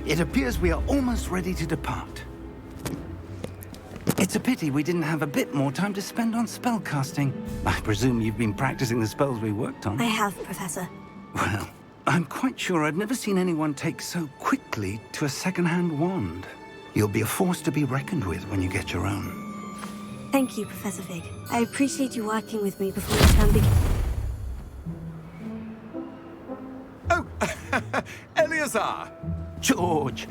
It appears we are almost ready to depart. It's a pity we didn't have a bit more time to spend on spellcasting. I presume you've been practicing the spells we worked on. I have, Professor. Well, I'm quite sure I've never seen anyone take so quickly to a second-hand wand. You'll be a force to be reckoned with when you get your own. Thank you, Professor Fig. I appreciate you working with me before the term begins. Oh, Eleazar! George,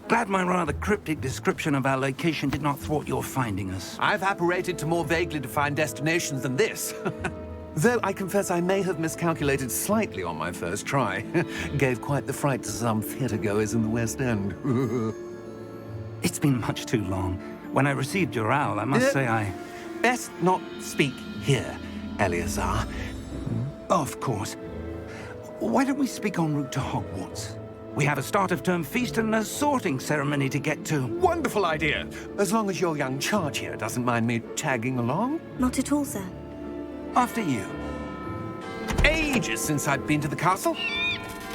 glad my rather cryptic description of our location did not thwart your finding us. I've apparated to more vaguely defined destinations than this. Though I confess I may have miscalculated slightly on my first try. Gave quite the fright to some theatre-goers in the West End. It's been much too long. When I received your owl, I must say I... Best not speak here, Eleazar. Of course. Why don't we speak en route to Hogwarts? We have a start-of-term feast and a sorting ceremony to get to. Wonderful idea! As long as your young charge here doesn't mind me tagging along. Not at all, sir. After you. Ages since I'd been to the castle.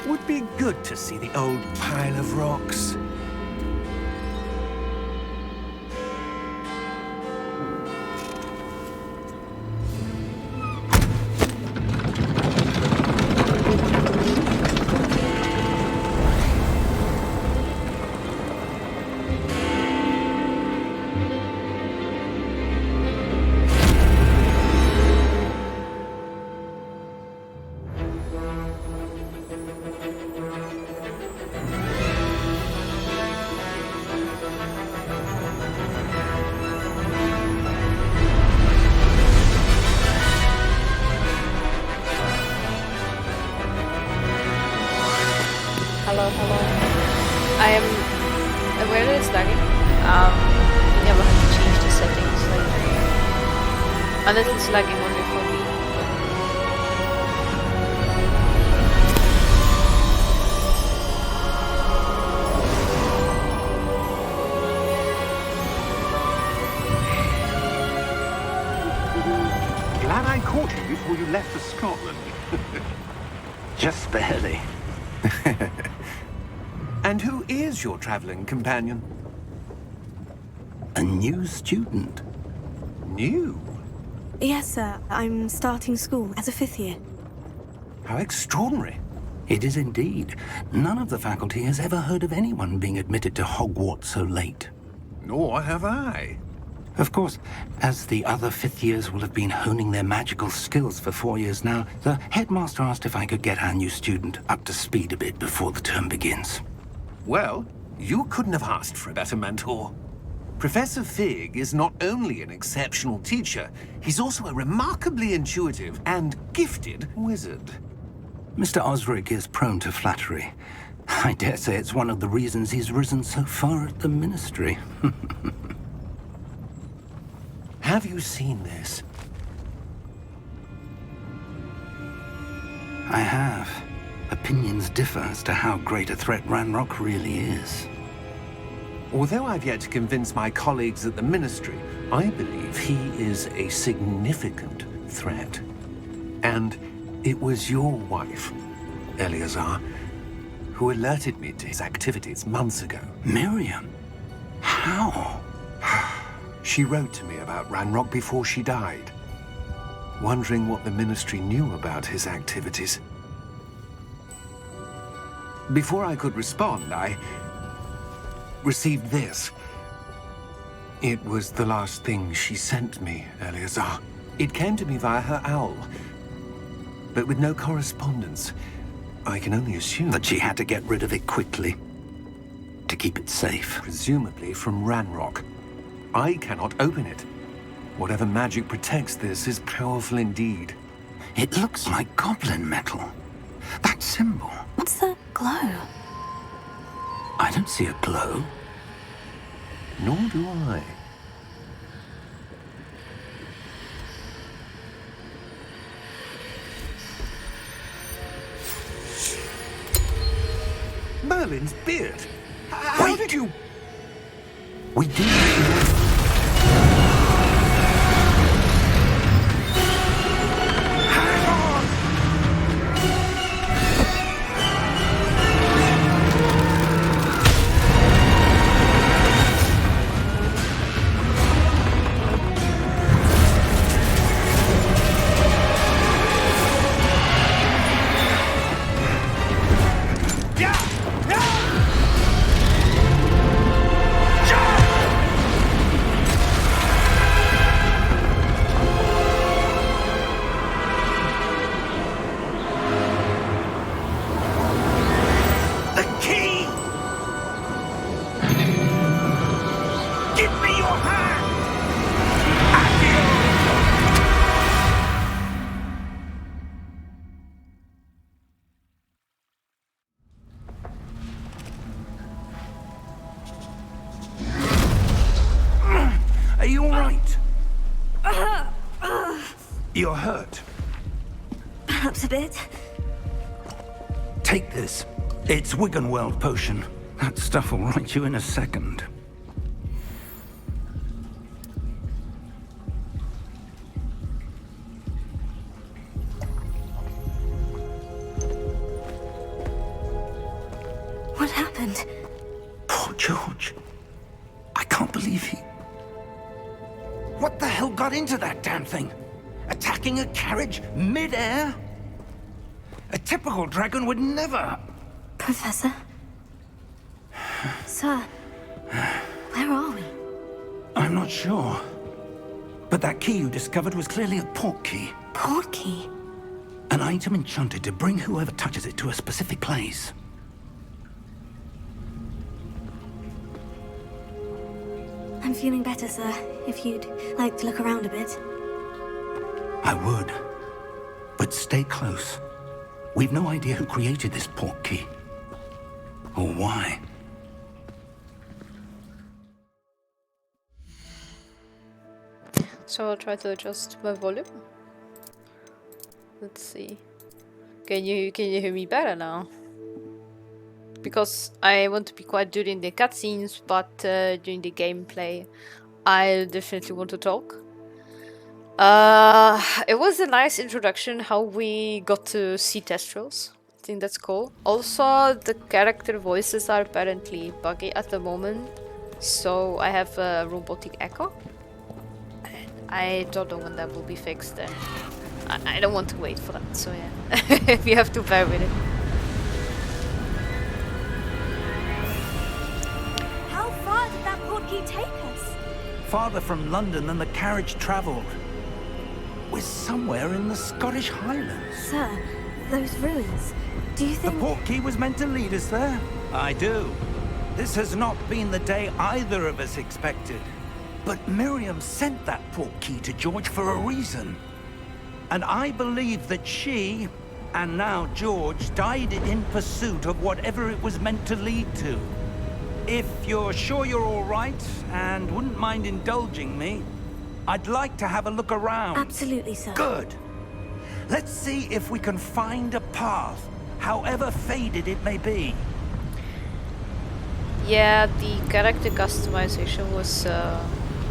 Would be good to see the old pile of rocks. Hello. I am aware that it's lagging. We never have to change the settings later. Unless it's lagging only for me. Glad I caught you before you left for Scotland. Just barely. And who is your traveling companion? A new student. New? Yes, sir. I'm starting school as a 5th year. How extraordinary. It is indeed. None of the faculty has ever heard of anyone being admitted to Hogwarts so late. Nor have I. Of course, as the other 5th years will have been honing their magical skills for 4 years now, the headmaster asked if I could get our new student up to speed a bit before the term begins. Well, you couldn't have asked for a better mentor. Professor Fig is not only an exceptional teacher, he's also a remarkably intuitive and gifted wizard. Mr. Osric is prone to flattery. I dare say it's one of the reasons he's risen so far at the ministry. Have you seen this? I have. Opinions differ as to how great a threat Ranrock really is. Although I've yet to convince my colleagues at the Ministry, I believe he is a significant threat. And it was your wife, Eleazar, who alerted me to his activities months ago. Miriam? How? She wrote to me about Ranrock before she died, wondering what the Ministry knew about his activities. Before I could respond, I received this. It was the last thing she sent me, Eleazar. It came to me via her owl, but with no correspondence. I can only assume That she had to get rid of it quickly, to keep it safe. presumably from Ranrock. I cannot open it. Whatever magic protects this is powerful indeed. It looks like goblin metal. That symbol. What's the glow? I don't see a glow. Nor do I. Merlin's beard. How Wait. did you... We do. You're hurt. Perhaps a bit. Take this. It's Wiggenweld potion. That stuff will right you in a second. What happened? Poor George. I can't believe he... What the hell got into that damn thing? Attacking a carriage mid-air? A typical dragon would never... Professor? Sir, where are we? I'm not sure. But that key you discovered was clearly a port key. Port key? An item enchanted to bring whoever touches it to a specific place. I'm feeling better, sir. If you'd like to look around a bit. I would. But stay close. We've no idea who created this port key. Or why. So I'll try to adjust my volume. Let's see. Can you hear me better now? Because I want to be quiet during the cutscenes, but during the gameplay, I definitely want to talk. It was a nice introduction how we got to see Testrals. I think that's cool. Also, the character voices are apparently buggy at the moment, so I have a robotic echo. I don't know when that will be fixed, and I don't want to wait for that, so yeah. We have to bear with it. How far did that port key take us? Farther from London than the carriage travelled. We're somewhere in the Scottish Highlands. Sir, those ruins. Do you The think... port key was meant to lead us there? I do. This has not been the day either of us expected. But Miriam sent that port key to George for a reason. And I believe that she, and now George, died in pursuit of whatever it was meant to lead to. If you're sure you're all right, and wouldn't mind indulging me, I'd like to have a look around. Absolutely, sir. Good. Let's see if we can find a path, however faded it may be. Yeah, the character customization was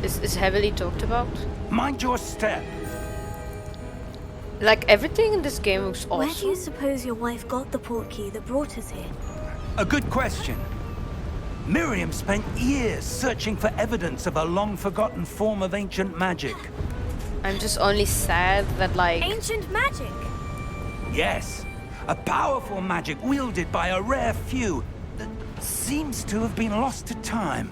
is heavily talked about. Mind your step. Like, everything in this game looks awesome. Where do you suppose your wife got the port key that brought us here? A good question. Miriam spent years searching for evidence of a long-forgotten form of ancient magic. I'm just only sad that, like... Ancient magic? Yes, a powerful magic wielded by a rare few that seems to have been lost to time.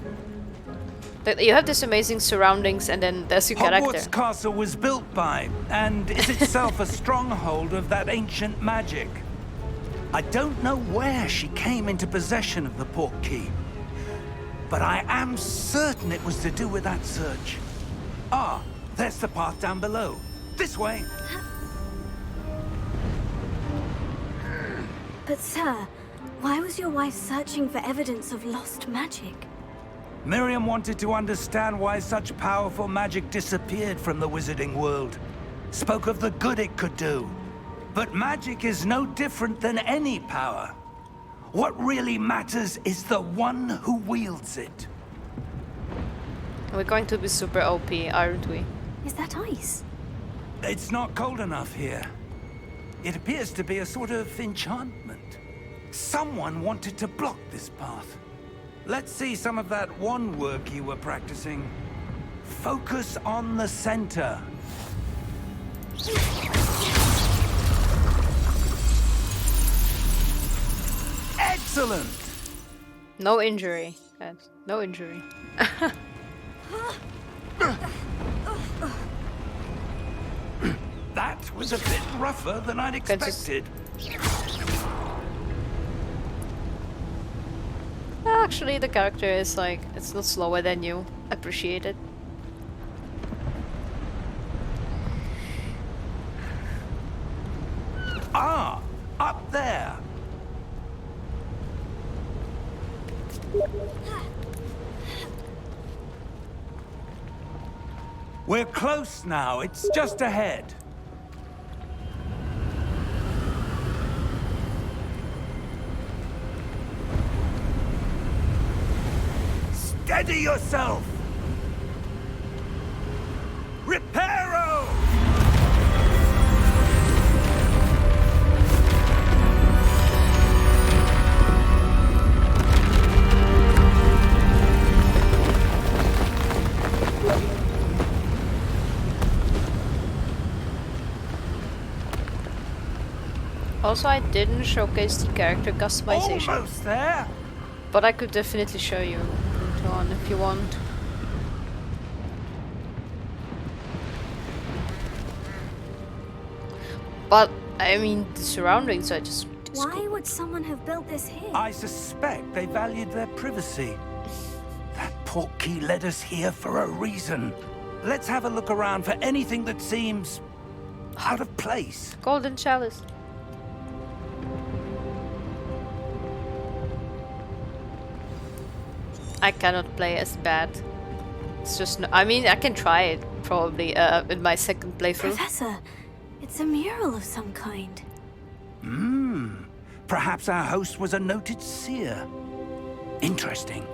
But you have this amazing surroundings, and then there's your character. Hogwarts Castle was built by, and is itself a stronghold of that ancient magic. I don't know where she came into possession of the port key, but I am certain it was to do with that search. Ah, there's the path down below. This way. But sir, why was your wife searching for evidence of lost magic? Miriam wanted to understand why such powerful magic disappeared from the wizarding world. Spoke of the good it could do. But magic is no different than any power. What really matters is the one who wields it. We're going to be super OP, aren't we? Is that ice? It's not cold enough here. It appears to be a sort of enchantment. Someone wanted to block this path. Let's see some of that wand work you were practicing. Focus on the center. Excellent! No injury, guys. No injury. That was a bit rougher than I'd expected. Actually, the character is like, it's not slower than you. Appreciate it. Ah, up there. We're close now. It's just ahead. Steady yourself! Reparo! Also, I didn't showcase the character customization, Almost there! but I could definitely show you later on if you want. But, I mean, the surroundings are just... Why would someone have built this here? I suspect they valued their privacy. That portkey led us here for a reason. Let's have a look around for anything that seems out of place. Golden chalice. I cannot play as bad. It's just no, I mean, I can try it probably in my second playthrough. Professor, it's a mural of some kind. Perhaps our host was a noted seer. Interesting.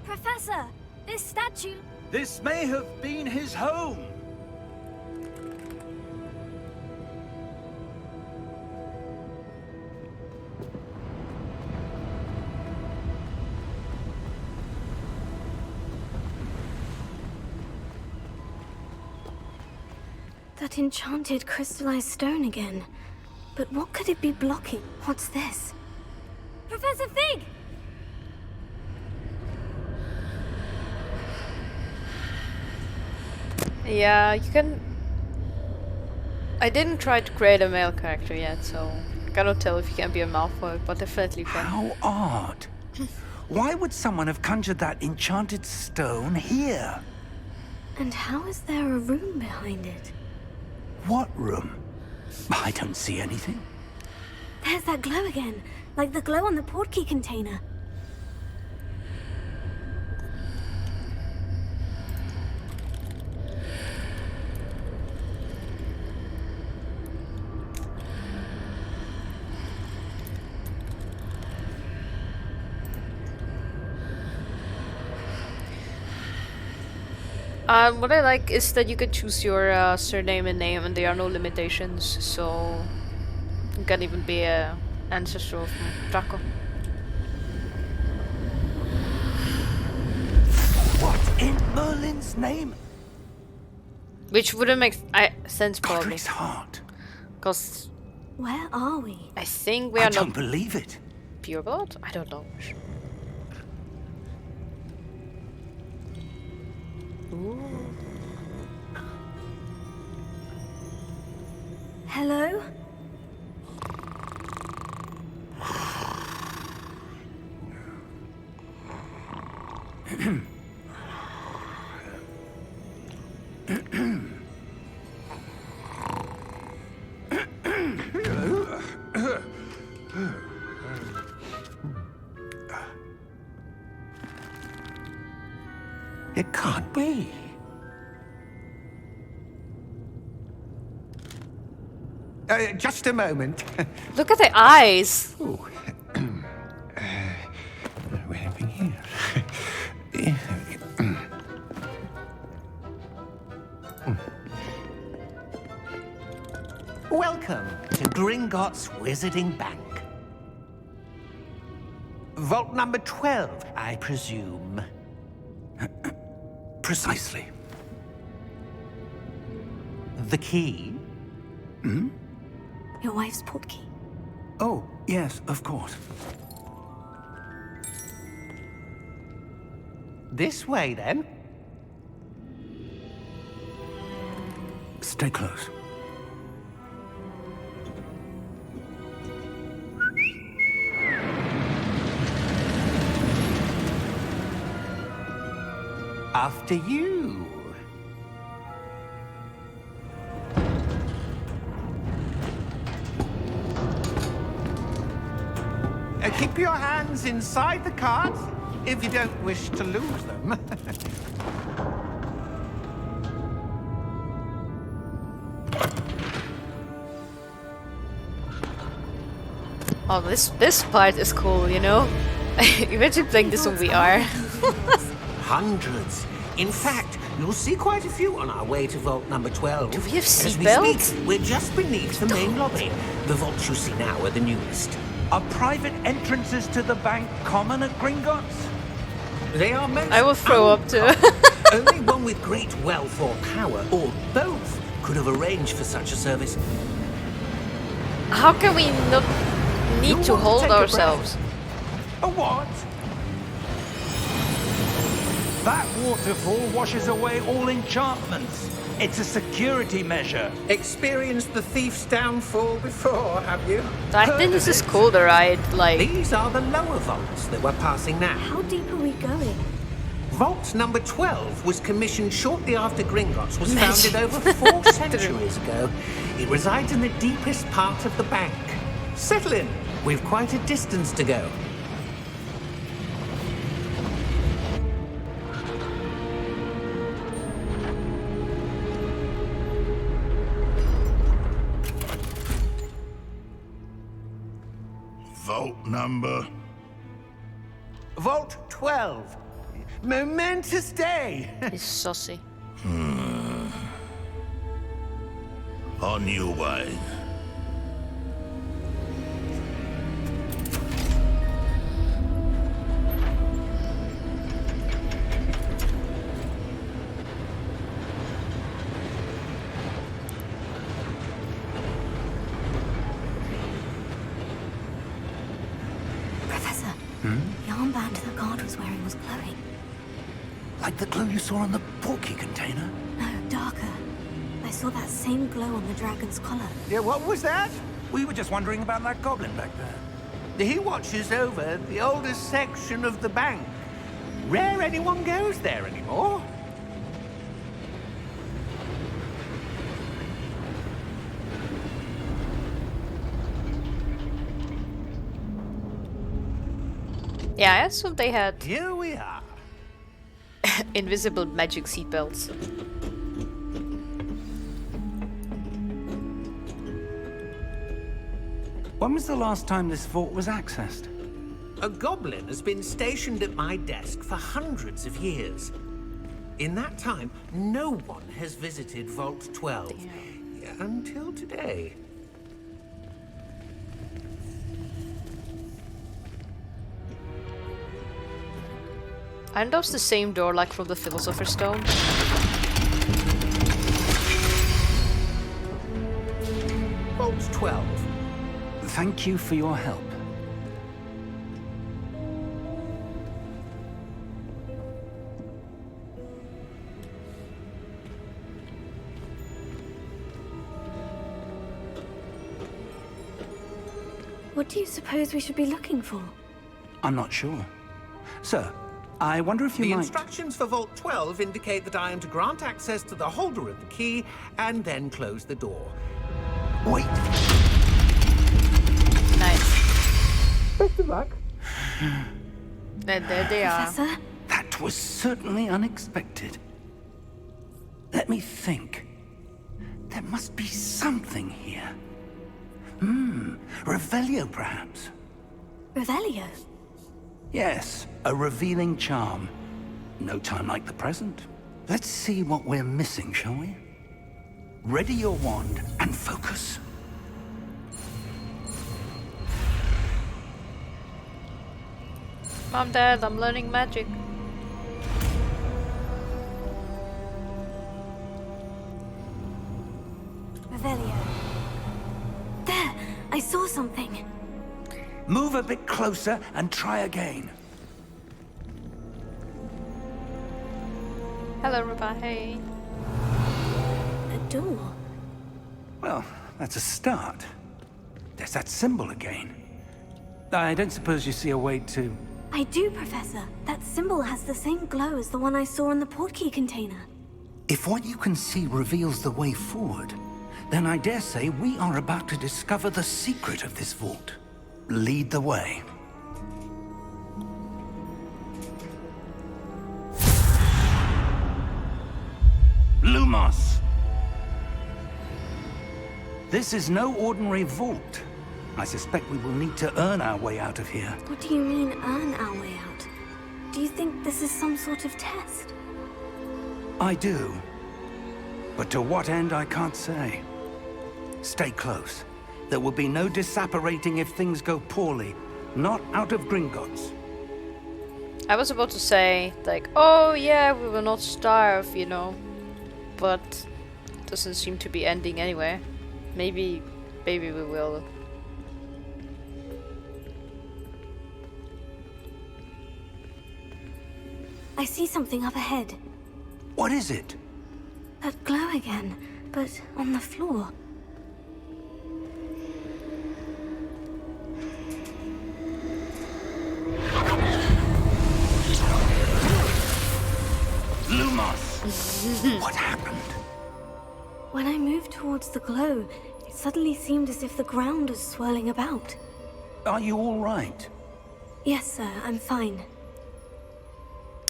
Professor, this statue... This may have been his home. That enchanted crystallized stone again. But what could it be blocking? What's this? Professor Fig! Yeah, you can... I didn't try to create a male character yet, so I cannot tell if you can be a Malfoy, but definitely can. How odd. Why would someone have conjured that enchanted stone here? And how is there a room behind it? What room? I don't see anything. There's that glow again, like the glow on the portkey container. What I like is that you can choose your surname and name, and there are no limitations, so you can even be an ancestor of Draco. What in Merlin's name? Which wouldn't make sense probably, Godric's heart. because Where are we? I think we I are don't not believe it. pure blood. I don't know. Hello? It can't be. Just a moment. Look at the eyes. Oh. We're having here. Welcome to Gringotts Wizarding Bank. Vault number 12, I presume. Precisely. The key? Your wife's portkey. Oh, yes, of course. This way, then. Stay close. After you. funds inside the cards, if you don't wish to lose them. Oh, this part is cool, you know? Imagine playing this on VR. Hundreds. In fact, you'll see quite a few on our way to vault number 12. Do we have As we seatbelts? speak, we're just beneath the main lobby. The vaults you see now are the newest. Are private entrances to the bank common at Gringotts? They are most I will throw up too. Only one with great wealth or power, or both, could have arranged for such a service. How can we not need to want to hold take a ourselves? A what? That waterfall washes away all enchantments. It's a security measure. Experienced the thief's downfall before, have you? I think this is cool, the ride. Like, These are the lower vaults that we're passing now. How deep are we going? Vault number 12 was commissioned shortly after Gringotts was Imagine. founded over 4 centuries ago. It resides in the deepest part of the bank. Settle in. We've quite a distance to go. Vault number. Vault 12. Momentous day. it's saucy. On your way. Professor, the armband the guard was wearing was glowing. Like the glow you saw on the portkey container? No, darker. I saw that same glow on the dragon's collar. Yeah, what was that? We were just wondering about that goblin back there. He watches over the oldest section of the bank. Rare anyone goes there anymore. Yeah, I assume they had Here we are. invisible magic seatbelts. When was the last time this vault was accessed? A goblin has been stationed at my desk for hundreds of years. In that time, no one has visited Vault 12. Until today. Aren't those the same door like from the Philosopher's Stone? Vault 12. Thank you for your help. What do you suppose we should be looking for? I'm not sure. Sir, I wonder if you The might... instructions for Vault 12 indicate that I am to grant access to the holder of the key and then close the door. Wait! Nice. Best of luck. There they are. Professor? That was certainly unexpected. Let me think. There must be something here. Revelio, perhaps? Revelio? Yes, a revealing charm. No time like the present. Let's see what we're missing, shall we? Ready your wand and focus. Mom, Dad, I'm learning magic. Revelio. There! I saw something. Move a bit closer and try again. Hello, Rupa. Hey. A door. Well, that's a start. There's that symbol again. I don't suppose you see a way to... I do, Professor. That symbol has the same glow as the one I saw in the portkey container. If what you can see reveals the way forward, then I dare say we are about to discover the secret of this vault. Lead the way. Lumos! This is no ordinary vault. I suspect we will need to earn our way out of here. What do you mean, earn our way out? Do you think this is some sort of test? I do. But to what end, I can't say. Stay close. There will be no disapparating if things go poorly. Not out of Gringotts. I was about to say, like, oh yeah, we will not starve, you know. But it doesn't seem to be ending anywhere. Maybe we will. I see something up ahead. What is it? That glow again, but on the floor. Lumos! What happened? When I moved towards the glow, it suddenly seemed as if the ground was swirling about. Are you all right? Yes, sir, I'm fine.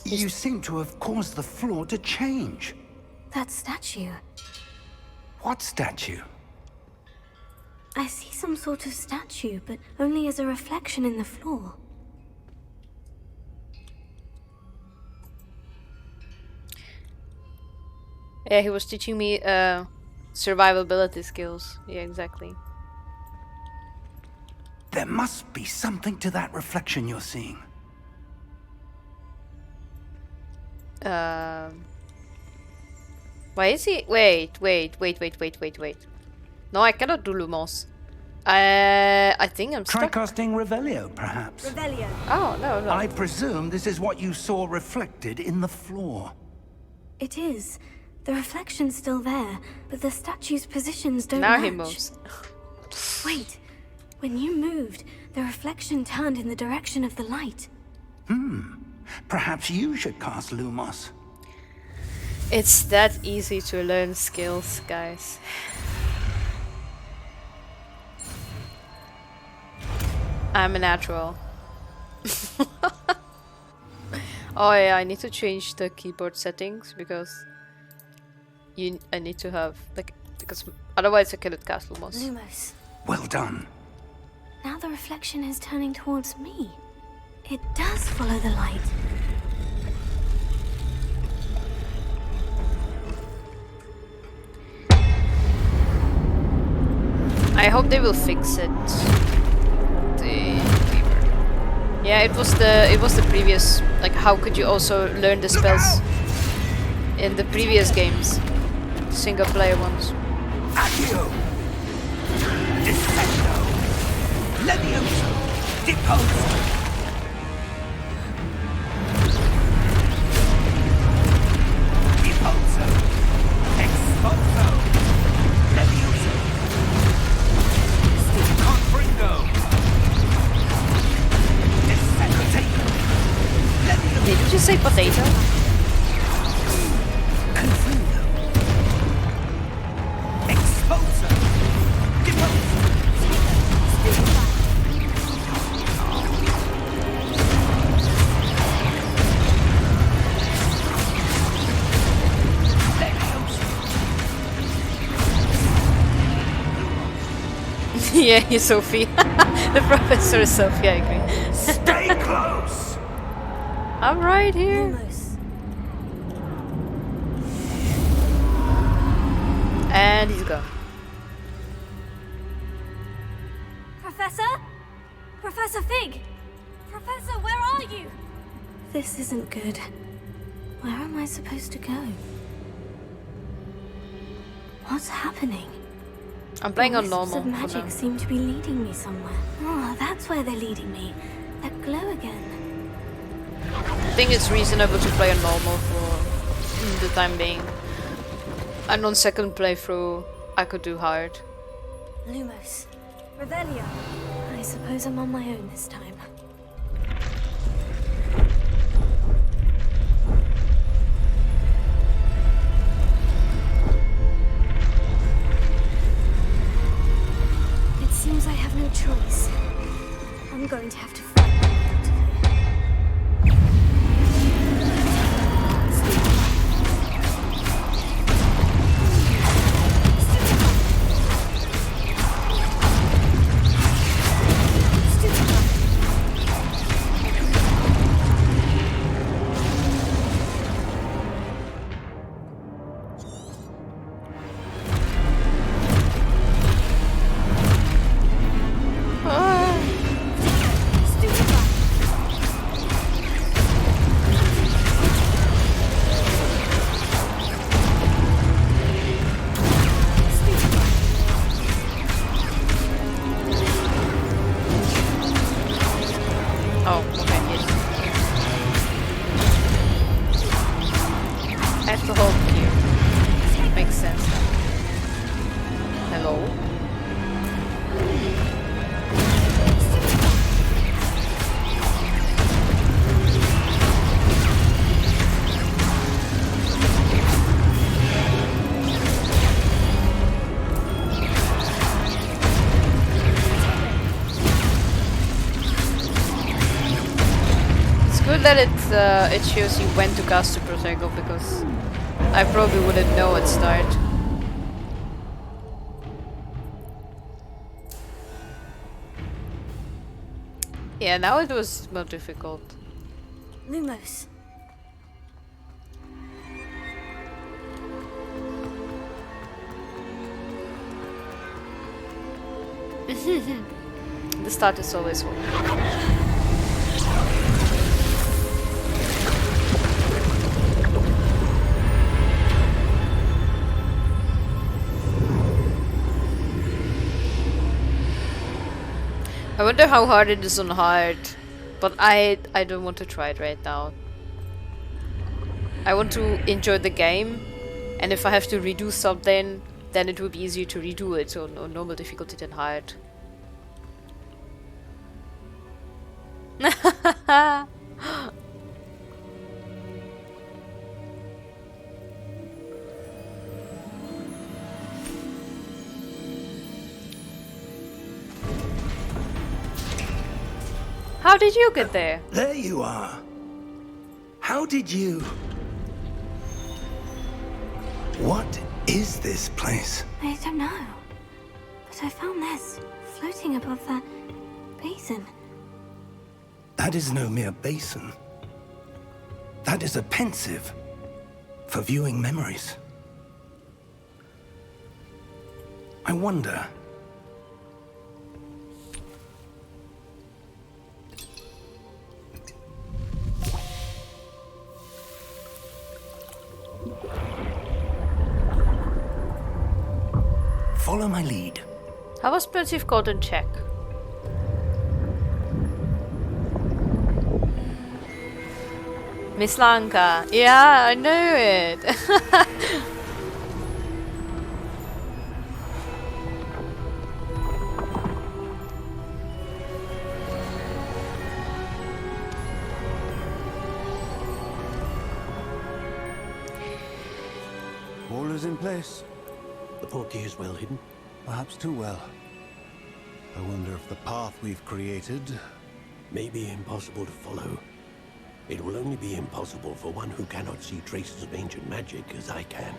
You seem to have caused the floor to change. That statue. What statue? I see some sort of statue, but only as a reflection in the floor. Yeah, he was teaching me survivability skills. Yeah, exactly. There must be something to that reflection you're seeing. Why is he? Wait. No, I cannot do Lumos. I think I'm Try stuck. casting Revelio, perhaps. Revelio. Oh, no. I presume this is what you saw reflected in the floor. It is. The reflection's still there, but the statue's positions don't Now match. he moves. Wait. When you moved, the reflection turned in the direction of the light. Perhaps you should cast Lumos. It's that easy to learn skills, guys. I'm a natural. Oh yeah, I need to change the keyboard settings because I need to have because otherwise I cannot cast Lumos. Lumos. Well done. Now the reflection is turning towards me. It does follow the light. I hope they will fix it. The keyboard. Yeah, it was the previous, like, how could you also learn the spells in the previous games, single player ones. Accio! Defendo! Levioso! Deposo! Deposo! Exposo! Levioso! Confringo! Potato! Levioso! Did you just say potato? Confringo! Exposo! Deposo! Yeah, you're Sophie. The professor is Sophie, I agree. Stay close! I'm right here. Lumos. And he's gone. Professor? Professor Fig! Professor, where are you? This isn't good. Where am I supposed to go? What's happening? I'm playing on Wisps normal of for magic now. seem to be leading me somewhere. Oh, that's where they're leading me. That glow again. I think it's reasonable to play on normal for the time being. And on second playthrough, I could do hard. Lumos. Revelio. I suppose I'm on my own this time. It seems I have no choice. I'm going to have to fight my way out of here. I have to hold here. Makes sense now. Hello? Good that it shows you when to cast Super Cycle, because I probably wouldn't know at start. Yeah, now it was more difficult. Lumos. The start is always hard. I wonder how hard it is on hard, but I don't want to try it right now. I want to enjoy the game, and if I have to redo something, then it will be easier to redo it on normal difficulty than hard. How did you get there? There you are. How did you... What is this place? I don't know. But I found this floating above that basin. That is no mere basin. That is a pensive for viewing memories. I wonder... Follow my lead. How was Pensive Golden check? Miss Lanka. Yeah, I knew it. All is in place. The portkey is well hidden. Perhaps too well. I wonder if the path we've created... May be impossible to follow. It will only be impossible for one who cannot see traces of ancient magic as I can.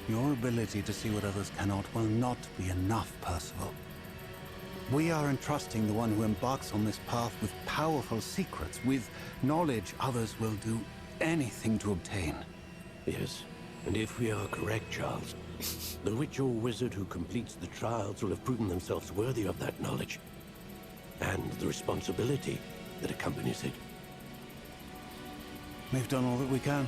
Your ability to see what others cannot will not be enough, Percival. We are entrusting the one who embarks on this path with powerful secrets, with knowledge others will do anything to obtain. Yes, and if we are correct, Charles, the witch or wizard who completes the trials will have proven themselves worthy of that knowledge, and the responsibility that accompanies it. We've done all that we can.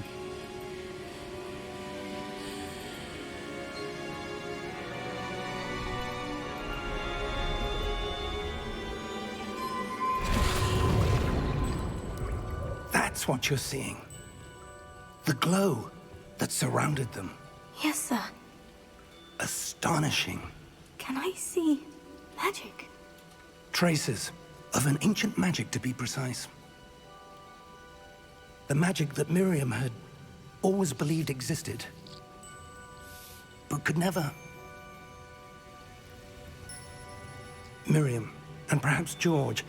That's what you're seeing. The glow that surrounded them. Yes, sir. Astonishing. Can I see magic? Traces of an ancient magic, to be precise. The magic that Miriam had always believed existed, but could never. Miriam, and perhaps George,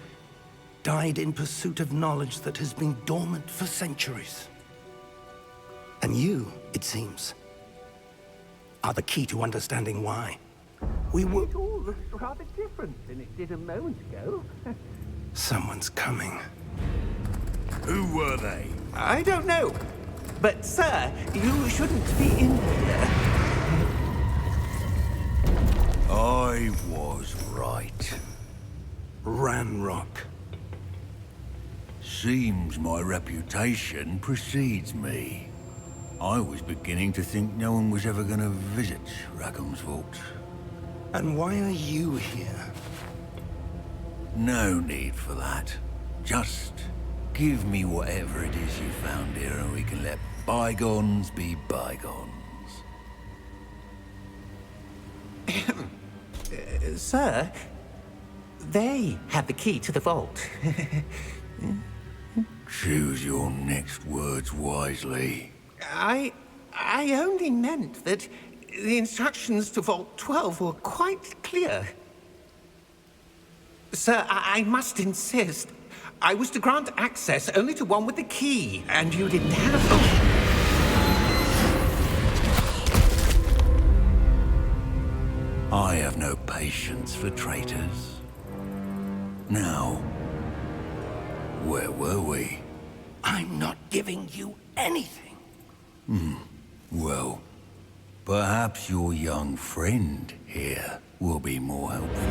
died in pursuit of knowledge that has been dormant for centuries. And you, it seems, are the key to understanding why. We were... It all looks rather different than it did a moment ago. Someone's coming. Who were they? I don't know. But, sir, you shouldn't be in here. I was right. Ranrock. Seems my reputation precedes me. I was beginning to think no one was ever going to visit Rackham's vault. And why are you here? No need for that. Just give me whatever it is you found here and we can let bygones be bygones. Sir, they have the key to the vault. Choose your next words wisely. I only meant that the instructions to Vault 12 were quite clear. Sir, I must insist. I was to grant access only to one with the key, and you didn't have... I have no patience for traitors. Now, where were we? I'm not giving you anything. Well, perhaps your young friend here will be more helpful.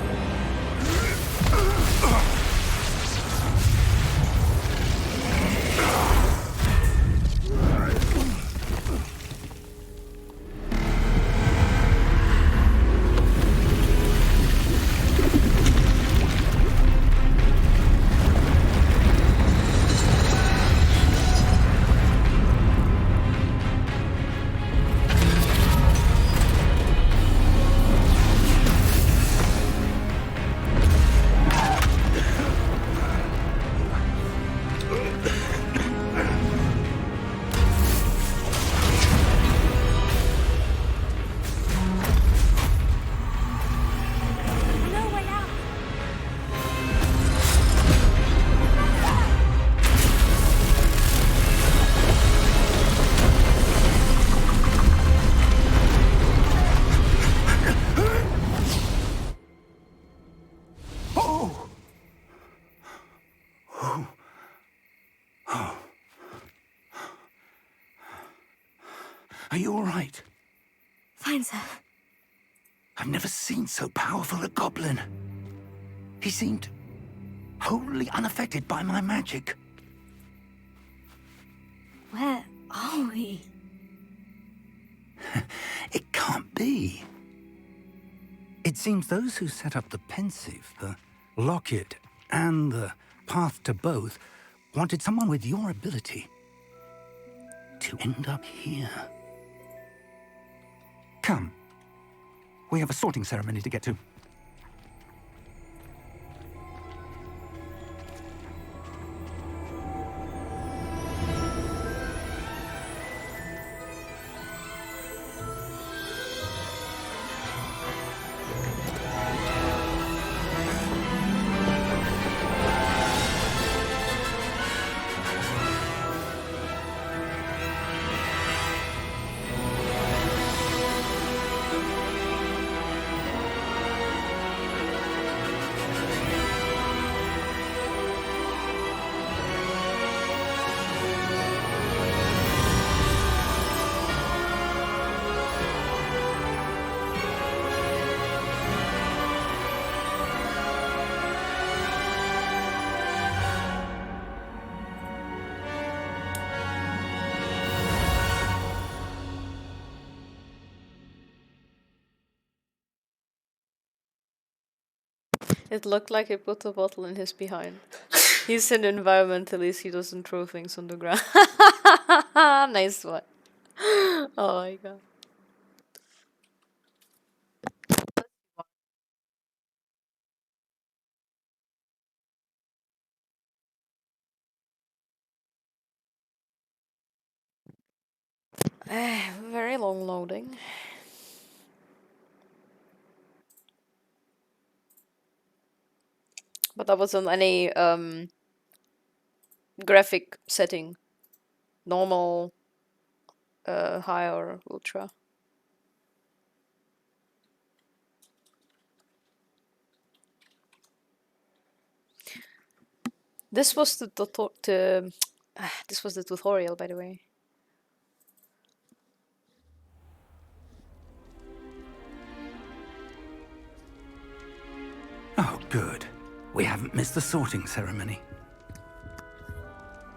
No way out. Are you all right? Fine, sir. I've never seen so powerful a goblin. He seemed wholly unaffected by my magic. Where are we? It can't be. It seems those who set up the pensive, the locket, and the path to both wanted someone with your ability to end up here. Come. We have a sorting ceremony to get to. It looked like he put a bottle in his behind. He's an environmentalist, he doesn't throw things on the ground. Nice one. Oh my god. Very long loading. But that was on any graphic setting. Normal, high or ultra. This was the this was the tutorial, by the way. Oh, good. We haven't missed the sorting ceremony.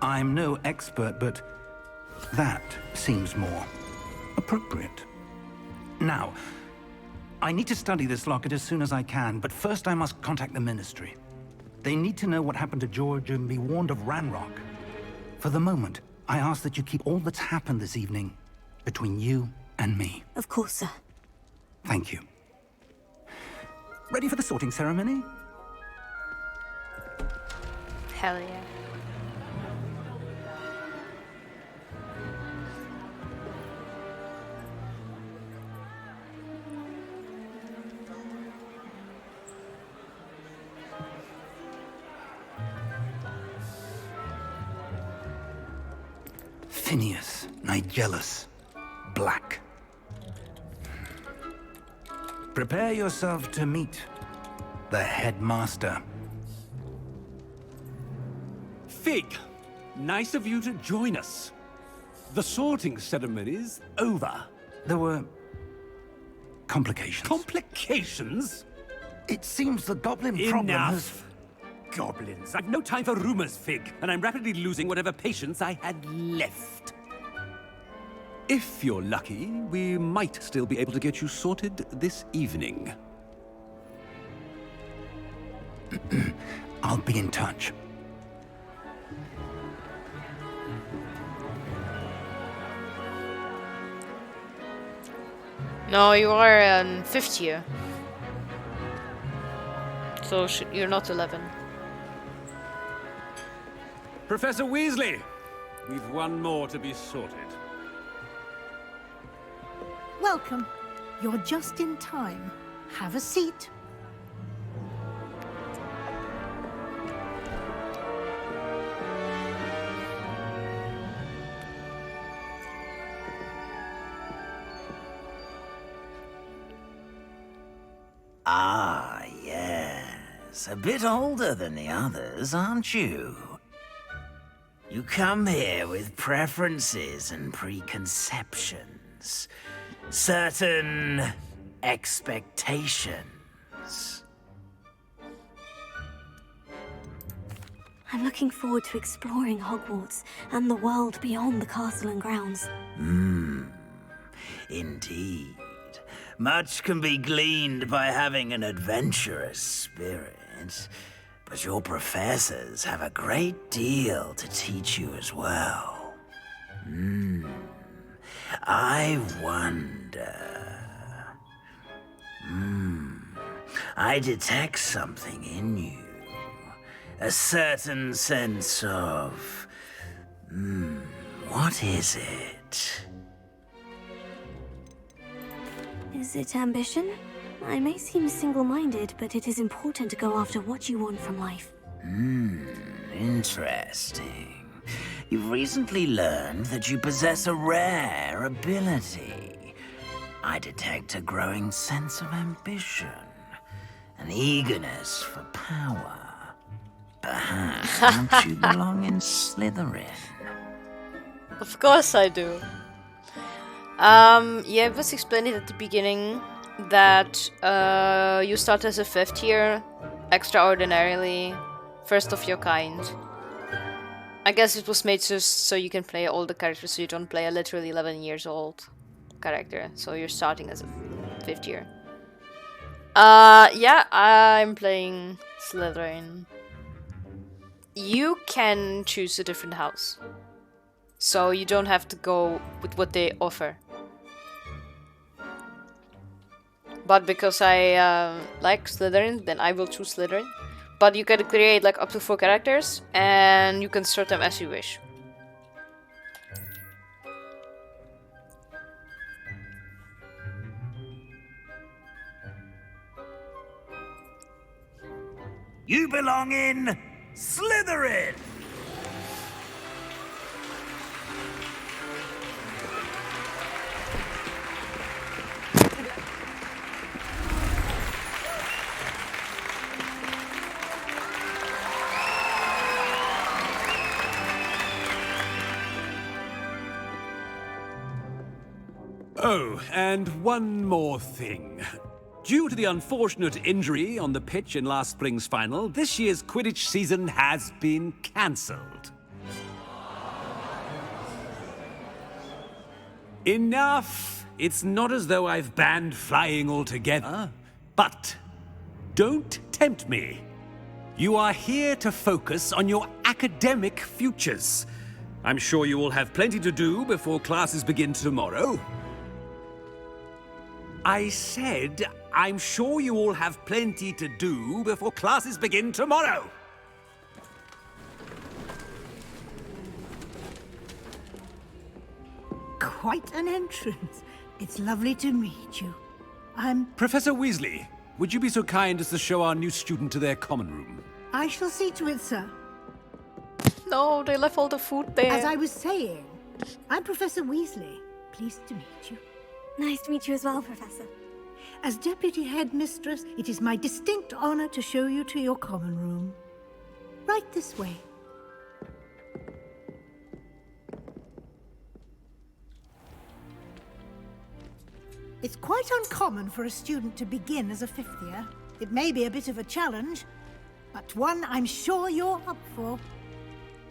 I'm no expert, but that seems more appropriate. Now, I need to study this locket as soon as I can, but first I must contact the Ministry. They need to know what happened to George and be warned of Ranrock. For the moment, I ask that you keep all that's happened this evening between you and me. Of course, sir. Thank you. Ready for the sorting ceremony? Hell yeah. Phineas, Nigellus, Black. Prepare yourself to meet the headmaster. Fig, nice of you to join us. The sorting ceremony's over. There were complications. Complications? It seems the goblin problem has... Enough! Goblins. I've no time for rumors, Fig, and I'm rapidly losing whatever patience I had left. If you're lucky, we might still be able to get you sorted this evening. I'll be in touch. No, you are in 5th year. So you're not 11. Professor Weasley, we've one more to be sorted. Welcome. You're just in time. Have a seat. Ah, yes. A bit older than the others, aren't you? You come here with preferences and preconceptions. Certain expectations. I'm looking forward to exploring Hogwarts and the world beyond the castle and grounds. Indeed. Much can be gleaned by having an adventurous spirit, but your professors have a great deal to teach you as well. I wonder... I detect something in you. A certain sense of... what is it? Is it ambition? I may seem single-minded, but it is important to go after what you want from life. Interesting. You've recently learned that you possess a rare ability. I detect a growing sense of ambition, an eagerness for power. Perhaps you belong in Slytherin. Of course I do. Yeah, it was explained at the beginning that you start as a 5th year, extraordinarily, first of your kind. I guess it was made just so you can play all the characters, so you don't play a literally 11 years old character. So you're starting as a 5th year. Yeah, I'm playing Slytherin. You can choose a different house, so you don't have to go with what they offer. But because I like Slytherin, then I will choose Slytherin. But you can create like up to 4 characters, and you can sort them as you wish. You belong in Slytherin! Oh, and one more thing. Due to the unfortunate injury on the pitch in last spring's final, this year's Quidditch season has been cancelled. Enough! It's not as though I've banned flying altogether, but don't tempt me. You are here to focus on your academic futures. I'm sure you all have plenty to do before classes begin tomorrow. I said, I'm sure you all have plenty to do before classes begin tomorrow. Quite an entrance. It's lovely to meet you. I'm... Professor Weasley, would you be so kind as to show our new student to their common room? I shall see to it, sir. No, they left all the food there. As I was saying, I'm Professor Weasley. Pleased to meet you. Nice to meet you as well, Professor. As Deputy Headmistress, it is my distinct honor to show you to your common room. Right this way. It's quite uncommon for a student to begin as a fifth year. It may be a bit of a challenge, but one I'm sure you're up for.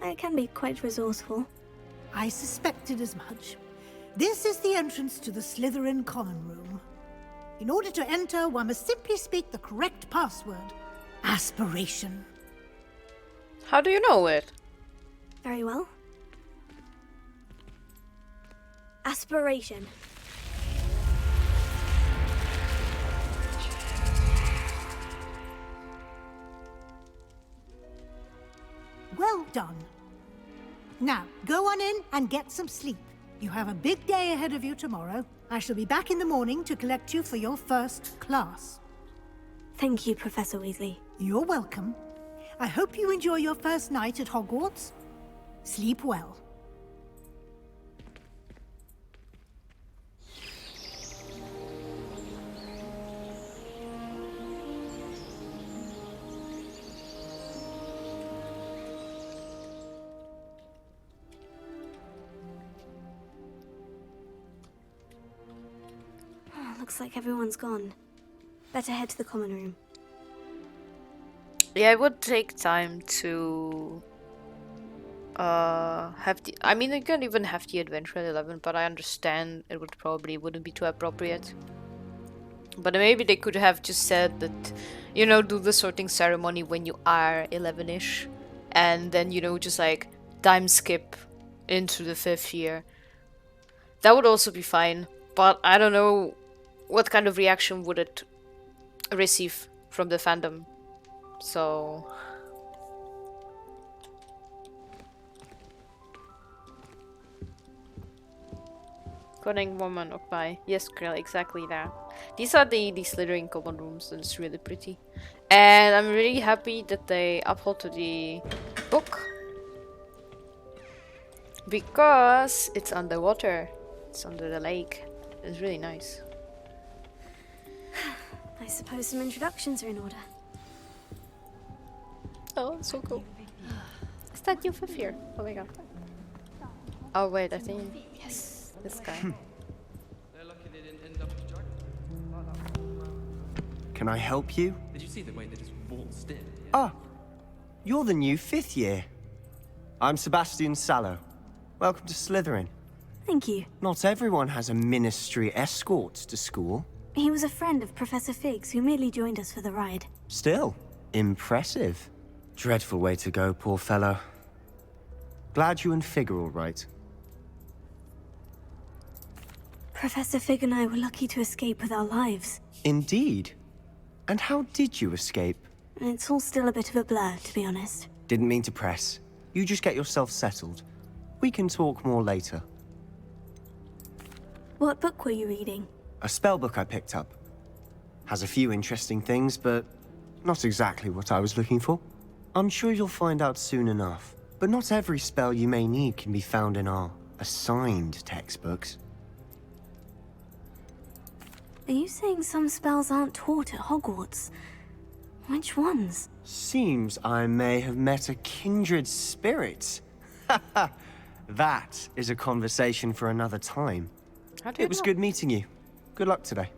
I can be quite resourceful. I suspected as much. This is the entrance to the Slytherin common room. In order to enter, one must simply speak the correct password. Aspiration. How do you know it? Very well. Aspiration. Well done. Now, go on in and get some sleep. You have a big day ahead of you tomorrow. I shall be back in the morning to collect you for your first class. Thank you, Professor Weasley. You're welcome. I hope you enjoy your first night at Hogwarts. Sleep well. Looks like everyone's gone. Better head to the common room. Yeah, it would take time to have the... I mean, you can even have the adventure at 11, but I understand it would probably wouldn't be too appropriate. But maybe they could have just said that, you know, do the sorting ceremony when you are 11-ish. And then, you know, just like time skip into the 5th year. That would also be fine. But I don't know what kind of reaction would it receive from the fandom. So... Cunning woman ook bij. Yes, girl, exactly that. These are the Slytherin common rooms, and it's really pretty. And I'm really happy that they uploaded the book. Because it's underwater. It's under the lake. It's really nice. I suppose some introductions are in order. Oh, it's so cool. Is that your 5th year? Oh my god. Oh wait, I think... Yes. This guy. Can I help you? Did you see the way they just waltzed in? Ah, you're the new 5th year. I'm Sebastian Sallow. Welcome to Slytherin. Thank you. Not everyone has a ministry escort to school. He was a friend of Professor Fig's who merely joined us for the ride. Still, impressive. Dreadful way to go, poor fellow. Glad you and Fig are all right. Professor Fig and I were lucky to escape with our lives. Indeed. And how did you escape? It's all still a bit of a blur, to be honest. Didn't mean to press. You just get yourself settled. We can talk more later. What book were you reading? A spell book I picked up. Has a few interesting things, but not exactly what I was looking for. I'm sure you'll find out soon enough. But not every spell you may need can be found in our assigned textbooks. Are you saying some spells aren't taught at Hogwarts? Which ones? Seems I may have met a kindred spirit. That is a conversation for another time. It was good meeting you. Good luck today.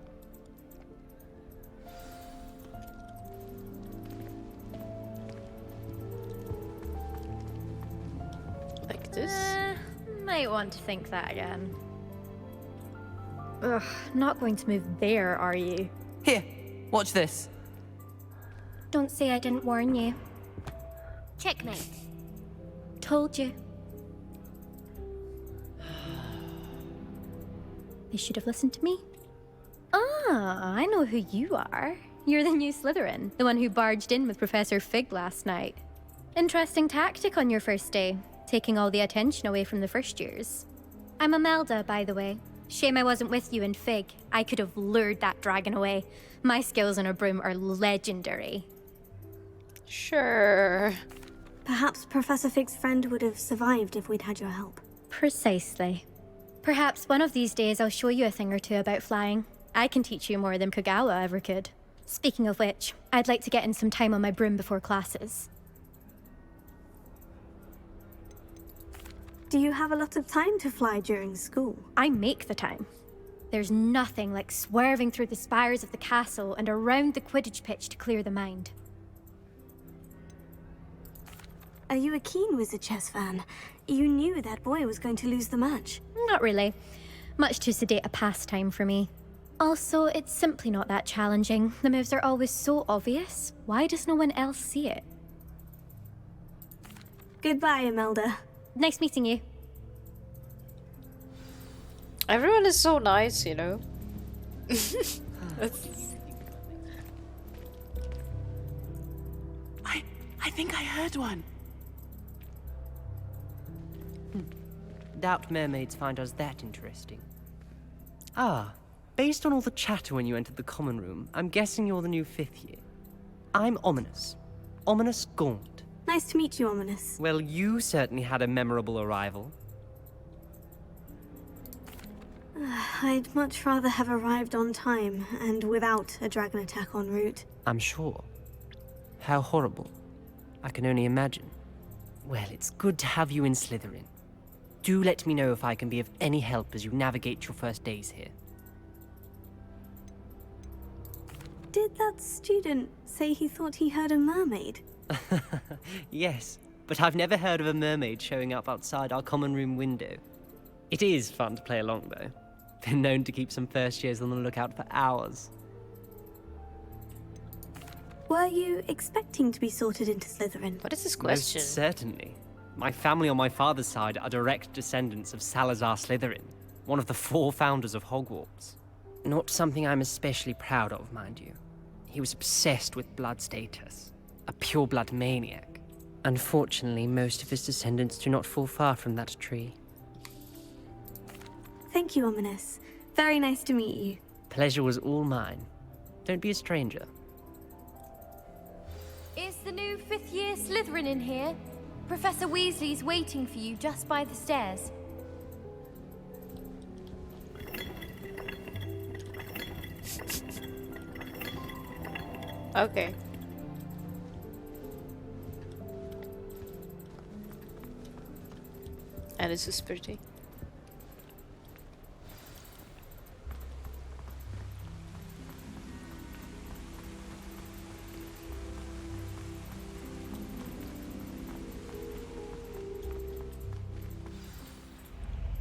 Like this? Might want to think that again. Ugh, not going to move there, are you? Here, watch this. Don't say I didn't warn you. Checkmate. Told you. They should have listened to me. Ah, I know who you are. You're the new Slytherin, the one who barged in with Professor Fig last night. Interesting tactic on your first day, taking all the attention away from the first years. I'm Imelda, by the way. Shame I wasn't with you in Fig. I could have lured that dragon away. My skills on a broom are legendary. Sure. Perhaps Professor Fig's friend would have survived if we'd had your help. Precisely. Perhaps one of these days I'll show you a thing or two about flying. I can teach you more than Kogawa ever could. Speaking of which, I'd like to get in some time on my broom before classes. Do you have a lot of time to fly during school? I make the time. There's nothing like swerving through the spires of the castle and around the Quidditch pitch to clear the mind. Are you a keen Wizard Chess fan? You knew that boy was going to lose the match. Not really. Much too sedate a pastime for me. Also, it's simply not that challenging. The moves are always so obvious. Why does no one else see it? Goodbye, Imelda. Nice meeting you. Everyone is so nice, you know. I think I heard one. Doubt mermaids find us that interesting. Ah, based on all the chatter when you entered the common room, I'm guessing you're the new 5th year. I'm Ominous. Ominous Gaunt. Nice to meet you, Ominous. Well, you certainly had a memorable arrival. I'd much rather have arrived on time and without a dragon attack en route. I'm sure. How horrible. I can only imagine. Well, it's good to have you in Slytherin. Do let me know if I can be of any help as you navigate your first days here. Did that student say he thought he heard a mermaid? Yes, but I've never heard of a mermaid showing up outside our common room window. It is fun to play along, though. Been known to keep some first years on the lookout for hours. Were you expecting to be sorted into Slytherin? What is this question? Most certainly. My family on my father's side are direct descendants of Salazar Slytherin, one of the 4 founders of Hogwarts. Not something I'm especially proud of, mind you. He was obsessed with blood status, a pure-blood maniac. Unfortunately, most of his descendants do not fall far from that tree. Thank you, Ominous. Very nice to meet you. Pleasure was all mine. Don't be a stranger. Is the new 5th year Slytherin in here? Professor Weasley's waiting for you just by the stairs. Okay. And this is pretty.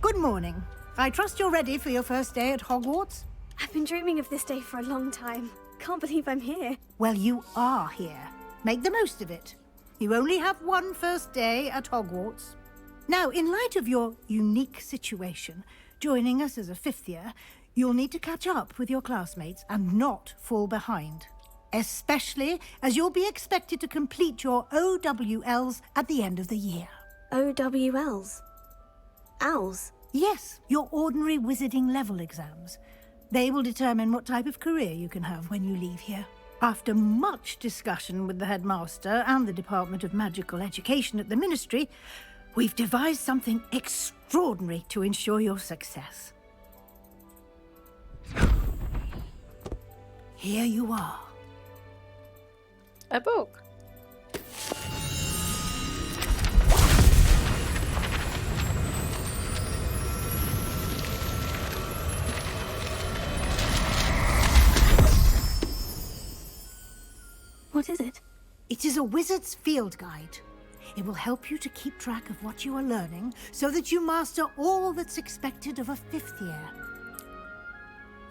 Good morning. I trust you're ready for your first day at Hogwarts? I've been dreaming of this day for a long time. Can't believe I'm here. Well, you are here. Make the most of it. You only have one first day at Hogwarts. Now, in light of your unique situation, joining us as a 5th year, you'll need to catch up with your classmates and not fall behind. Especially as you'll be expected to complete your OWLs at the end of the year. OWLs? Owls? Yes, your ordinary wizarding level exams. They will determine what type of career you can have when you leave here. After much discussion with the headmaster and the Department of Magical Education at the Ministry, we've devised something extraordinary to ensure your success. Here you are. A book. What is it? It is a wizard's field guide. It will help you to keep track of what you are learning so that you master all that's expected of a 5th year.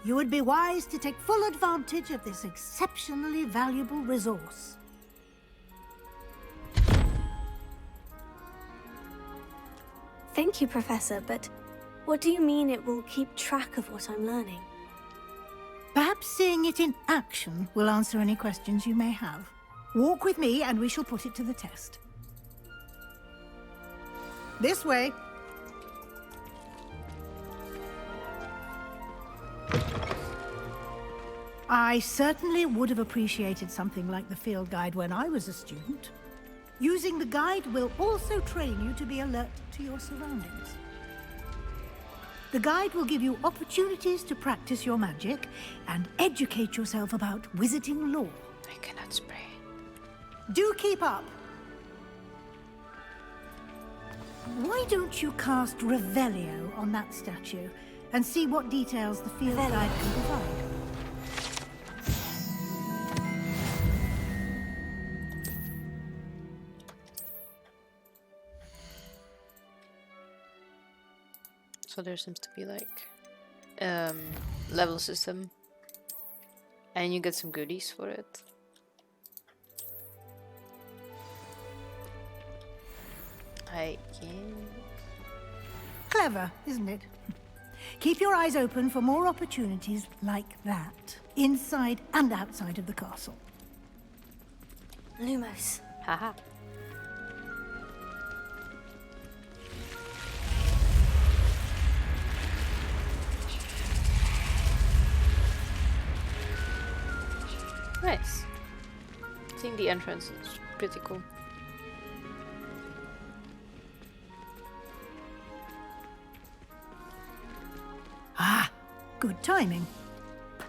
You would be wise to take full advantage of this exceptionally valuable resource. Thank you, Professor, but What do you mean it will keep track of what I'm learning? Perhaps seeing it in action will answer any questions you may have. Walk with me and we shall put it to the test. This way. I certainly would have appreciated something like the field guide when I was a student. Using the guide will also train you to be alert to your surroundings. The guide will give you opportunities to practice your magic and educate yourself about wizarding lore. I cannot spray. Do keep up. Why don't you cast Revelio on that statue and see what details the field guide can provide? So there seems to be like level system, and you get some goodies for it. I can. Clever, isn't it? Keep your eyes open for more opportunities like that, inside and outside of the castle. Lumos. Haha. Nice. I think the entrance is pretty cool. Ah, good timing.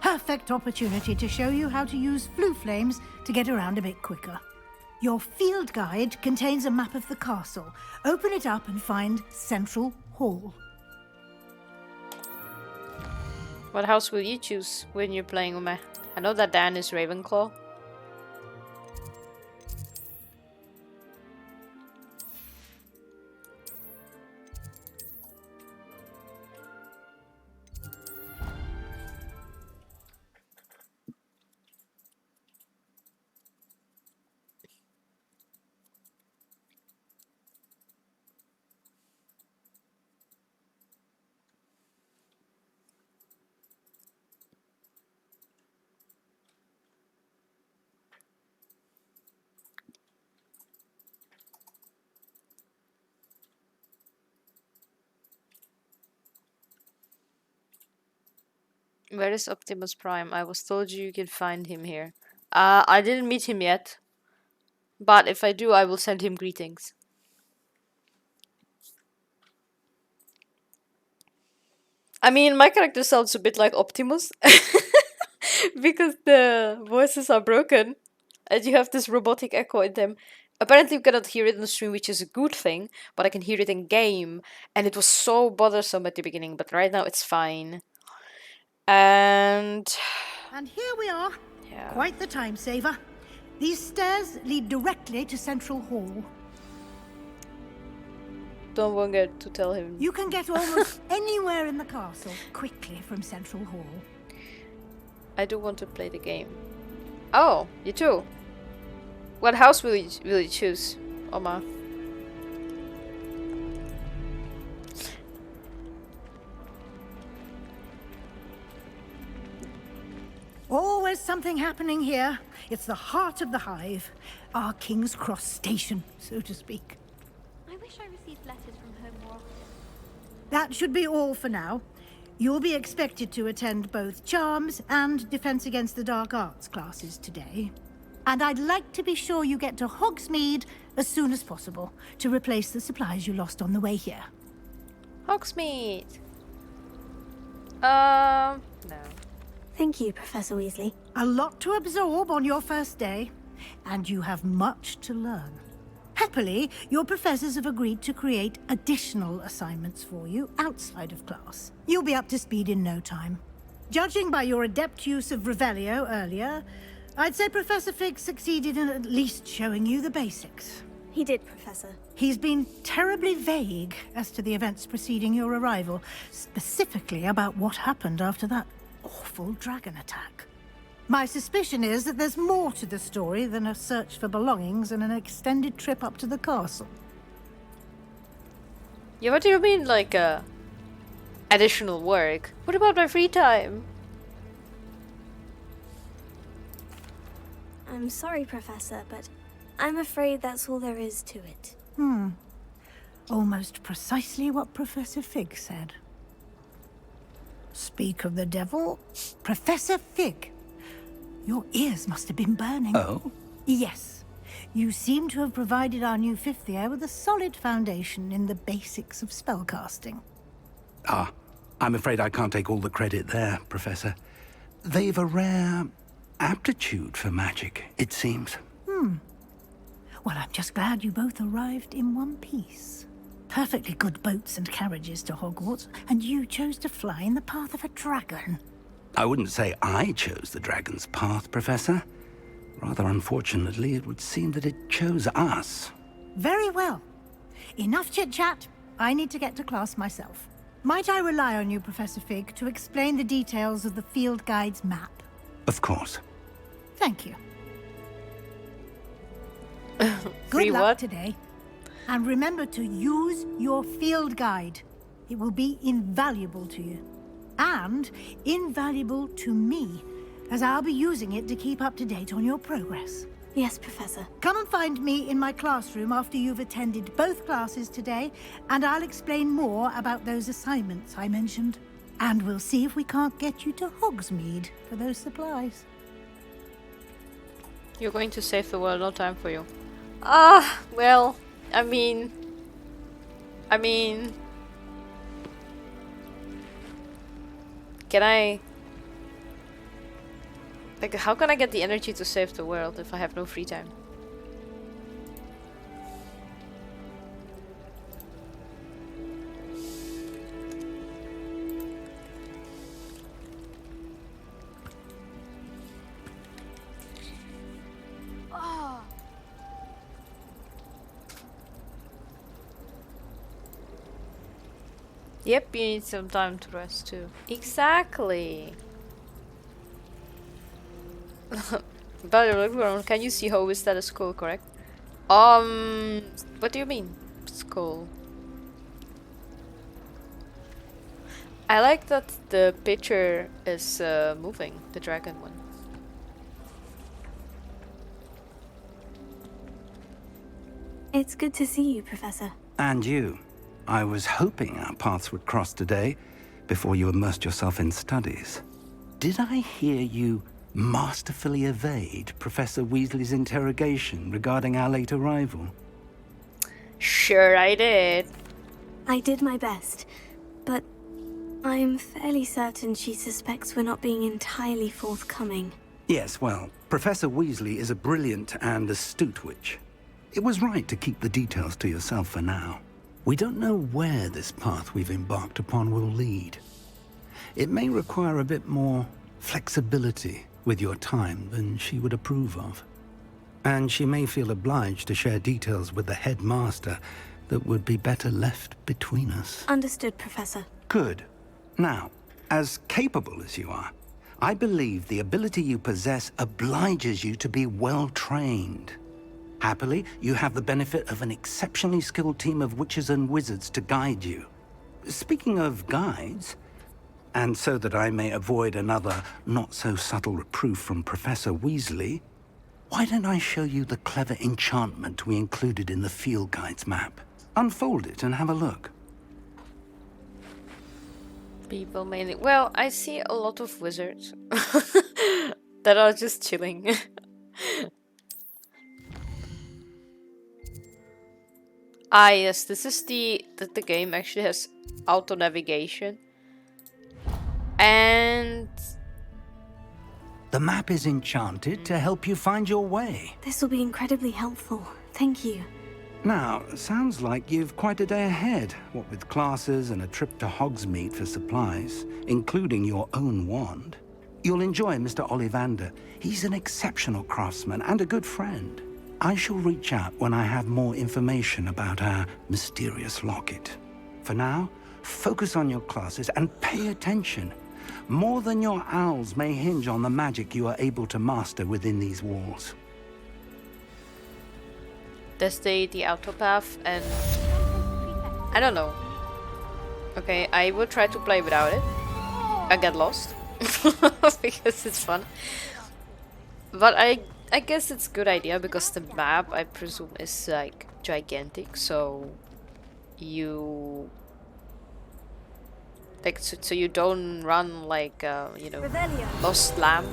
Perfect opportunity to show you how to use flue flames to get around a bit quicker. Your field guide contains a map of the castle. Open it up and find Central Hall. What house will you choose when you're playing Ume? I know that Dan is Ravenclaw. Where is Optimus Prime? I was told you can find him here. I didn't meet him yet. But if I do, I will send him greetings. I mean, my character sounds a bit like Optimus. Because the voices are broken. And you have this robotic echo in them. Apparently you cannot hear it on the stream, which is a good thing. But I can hear it in game. And it was so bothersome at the beginning. But right now it's fine. And here we are. Yeah. Quite the time saver. These stairs lead directly to Central Hall. Don't forget to tell him. You can get almost anywhere in the castle quickly from Central Hall. I do want to play the game. Oh, you too. What house will you choose, Oma? Always something happening here. It's the heart of the hive. Our King's Cross station, so to speak. I wish I received letters from home more often. That should be all for now. You'll be expected to attend both Charms and Defense Against the Dark Arts classes today. And I'd like to be sure you get to Hogsmeade as soon as possible to replace the supplies you lost on the way here. Hogsmeade. No. Thank you, Professor Weasley. A lot to absorb on your first day, and you have much to learn. Happily, your professors have agreed to create additional assignments for you outside of class. You'll be up to speed in no time. Judging by your adept use of Revelio earlier, I'd say Professor Fig succeeded in at least showing you the basics. He did, Professor. He's been terribly vague as to the events preceding your arrival, specifically about what happened after that awful dragon attack. My suspicion is that there's more to the story than a search for belongings and an extended trip up to the castle. Yeah, what do you mean, like, additional work. What about my free time? I'm sorry, Professor, but I'm afraid that's all there is to it. Almost precisely what Professor Fig said. Speak of the devil, Professor Fig. Your ears must have been burning. Oh? Yes. You seem to have provided our new fifth year with a solid foundation in the basics of spellcasting. Ah, I'm afraid I can't take all the credit there, Professor. They've a rare aptitude for magic, it seems. Well, I'm just glad you both arrived in one piece. Perfectly good boats and carriages to Hogwarts, and you chose to fly in the path of a dragon. I wouldn't say I chose the dragon's path, Professor. Rather unfortunately, it would seem that it chose us. Very well. Enough chit-chat. I need to get to class myself. Might I rely on you, Professor Fig, to explain the details of the field guide's map? Of course. Thank you. Free Good luck what? today. And remember to use your field guide. It will be invaluable to you. And invaluable to me, as I'll be using it to keep up to date on your progress. Yes, Professor. Come and find me in my classroom after you've attended both classes today, and I'll explain more about those assignments I mentioned. And we'll see if we can't get you to Hogsmeade for those supplies. You're going to save the world, no time for you. Ah, well, I mean... Can I... Like, how can I get the energy to save the world if I have no free time? Yep, you need some time to rest too. Exactly. But look around. Can you see how is that a skull, correct? What do you mean? Skull. I like that the picture is moving, the dragon one. It's good to see you, Professor. And you. I was hoping our paths would cross today, before you immersed yourself in studies. Did I hear you masterfully evade Professor Weasley's interrogation regarding our late arrival? Sure I did. I did my best, but I'm fairly certain she suspects we're not being entirely forthcoming. Yes, well, Professor Weasley is a brilliant and astute witch. It was right to keep the details to yourself for now. We don't know where this path we've embarked upon will lead. It may require a bit more flexibility with your time than she would approve of. And she may feel obliged to share details with the headmaster that would be better left between us. Understood, Professor. Good. Now, as capable as you are, I believe the ability you possess obliges you to be well trained. Happily, you have the benefit of an exceptionally skilled team of witches and wizards to guide you. Speaking of guides, and so that I may avoid another not-so-subtle reproof from Professor Weasley, why don't I show you the clever enchantment we included in the field guide's map? Unfold it and have a look. People mainly... Well, I see a lot of wizards that are just chilling. Ah yes, this is the game actually has auto navigation. And the map is enchanted to help you find your way. This will be incredibly helpful. Thank you. Now, sounds like you've quite a day ahead, what with classes and a trip to Hogsmeade for supplies, including your own wand. You'll enjoy Mr. Ollivander. He's an exceptional craftsman and a good friend. I shall reach out when I have more information about our mysterious locket. For now, focus on your classes and pay attention. More than your owls may hinge on the magic you are able to master within these walls. there's the autopath and... I don't know. Okay, I will try to play without it. I get lost because it's fun. But I guess it's a good idea because the map, I presume, is like gigantic, so you like so you don't run like you know, lost lamb.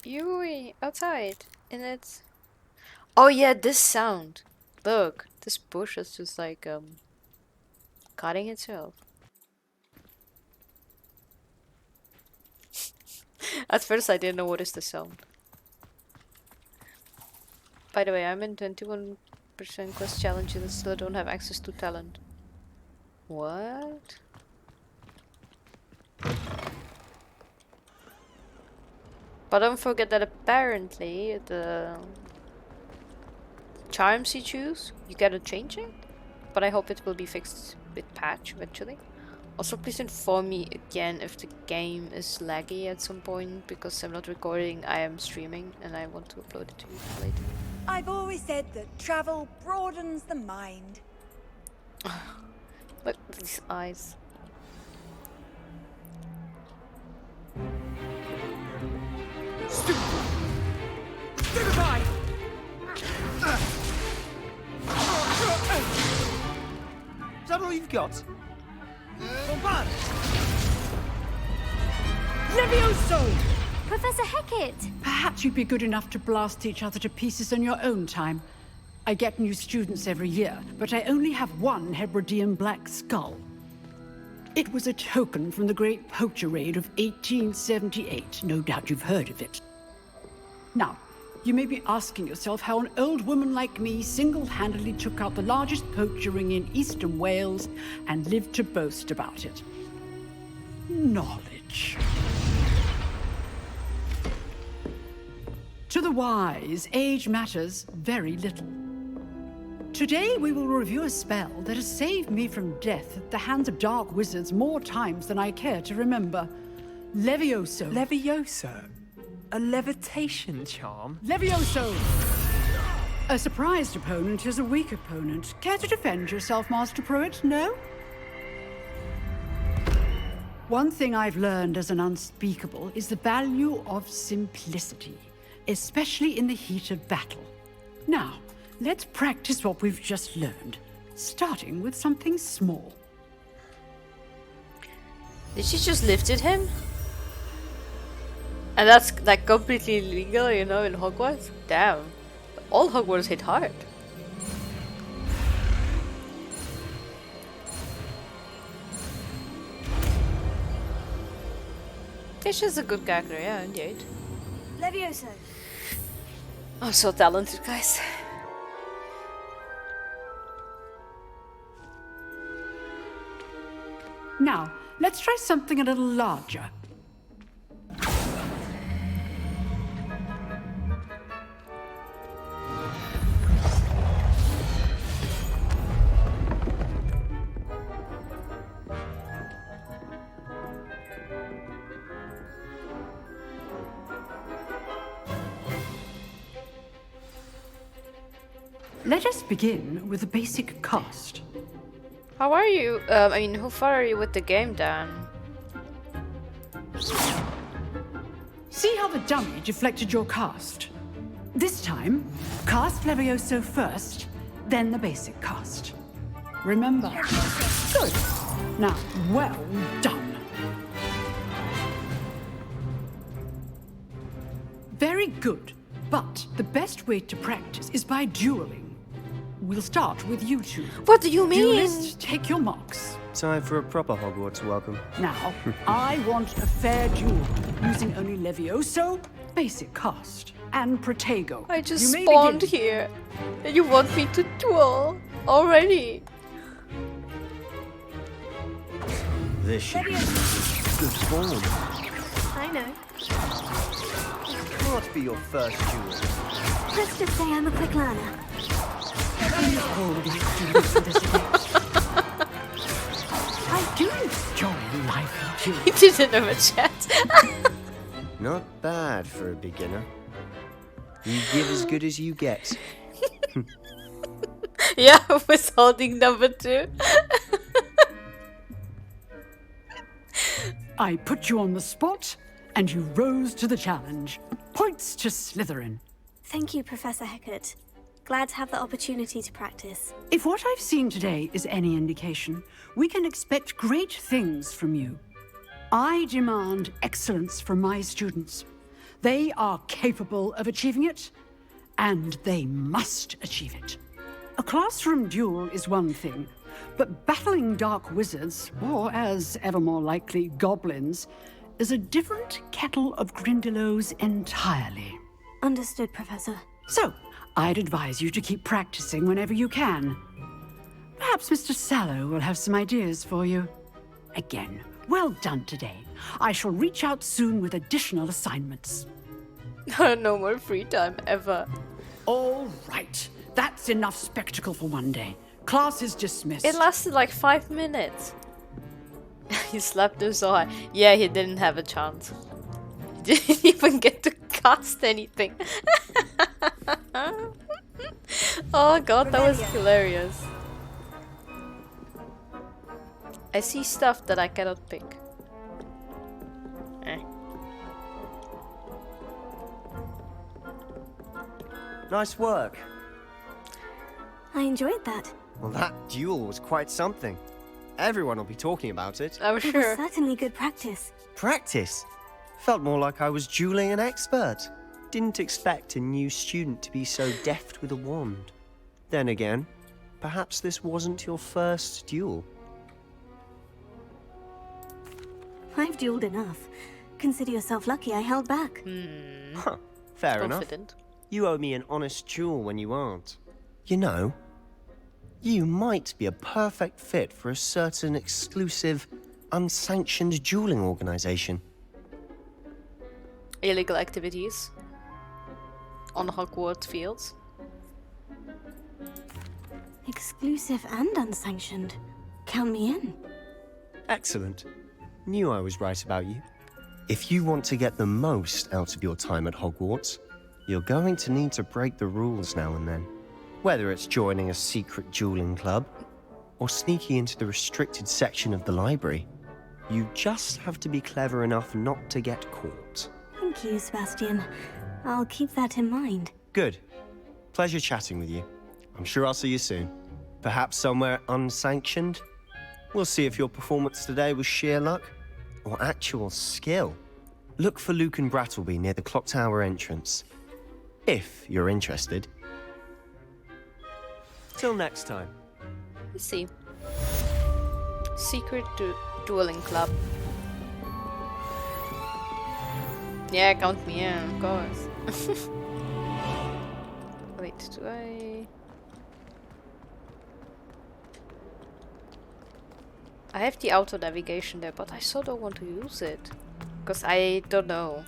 Yui, outside, and it's... Oh yeah, this sound. Look, this bush is just like cutting itself. At first I didn't know what is the sound. By the way, I'm in 21% quest challenges and still don't have access to talent. What? But don't forget that apparently the charms you choose, you gotta change it. But I hope it will be fixed with patch eventually. Also, please inform me again if the game is laggy at some point, because I'm not recording, I am streaming and I want to upload it to you later. I've always said that travel broadens the mind. Look at these eyes. Stupefy! Is that all you've got? Bombard! Levioso! Professor Hecat! Perhaps you'd be good enough to blast each other to pieces in your own time. I get new students every year, but I only have one Hebridean black skull. It was a token from the Great Poacher Raid of 1878. No doubt you've heard of it. Now, you may be asking yourself how an old woman like me single-handedly took out the largest poacher ring in eastern Wales and lived to boast about it. Knowledge. To the wise, age matters very little. Today we will review a spell that has saved me from death at the hands of dark wizards more times than I care to remember. Levioso. Levioso? A levitation charm? Levioso! A surprised opponent is a weak opponent. Care to defend yourself, Master Pruitt? No? One thing I've learned as an unspeakable is the value of simplicity, especially in the heat of battle. Now, let's practice what we've just learned, starting with something small. Did she just lifted him? And that's like completely illegal, you know, in Hogwarts? Damn. All Hogwarts hit hard. Tisha's a good character, yeah, indeed. Levioso. I'm so talented, guys. Now, let's try something a little larger. Let us begin with the basic cast. How are you? I mean, how far are you with the game, Dan? See how the dummy deflected your cast? This time, cast Levioso first, then the basic cast. Remember? Good. Now, well done. Very good. But the best way to practice is by dueling. We'll start with you two. What do you mean? Duelists, take your marks. Time for a proper Hogwarts welcome. Now, I want a fair duel, using only Levioso, basic cast, and Protego. I just You may spawned begin. here. And you want me to duel already? This should be good form. I know. Can't be your first duel. Let's just say I'm a quick learner. Hold like students in this event. I He didn't have a chat. Not bad for a beginner. You give as good as you get. Yeah, withholding number 2. I put you on the spot, and you rose to the challenge. Points to Slytherin. Thank you, Professor Hecat. Glad to have the opportunity to practice. If what I've seen today is any indication, we can expect great things from you. I demand excellence from my students. They are capable of achieving it, and they must achieve it. A classroom duel is one thing, but battling dark wizards, or as ever more likely, goblins, is a different kettle of Grindylows entirely. Understood, Professor. So, I'd advise you to keep practicing whenever you can. Perhaps Mr. Sallow will have some ideas for you. Again, well done today. I shall reach out soon with additional assignments. No more free time ever. All right. That's enough spectacle for one day. Class is dismissed. It lasted like 5 minutes. He slapped him so hard. Yeah, he didn't have a chance. He didn't even get to cast anything. Oh god, that was hilarious. I see stuff that I cannot pick. Nice work. I enjoyed that. Well, that duel was quite something. Everyone will be talking about it. I'm It sure. was certainly good practice. Practice? Felt more like I was dueling an expert. Didn't expect a new student to be so deft with a wand. Then again, perhaps this wasn't your first duel. I've dueled enough. Consider yourself lucky I held back. Huh, fair Confident. enough. You owe me an honest duel when you aren't. You know, you might be a perfect fit for a certain exclusive, unsanctioned dueling organization. Illegal activities on Hogwarts fields. Exclusive and unsanctioned. Count me in. Excellent. Knew I was right about you. If you want to get the most out of your time at Hogwarts, you're going to need to break the rules now and then. Whether it's joining a secret dueling club, or sneaking into the restricted section of the library, you just have to be clever enough not to get caught. Thank you, Sebastian. I'll keep that in mind. Good. Pleasure chatting with you. I'm sure I'll see you soon. Perhaps somewhere unsanctioned? We'll see if your performance today was sheer luck, or actual skill. Look for Luke and Brattleby near the clock tower entrance. If you're interested. Till next time. Let's see. Secret dueling club. Yeah, count me in, of course. Wait, do I have the auto navigation there, but I so don't want to use it. Because I don't know.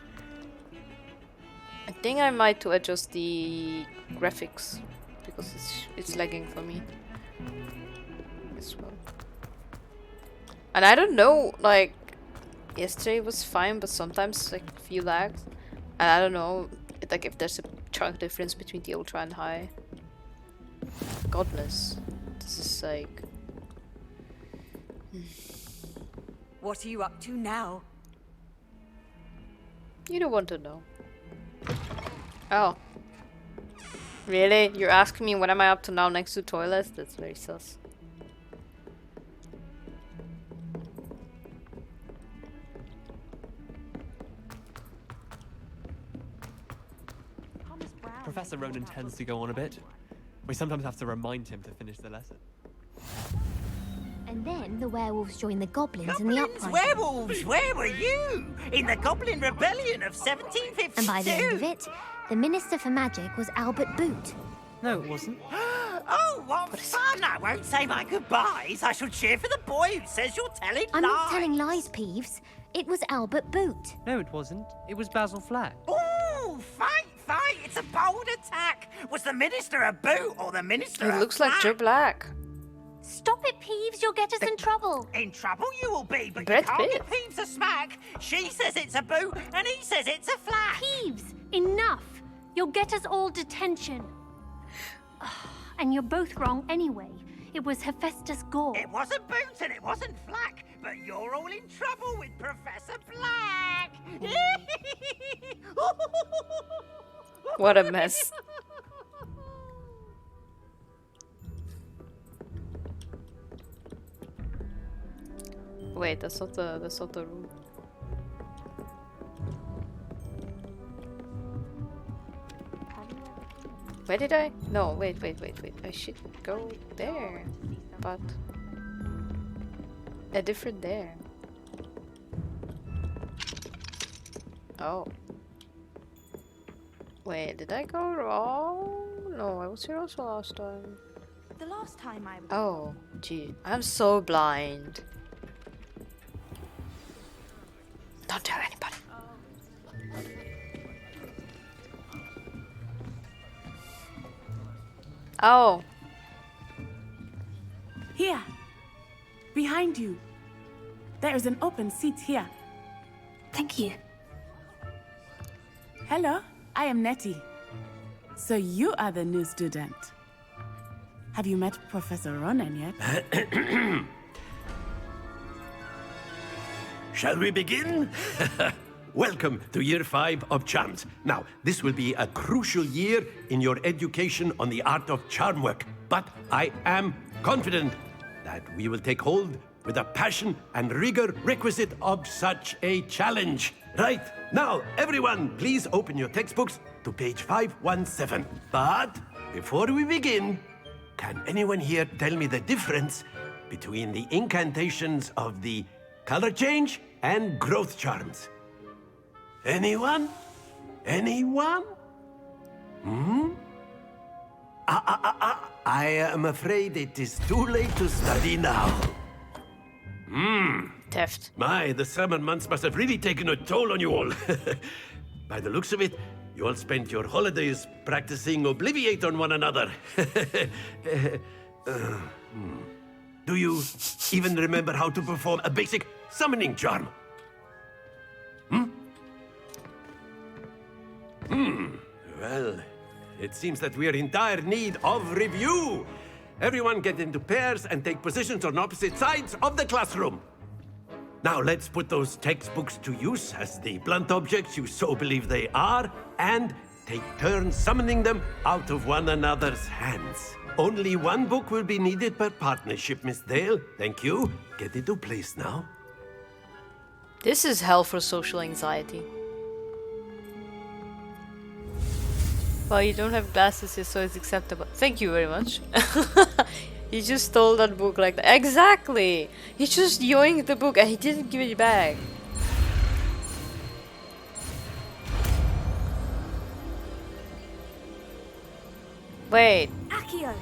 I think I might to adjust the graphics. Because it's lagging for me as well. And I don't know, like, yesterday was fine, but sometimes like a few lags. And I don't know, like if there's a chunk difference between the ultra and high. Godness. This is like... What are you up to now? You don't want to know. Oh. Really? You're asking me what am I up to now next to toilets? That's very sus. Professor Ronan tends to go on a bit. We sometimes have to remind him to finish the lesson. And then the werewolves joined the goblins in the uprising. Werewolves, where were you? In the Goblin Rebellion of 1752. And by the end of it, the Minister for Magic was Albert Boot. No, it wasn't. Oh, what fun! I won't say my goodbyes. I shall cheer for the boy who says you're telling I'm lies. not telling lies, Peeves. It was Albert Boot. No, it wasn't. It was Basil Flack. Oh, fight, fight! It's a bold attack. Was the Minister a boot or the Minister It a looks like flag? Joe Black. Stop it, Peeves. You'll get us in trouble. In trouble you will be, but Brad you can't Pitt. give Peeves a smack. She says it's a boot, and he says it's a flat. Peeves, enough. You'll get us all detention. And you're both wrong anyway. It was Hephaestus Gore. It wasn't boot and it wasn't flack, but you're all in trouble with Professor Black. What a mess. Wait, that's not the room. Where did I? No, wait. I should go there. But a different there. Oh. Wait, did I go wrong? No, I was here also last time. The last time I was... Oh, gee. I'm so blind. Don't tell anybody. Oh. Here. Behind you. There is an open seat here. Thank you. Hello, I am Nettie. So you are the new student. Have you met Professor Ronan yet? Shall we begin? Welcome to Year 5 of Charms. Now, this will be a crucial year in your education on the art of charm work, but I am confident that we will take hold with the passion and rigor requisite of such a challenge. Right, now, everyone, please open your textbooks to page 517. But before we begin, can anyone here tell me the difference between the incantations of the color change and growth charms? Anyone? Anyone? I am afraid it is too late to study now. Theft. My, the summer months must have really taken a toll on you all. By the looks of it, you all spent your holidays practicing Obliviate on one another. Do you even remember how to perform a basic summoning charm? Well, it seems that we are in dire need of review. Everyone get into pairs and take positions on opposite sides of the classroom. Now let's put those textbooks to use as the blunt objects you so believe they are, and take turns summoning them out of one another's hands. Only one book will be needed per partnership, Miss Dale. Thank you. Get into place now. This is hell for social anxiety. Well, you don't have glasses here, so it's acceptable. Thank you very much. He just stole that book like that. Exactly! He just yoinked the book and he didn't give it back. Wait. Accio!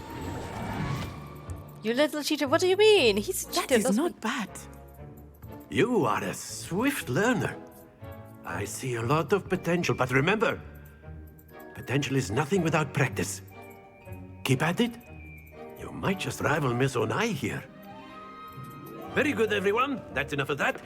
You little cheater, what do you mean? He's a cheater. That is not bad. You are a swift learner. I see a lot of potential, but remember, potential is nothing without practice. Keep at it. You might just rival Miss Onai here. Very good, everyone. That's enough of that.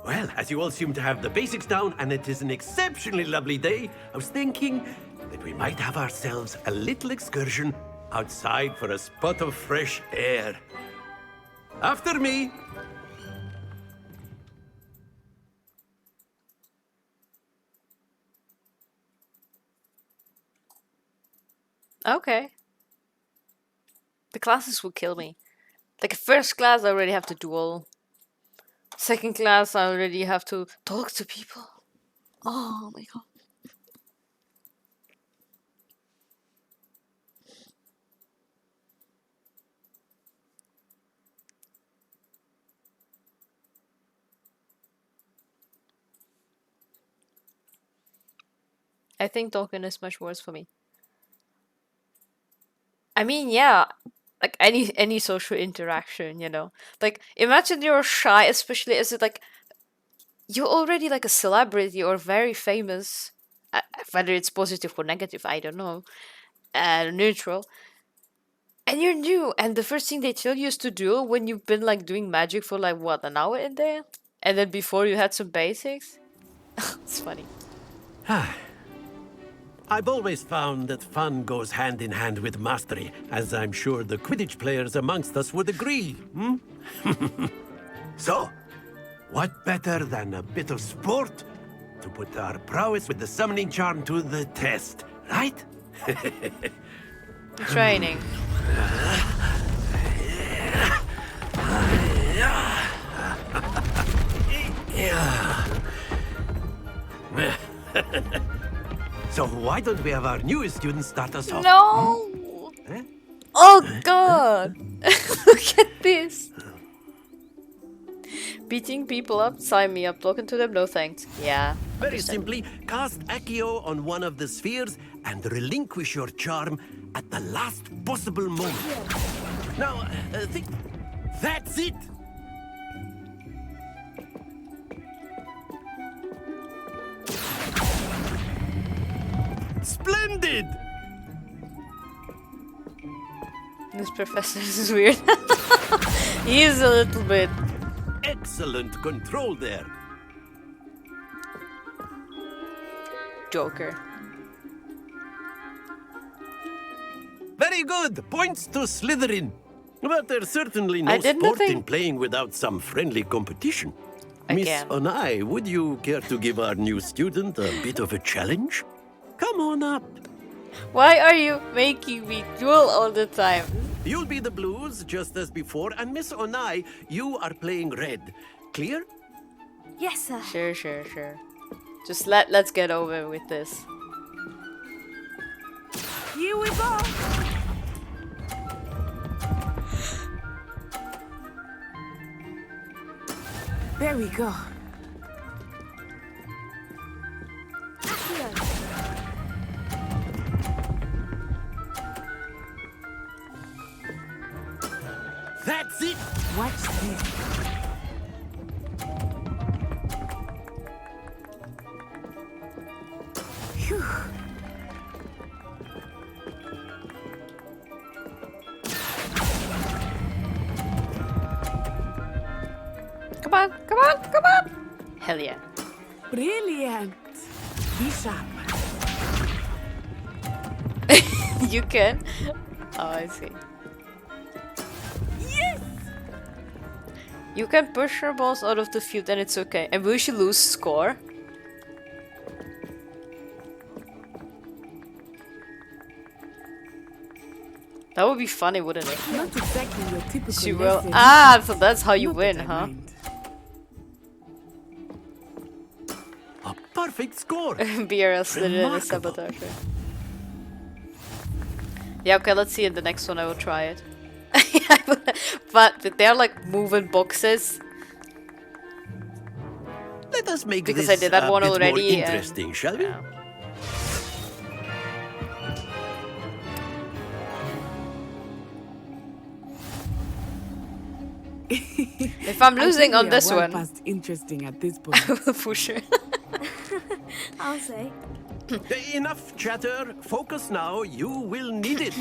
Well, as you all seem to have the basics down, and it is an exceptionally lovely day, I was thinking that we might have ourselves a little excursion outside for a spot of fresh air. After me. Okay. The classes will kill me. Like, first class, I already have to duel. Second class, I already have to talk to people. Oh my god. I think talking is much worse for me. I mean, yeah, like any social interaction, you know. Like, imagine you're shy, especially as it like you're already like a celebrity or very famous, whether it's positive or negative, I don't know, neutral. And you're new, and the first thing they tell you is to duel when you've been like doing magic for like what, an hour in there? And then before you had some basics? It's funny. I've always found that fun goes hand in hand with mastery, as I'm sure the Quidditch players amongst us would agree. So, what better than a bit of sport to put our prowess with the summoning charm to the test, right? Training. So why don't we have our newest student start us off? No! Huh? Oh god! Look at this! Beating people up? Sign me up. Talking to them? No thanks. Yeah. Very simply, cast Accio on one of the spheres and relinquish your charm at the last possible moment. Now, think. That's it! Splendid! This professor is weird. He is a little bit. Excellent control there. Joker. Very good. Points to Slytherin. But there's certainly no I did sport nothing. in playing without some friendly competition. Miss Again. Onai, would you care to give our new student a bit of a challenge? Come on up. Why are you making me duel all the time? You'll be the blues, just as before, and Miss Onai, you are playing red. Clear? Yes, sir. Sure. Just let's get over with this. Here we go. There we go. That's it! Watch this. Phew. Come on! Hell yeah. Brilliant. Be sharp. You can? Oh, I see. Yes! You can push your balls out of the field and it's okay. And will she lose score? That would be funny, wouldn't it? Not exactly your typical She will. lesson. Ah, so that's how you Not win, that I huh? mind. A perfect score! BRL slid in the sabotage. Yeah, okay, let's see in the next one. I will try it. But they're like moving boxes. Let us make Because this I did that a one bit already, more and- interesting, shall we? If I'm I losing think on we are this well one, past interesting at this point. I will push her. I'll say. Enough chatter. Focus now. You will need it.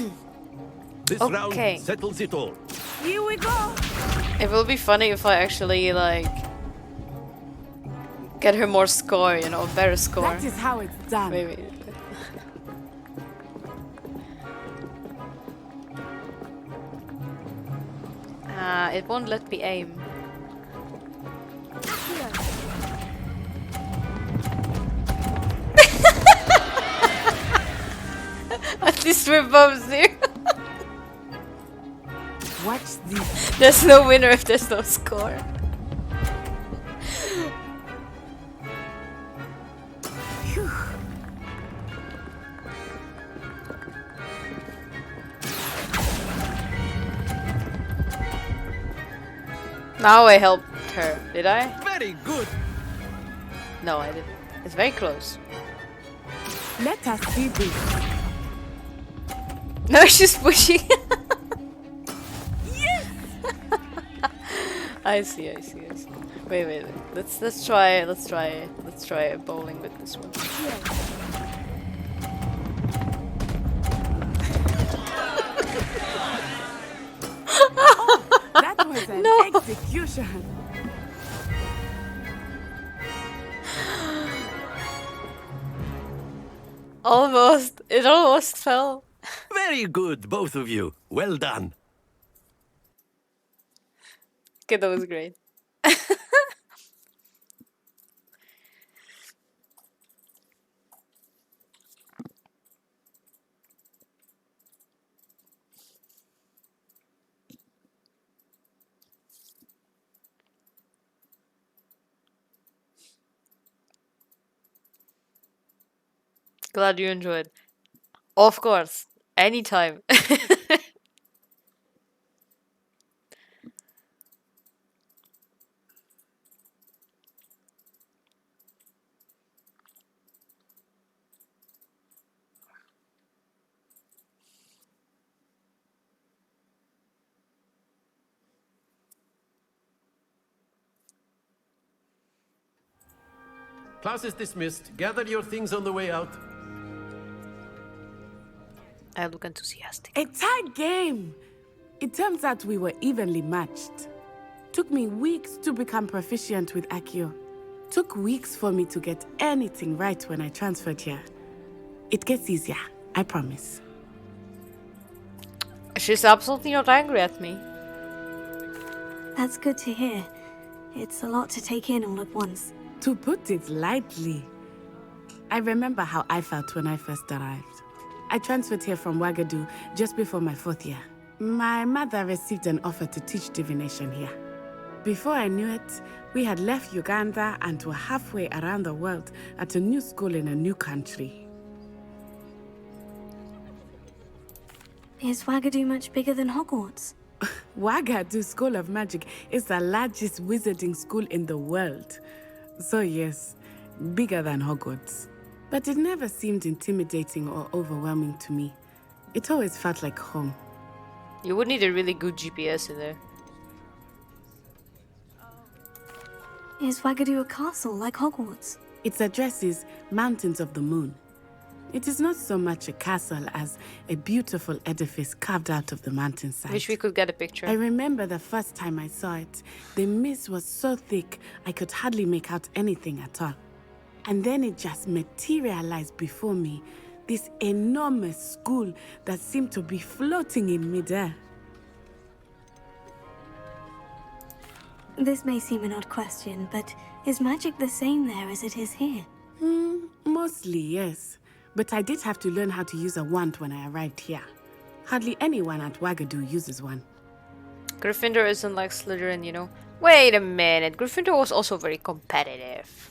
This Okay. round settles it all. Here we go. It will be funny if I actually like get her more score, you know, better score. That is how it's done. Maybe. It won't let me aim. At least we're both there. Watch this. There's no winner if there's no score. Phew. Now I helped her, did I? Very good. No, I didn't. It's very close. Let us see this. No, she's pushing. Yes. I see. Wait. Let's try bowling with this one. was an No. execution. Almost. It almost fell. Very good, both of you. Well done. Okay, that was great. Glad you enjoyed. Of course. Anytime. Class is dismissed. Gather your things on the way out. I look enthusiastic. A tight game. It turns out we were evenly matched. Took me weeks to become proficient with Accio. Took weeks for me to get anything right when I transferred here. It gets easier, I promise. She's absolutely not angry at me. That's good to hear. It's a lot to take in all at once. To put it lightly, I remember how I felt when I first arrived. I transferred here from Wagadu just before my 4th year. My mother received an offer to teach divination here. Before I knew it, we had left Uganda and were halfway around the world at a new school in a new country. Is Wagadu much bigger than Hogwarts? Wagadu School of Magic is the largest wizarding school in the world. So yes, bigger than Hogwarts. But it never seemed intimidating or overwhelming to me. It always felt like home. You would need a really good GPS in there. Is Wagadu a castle like Hogwarts? Its address is Mountains of the Moon. It is not so much a castle as a beautiful edifice carved out of the mountainside. Wish we could get a picture. I remember the first time I saw it. The mist was so thick, I could hardly make out anything at all. And then it just materialized before me. This enormous school that seemed to be floating in midair. This may seem an odd question, but is magic the same there as it is here? Mostly, yes. But I did have to learn how to use a wand when I arrived here. Hardly anyone at Wagadu uses one. Gryffindor isn't like Slytherin, you know. Wait a minute. Gryffindor was also very competitive.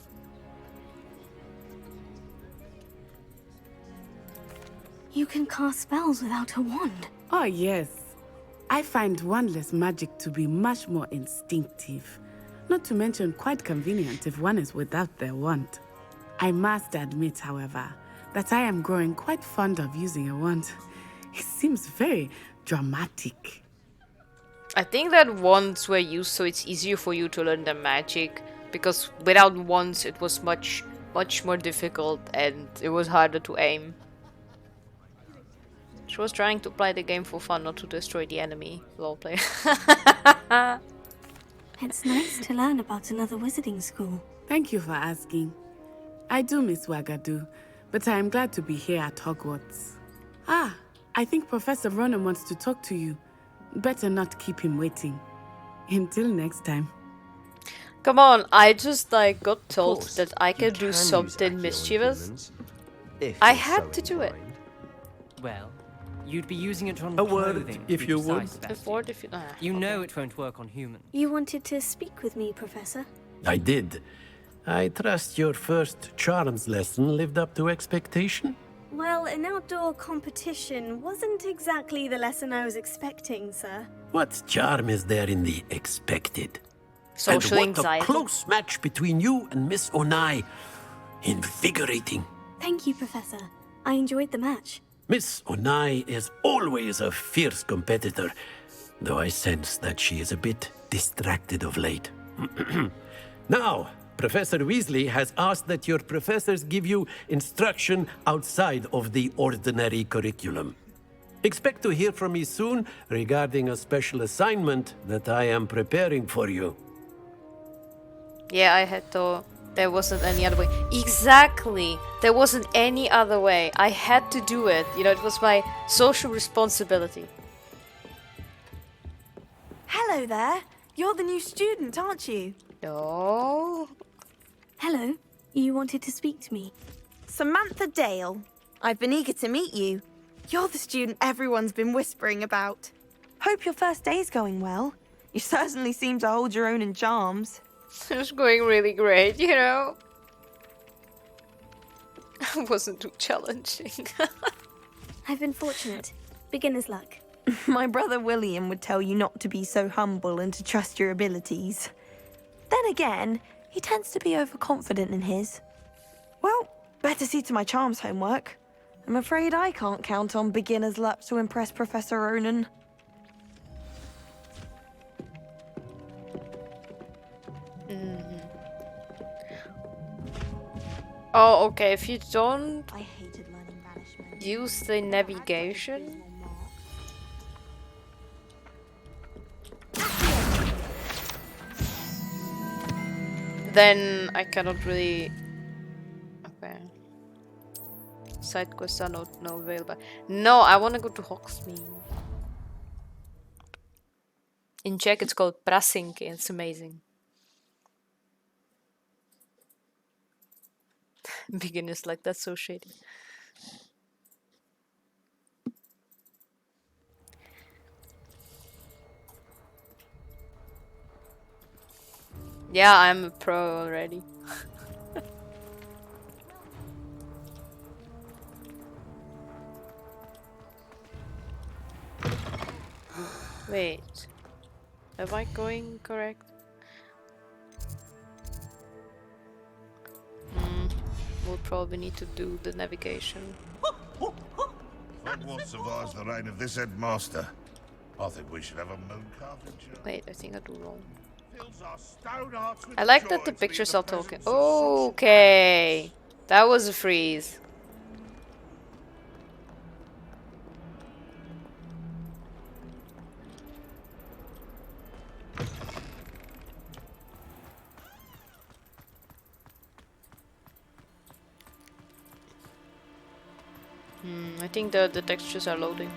You can cast spells without a wand. Oh, yes. I find wandless magic to be much more instinctive. Not to mention quite convenient if one is without their wand. I must admit, however, that I am growing quite fond of using a wand. It seems very dramatic. I think that wands were used so it's easier for you to learn the magic, because without wands it was much more difficult and it was harder to aim. She was trying to play the game for fun, not to destroy the enemy. Lol play. It's nice to learn about another wizarding school. Thank you for asking. I do miss Wagadu, but I am glad to be here at Hogwarts. Ah, I think Professor Ronan wants to talk to you. Better not keep him waiting. Until next time. Come on, I just got told that I could do something mischievous. I had to do it. Well, you'd be using it on A word, clothing, if to be you would. precise, Bessie. A word if you... You know it won't work on humans. You wanted to speak with me, Professor? I did. I trust your first charms lesson lived up to expectation? Well, an outdoor competition wasn't exactly the lesson I was expecting, sir. What charm is there in the expected? Social and what anxiety. a close match between you and Miss Onai. Invigorating. Thank you, Professor. I enjoyed the match. Miss Onai is always a fierce competitor, though I sense that she is a bit distracted of late. Now, Professor Weasley has asked that your professors give you instruction outside of the ordinary curriculum. Expect to hear from me soon regarding a special assignment that I am preparing for you. Yeah, I had to. There wasn't any other way. Exactly! There wasn't any other way. I had to do it. You know, it was my social responsibility. Hello there. You're the new student, aren't you? No. Hello. You wanted to speak to me? Samantha Dale. I've been eager to meet you. You're the student everyone's been whispering about. Hope your first day's going well. You certainly seem to hold your own in charms. It's going really great, you know? It wasn't too challenging. I've been fortunate. Beginner's luck. My brother William would tell you not to be so humble and to trust your abilities. Then again, he tends to be overconfident in his. Well, better see to my charms homework. I'm afraid I can't count on beginner's luck to impress Professor Ronan. Oh, okay, if you don't I hated learning banishment. use the navigation... then I cannot really... Okay. Side quests are not available. No, I want to go to Hogsmeade. In Czech it's called Prasinky, it's amazing. Beginners like that's so shady. Yeah, I'm a pro already. Wait. Am I going correct? We'll probably need to do the navigation. Hogwarts survives the reign of this headmaster. I think we should have a moon carpenter. Wait, I think I do wrong. Fills our stone hearts with I like joy that the to be pictures the are talking. presence of Okay. That was a freeze. I think the textures are loading.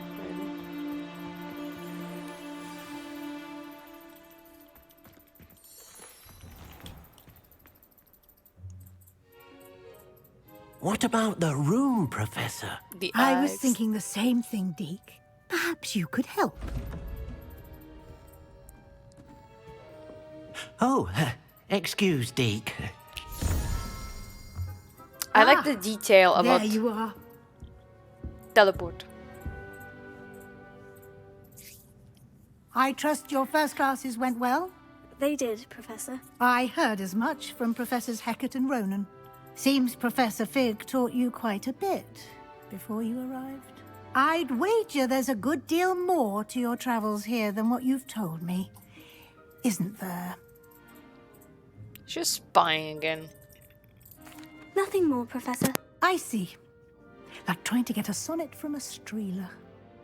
What about the room, Professor? I was thinking the same thing, Deke. Perhaps you could help. Oh, excuse, Deke. I like the detail about There you are. teleport. I trust your first classes went well? They did, Professor. I heard as much from Professors Hecat and Ronan. Seems Professor Fig taught you quite a bit before you arrived. I'd wager there's a good deal more to your travels here than what you've told me. Isn't there? She's spying again. Nothing more, Professor. I see. Like trying to get a sonnet from a streeler.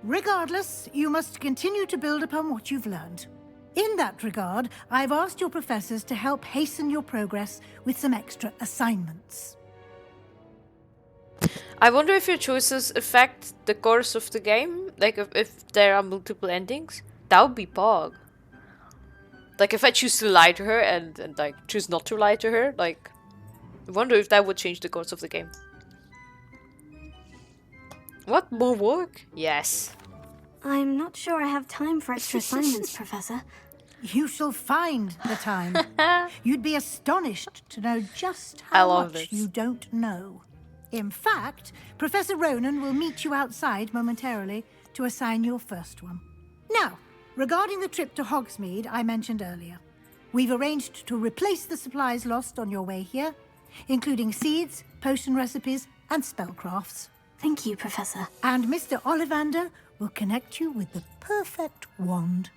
Regardless, you must continue to build upon what you've learned. In that regard, I've asked your professors to help hasten your progress with some extra assignments. I wonder if your choices affect the course of the game. Like if there are multiple endings. That would be Pog. Like if I choose to lie to her and like choose not to lie to her, like I wonder if that would change the course of the game. What? More work? Yes. I'm not sure I have time for extra assignments, Professor. You shall find the time. You'd be astonished to know just how much you don't know. In fact, Professor Ronan will meet you outside momentarily to assign your first one. Now, regarding the trip to Hogsmeade I mentioned earlier, we've arranged to replace the supplies lost on your way here, including seeds, potion recipes, and spellcrafts. Thank you, Professor. And Mr. Ollivander will connect you with the perfect wand.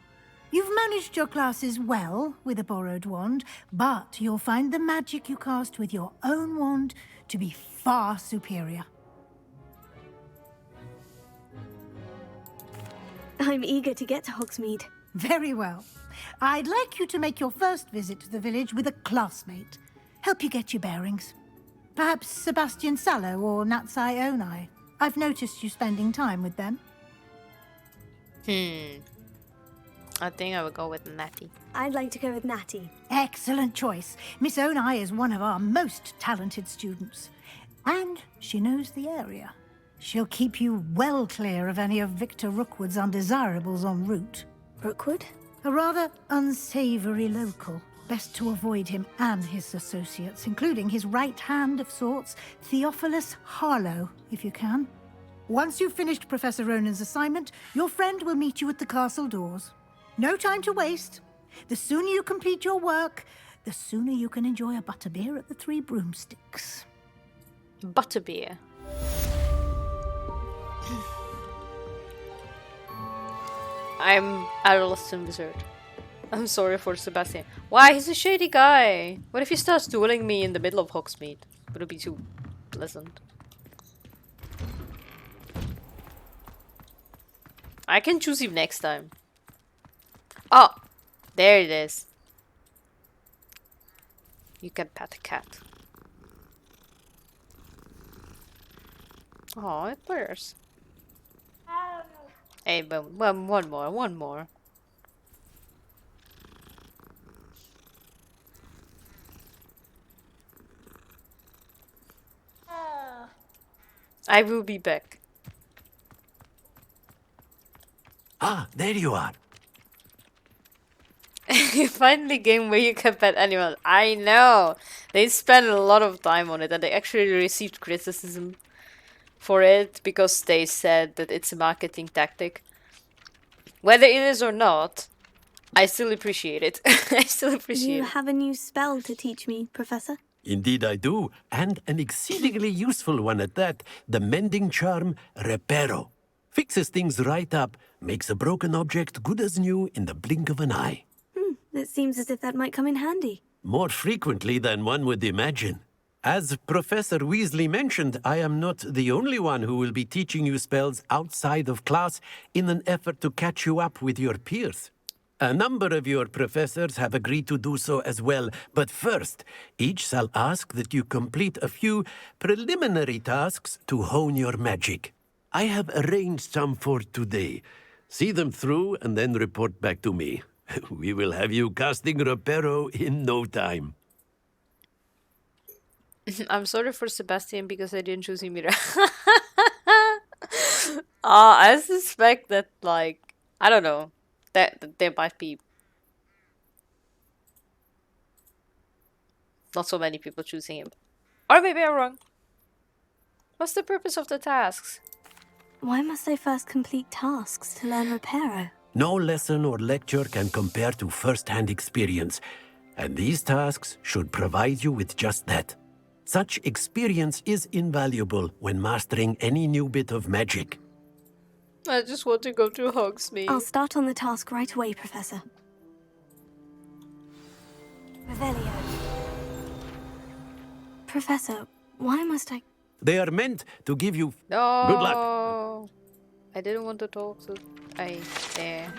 You've managed your classes well with a borrowed wand, but you'll find the magic you cast with your own wand to be far superior. I'm eager to get to Hogsmeade. Very well. I'd like you to make your first visit to the village with a classmate. Help you get your bearings. Perhaps Sebastian Sallow or Natsai Onai. I've noticed you spending time with them. I think I would go with Natty. I'd like to go with Natty. Excellent choice. Miss Onai is one of our most talented students. And she knows the area. She'll keep you well clear of any of Victor Rookwood's undesirables en route. Rookwood? A rather unsavory local. Best to avoid him and his associates, including his right hand of sorts, Theophilus Harlow, if you can. Once you've finished Professor Ronan's assignment, your friend will meet you at the castle doors. No time to waste. The sooner you complete your work, the sooner you can enjoy a butterbeer at the Three Broomsticks. Butterbeer. I'm adolescent wizard. I'm sorry for Sebastian. Why? He's a shady guy. What if he starts dueling me in the middle of Hogsmeade? Would it be too pleasant? I can choose him next time. Oh, there it is. You can pet a cat. Oh, it purrs. Hey, boom. One more. I will be back. Ah, there you are. You finally game where you can pet animals. I know. They spent a lot of time on it and they actually received criticism for it because they said that it's a marketing tactic. Whether it is or not, I still appreciate it. I still appreciate it. You have a new spell to teach me, Professor? Indeed I do, and an exceedingly useful one at that. The mending charm, Reparo. Fixes things right up, makes a broken object good as new in the blink of an eye. It seems as if that might come in handy. More frequently than one would imagine. As Professor Weasley mentioned, I am not the only one who will be teaching you spells outside of class in an effort to catch you up with your peers. A number of your professors have agreed to do so as well, but first, each shall ask that you complete a few preliminary tasks to hone your magic. I have arranged some for today. See them through and then report back to me. We will have you casting Reparo in no time. I'm sorry for Sebastian because I didn't choose him either. I suspect that, like, I don't know, that there might be not so many people choosing him. Or maybe I'm wrong. What's the purpose of the tasks? Why must I first complete tasks to learn Reparo? No lesson or lecture can compare to first-hand experience, and these tasks should provide you with just that. Such experience is invaluable when mastering any new bit of magic. I just want to go to Hogsmeade. I'll start on the task right away, Professor. Revelio. Professor, why must I... They are meant to give you No. good luck. I didn't want to talk to... there. Yes.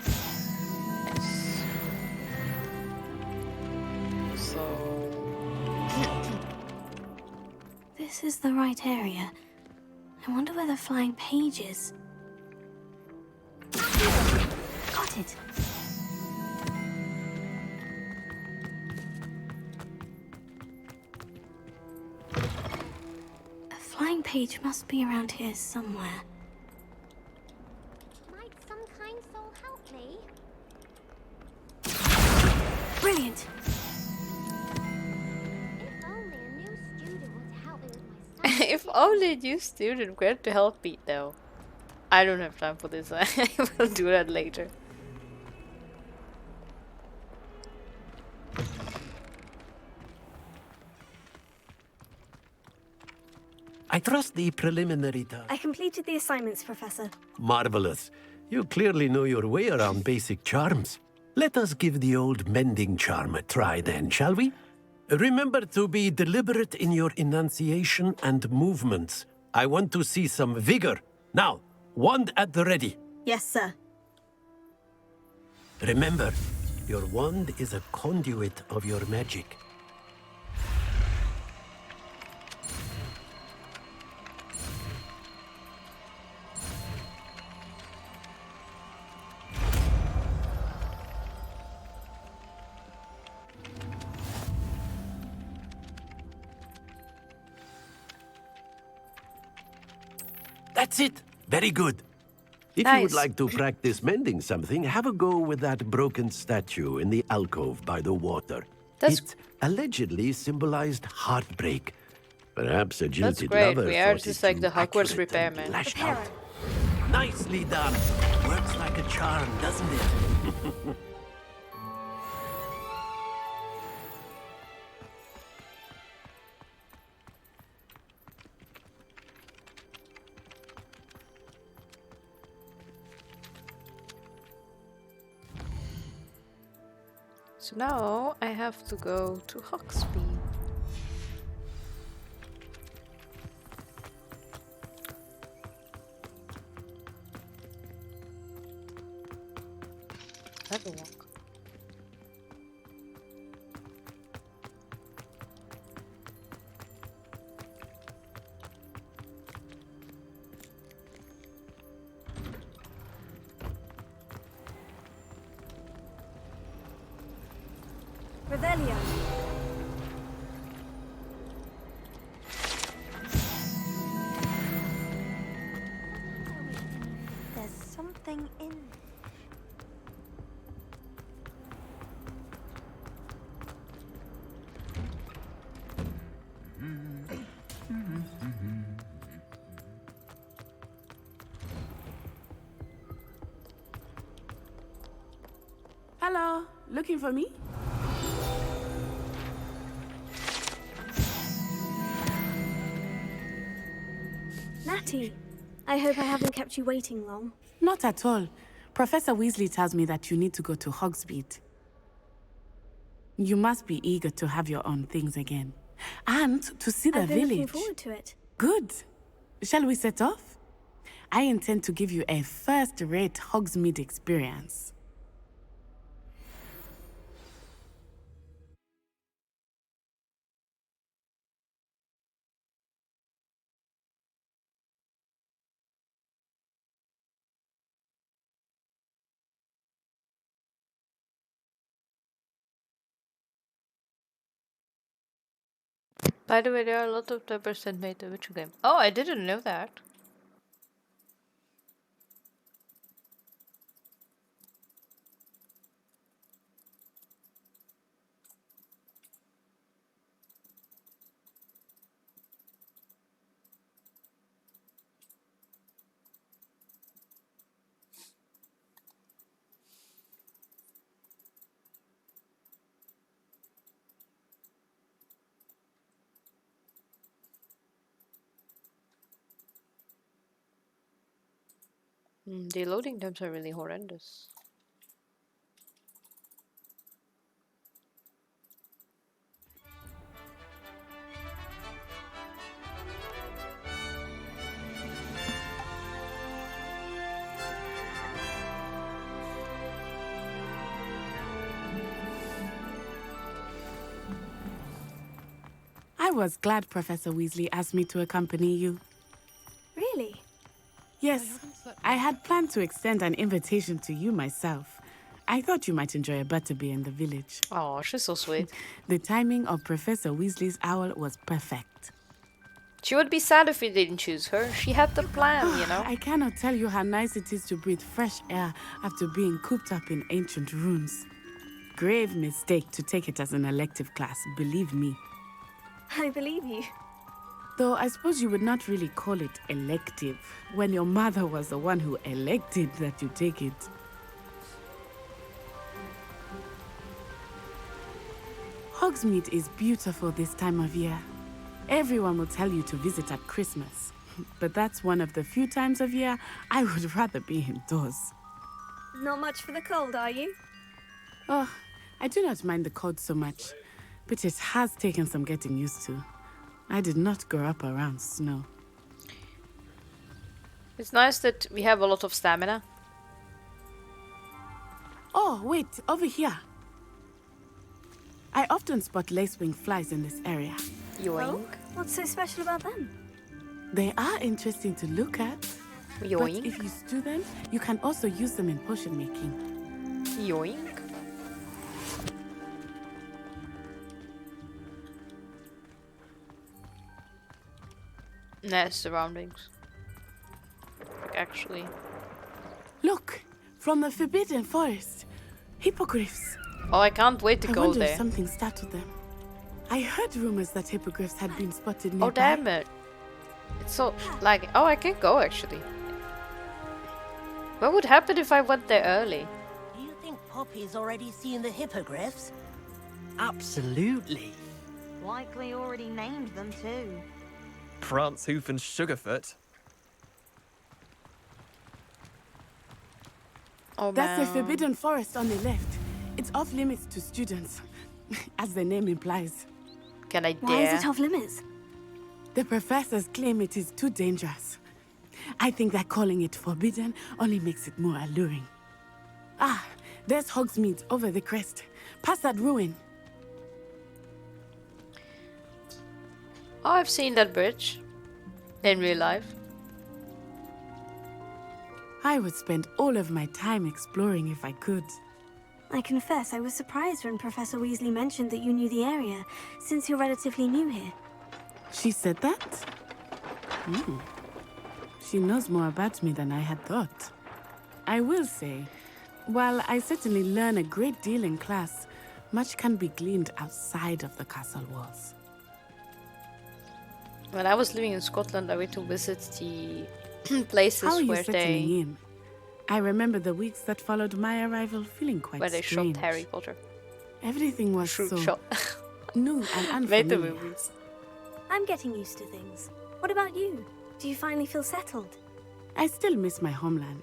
So... This is the right area. I wonder where the flying page is. Got it. A flying page must be around here somewhere. Might some kind soul help me? Brilliant! If only a new student would help me with my If only a new student were to help me, though. I don't have time for this. I will do that later. I trust the preliminary task. I completed the assignments, Professor. Marvelous. You clearly know your way around basic charms. Let us give the old mending charm a try then, shall we? Remember to be deliberate in your enunciation and movements. I want to see some vigor. Now, wand at the ready. Yes, sir. Remember, your wand is a conduit of your magic. That's it. Very good. If you would Nice. like to practice mending something, have a go with that broken statue in the alcove by the water. It allegedly symbolized heartbreak. Perhaps a That's jilted great. lover We are thought just it like the too Hogwarts accurate and repairman. lashed out. Nicely done. Works like a charm, doesn't it? So now I have to go to Hogsmeade. Have a walk. Revelio. There's something in. Hello, looking for me? Natty, I hope I haven't kept you waiting long. Not at all. Professor Weasley tells me that you need to go to Hogsmeade. You must be eager to have your own things again. And to see the I've been looking village. forward to it. Good. Shall we set off? I intend to give you a first-rate Hogsmeade experience. By the way, there are a lot of developers that made the Witcher game. Oh, I didn't know that. The loading times are really horrendous. I was glad Professor Weasley asked me to accompany you. Really? Yes, I had planned to extend an invitation to you myself. I thought you might enjoy a butterbeer in the village. Oh, she's so sweet. The timing of Professor Weasley's owl was perfect. She would be sad if we didn't choose her. She had the plan, you know? I cannot tell you how nice it is to breathe fresh air after being cooped up in ancient ruins. Grave mistake to take it as an elective class, believe me. I believe you. Though I suppose you would not really call it elective when your mother was the one who elected that you take it. Hogsmeade is beautiful this time of year. Everyone will tell you to visit at Christmas. But that's one of the few times of year I would rather be indoors. Not much for the cold, are you? Oh, I do not mind the cold so much, but it has taken some getting used to. I did not grow up around snow. It's nice that we have a lot of stamina. Oh, wait, over here. I often spot lacewing flies in this area. Oh, what's so special about them? They are interesting to look at. Yoink. But if you stew them, you can also use them in potion making. Yoink. Nice surroundings. Actually. Look, from the Forbidden Forest. Hippogriffs. Oh, I can't wait to I go wonder there. if something startled them. I heard rumors that hippogriffs had been spotted nearby. Oh, damn it. It's so like, oh, I can go actually. What would happen if I went there early? Do you think Poppy's already seen the hippogriffs? Absolutely. Likely already named them too. Prance, Hoof, and Sugarfoot. Oh, That's the man. Forbidden Forest on the left. It's off limits to students, as the name implies. Can I dare? Why is it off limits? The professors claim it is too dangerous. I think that calling it forbidden only makes it more alluring. Ah, there's Hogsmeade over the crest. Past that ruin. Oh, I've seen that bridge in real life. I would spend all of my time exploring if I could. I confess I was surprised when Professor Weasley mentioned that you knew the area, since you're relatively new here. She said that? She knows more about me than I had thought. I will say, while I certainly learn a great deal in class, much can be gleaned outside of the castle walls. When I was living in Scotland, I went to visit the places How are you where settling they in? I remember the weeks that followed my arrival feeling quite where they strange. shot Harry Potter. Everything was Shoot so shot. new and Made the unfamiliar. movies. I'm getting used to things. What about you? Do you finally feel settled? I still miss my homeland,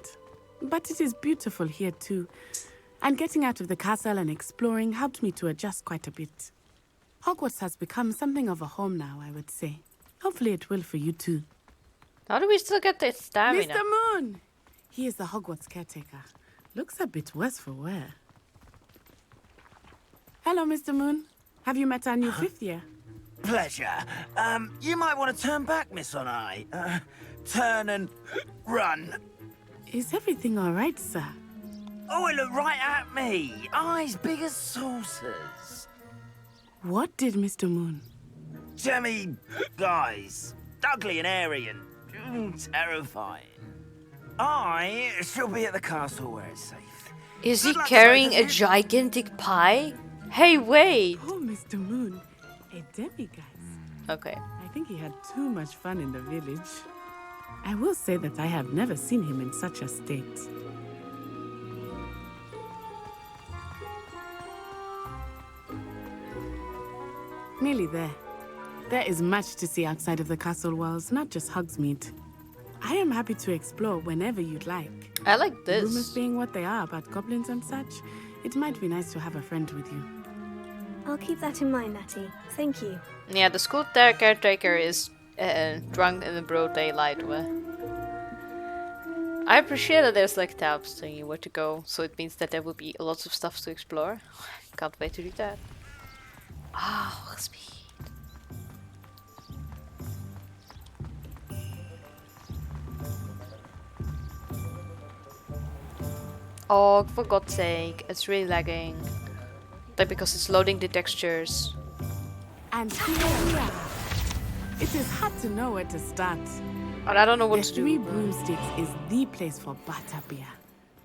but it is beautiful here too. And getting out of the castle and exploring helped me to adjust quite a bit. Hogwarts has become something of a home now, I would say. Hopefully it will for you too. How do we still get this stamina? Mr. Moon! He is the Hogwarts caretaker. Looks a bit worse for wear. Hello, Mr. Moon. Have you met our new fifth year? Pleasure. You might want to turn back, Miss Onai. Turn and run. Is everything all right, sir? Oh, it looked right at me. Eyes big as saucers. What did Mr. Moon? Jemmy guys. Ugly and airy and terrifying. I shall be at the castle where it's safe. Is he Good luck to carrying both a of you. gigantic pie? Hey, wait! Oh, Mr. Moon. A demiguise. Okay. I think he had too much fun in the village. I will say that I have never seen him in such a state. Nearly there. There is much to see outside of the castle walls, not just Hogsmeade. I am happy to explore whenever you'd like. I like this. Rumors being what they are about goblins and such, it might be nice to have a friend with you. I'll keep that in mind, Natty. Thank you. Yeah, the school caretaker is drunk in the broad daylight. I appreciate that there's like tabs telling you where to go, so it means that there will be lots of stuff to explore. Can't wait to do that. Ah, speed. Oh, for God's sake, it's really lagging. Like because it's loading the textures. And here we are. It is hard to know where to start. And I don't know what the to do. Three Broomsticks is the place for butterbeer.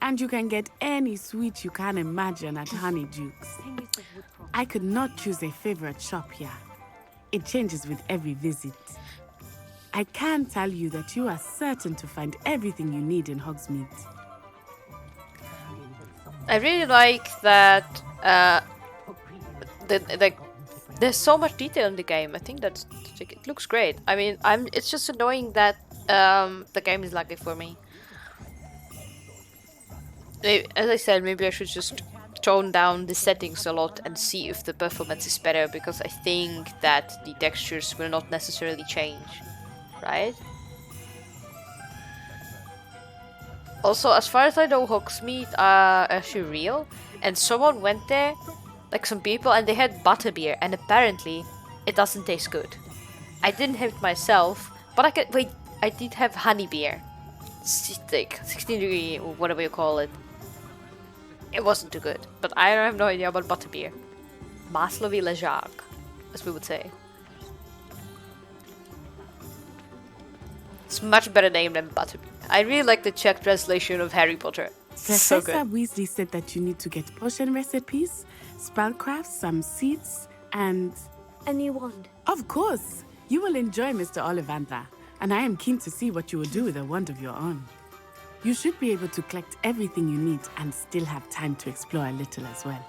And you can get any sweet you can imagine at Honeydukes. I could not choose a favorite shop here. It changes with every visit. I can tell you that you are certain to find everything you need in Hogsmeade. I really like that there's so much detail in the game. I think that it looks great. I mean, it's just annoying that the game is laggy for me. As I said, maybe I should just tone down the settings a lot and see if the performance is better, because I think that the textures will not necessarily change, right? Also, as far as I know, Hogsmeade are actually real, and someone went there, like some people, and they had butterbeer, and apparently it doesn't taste good. I didn't have it myself, but I did have honey beer. Like 16 degree or whatever you call it. It wasn't too good, but I have no idea about butterbeer. Maslowy Lejark, as we would say. It's much better name than butterbeer. I really like the Czech translation of Harry Potter. So Professor good. Weasley said that you need to get potion recipes, spellcrafts, some seeds, and... A new wand. Of course! You will enjoy Mr. Ollivander, and I am keen to see what you will do with a wand of your own. You should be able to collect everything you need and still have time to explore a little as well.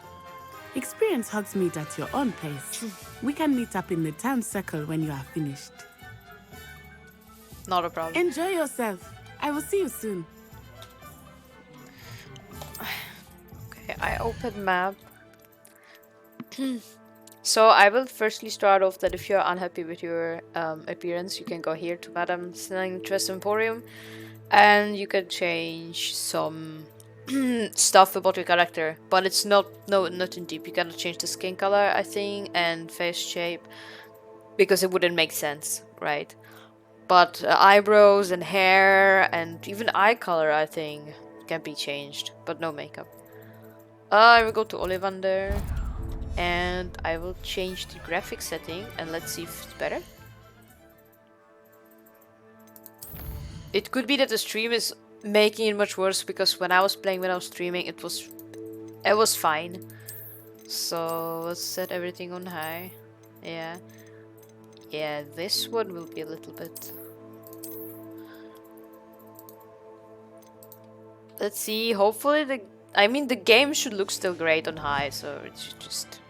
Experience Hogsmeade at your own pace. We can meet up in the town circle when you are finished. Not a problem. Enjoy yourself. I will see you soon. Okay, I open map. So I will firstly start off that if you're unhappy with your appearance, you can go here to Madame Snellingtress Emporium, and you can change some stuff about your character, but it's nothing deep. You cannot change the skin color, I think, and face shape, because it wouldn't make sense, right? But eyebrows and hair and even eye color, I think, can be changed, but no makeup. I will go to Ollivander, and I will change the graphic setting, and let's see if it's better. It could be that the stream is making it much worse, because when I was playing, when I was streaming, it was fine. So let's set everything on high. Yeah, this one will be a little bit. Let's see, hopefully the game should look still great on high, so it should just...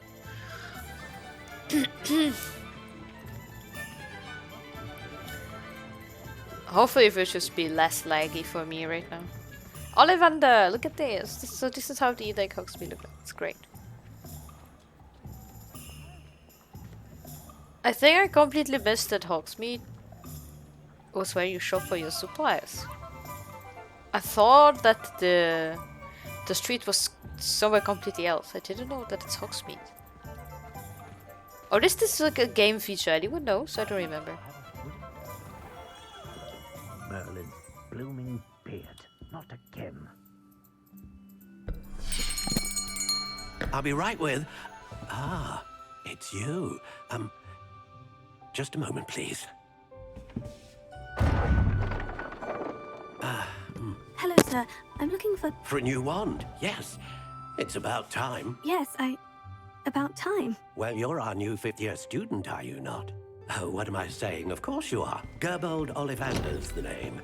Hopefully it will just be less laggy for me right now. Ollivander, look at this. So this is how the Lake Hogsmeade looks like. It's great. I think I completely missed that Hogsmeade was where you shop for your supplies. I thought that the street was somewhere completely else. I didn't know that it's Hogsmeade. Or is this like a game feature? I didn't know, so I don't remember. Merlin's blooming beard, not again. I'll be right with... Ah, it's you. Just a moment, please. Hello, sir. I'm looking for... For a new wand, yes. It's about time. Yes, about time. Well, you're our new fifth-year student, are you not? Oh, what am I saying? Of course you are. Gerbold Ollivander's the name.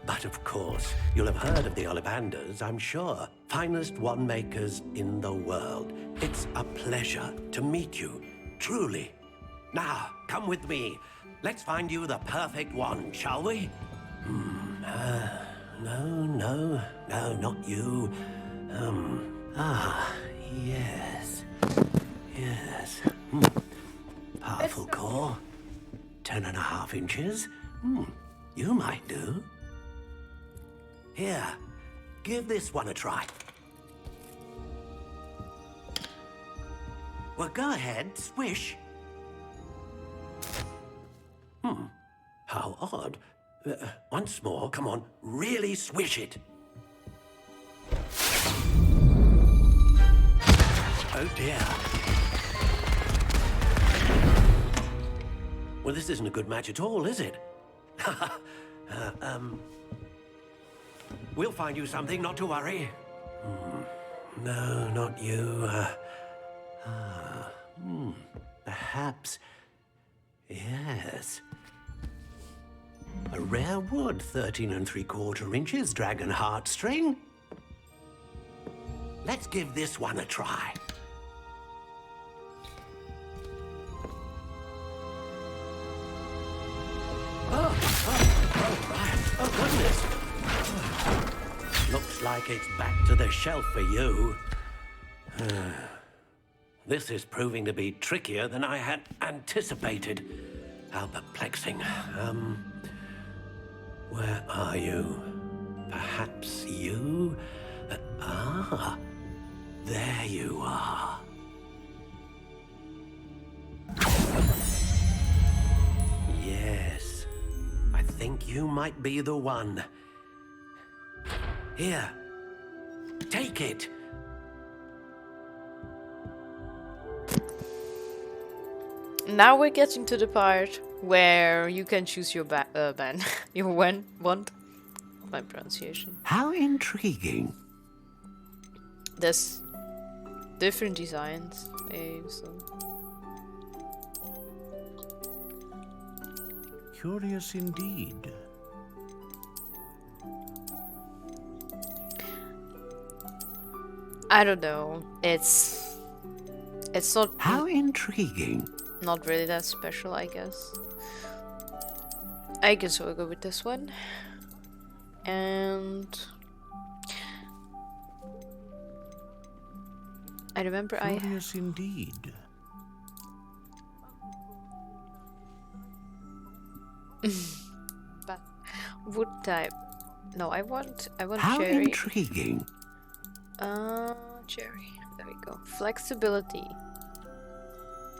But of course, you'll have heard of the Ollivanders, I'm sure. Finest wand makers in the world. It's a pleasure to meet you, truly. Now, come with me. Let's find you the perfect wand, shall we? No, not you. Yes. Powerful core. 10.5 inches. You might do. Here, give this one a try. Well, go ahead, swish. How odd. Once more, come on, really swish it. Oh dear. Well, this isn't a good match at all, is it? We'll find you something, not to worry. No, not you. Perhaps. Yes. A rare wood, 13 3/4 inches, dragon heartstring. Let's give this one a try. Oh, goodness. Looks like it's back to the shelf for you. This is proving to be trickier than I had anticipated. How perplexing. Where are you? Perhaps you? Ah, there you are. Yes, I think you might be the one. Here, take it. Now we're getting to the part where you can choose your band, your wand. My pronunciation. How intriguing. There's different designs. So. Curious indeed. I don't know. It's not. How intriguing. Not really that special, I guess. I guess we'll go with this one. And I remember Curious indeed. But wood type. No, I want How cherry. intriguing. Cherry. There we go. Flexibility.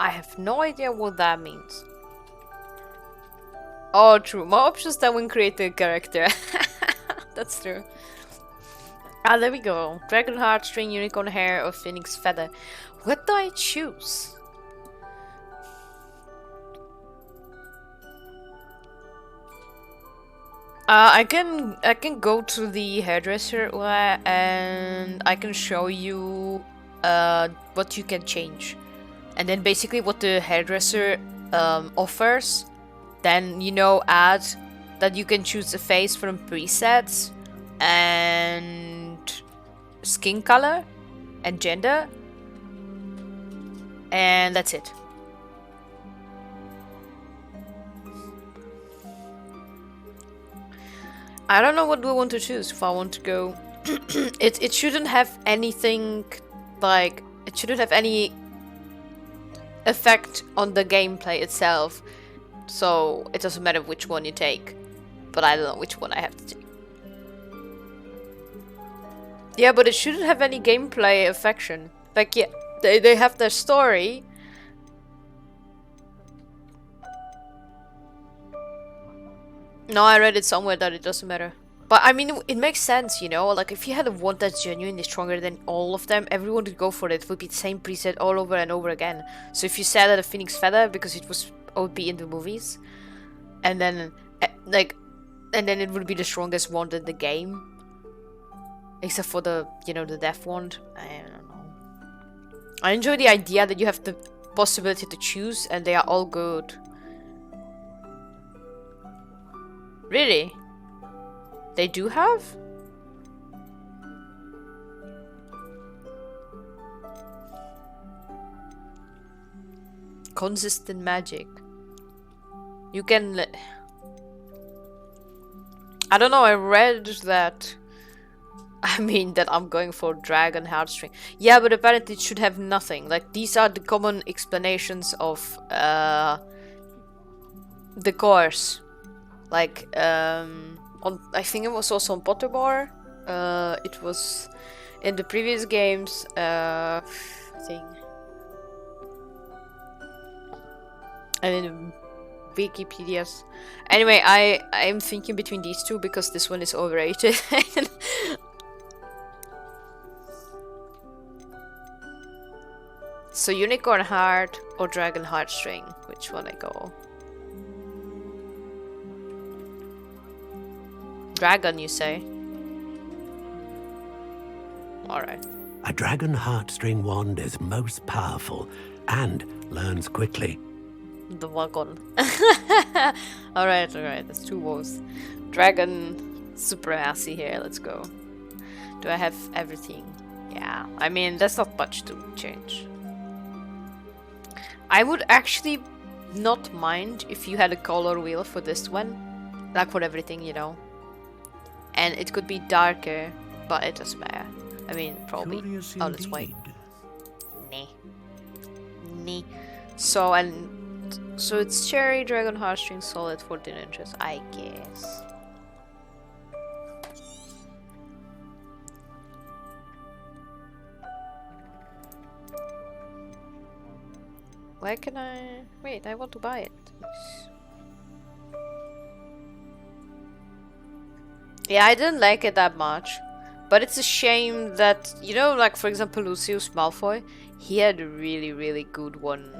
I have no idea what that means. Oh, true. More options than when creating a character. That's true. Ah, there we go. Dragon heart, string, unicorn hair, or phoenix feather. What do I choose? I can go to the hairdresser and I can show you what you can change, and then basically what the hairdresser offers. Then add that you can choose a face from presets and skin color and gender, and that's it. I don't know what we want to choose. If I want to go, it shouldn't have anything like it shouldn't have any effect on the gameplay itself. So it doesn't matter which one you take, but I don't know which one I have to take. Yeah, but it shouldn't have any gameplay affection. Like, yeah, they have their story. No, I read it somewhere that it doesn't matter. But I mean, it makes sense, like if you had a wand that's genuinely stronger than all of them, everyone would go for it. It would be the same preset all over and over again. So if you said that a phoenix feather because it would be in the movies, and then it would be the strongest wand in the game, except for the the death wand. I don't know. I enjoy the idea that you have the possibility to choose, and they are all good. Really? They do have? Consistent magic. You can... I don't know, I read that... I mean that I'm going for dragon heartstring. Yeah, but apparently it should have nothing. Like, these are the common explanations of the course. Like, I think it was also on Pottermore. It was in the previous games. Thing. And in Wikipedia's. Anyway, I'm thinking between these two because this one is overrated. So unicorn heart or dragon heartstring? Which one I go? Dragon, you say? Alright. A dragon heartstring wand is most powerful and learns quickly. The wagon. Alright, that's two woes. Dragon supremacy here, let's go. Do I have everything? Yeah, I mean, that's not much to change. I would actually not mind if you had a color wheel for this one. Like for everything, And it could be darker, but it doesn't matter. I mean, probably. Oh, let's wait. Nee. So it's cherry, dragon heartstring, solid 14 inches, I guess. Why can I... Wait, I want to buy it. Yeah, I didn't like it that much. But it's a shame that, you know, like for example Lucius Malfoy, he had a really, really good one.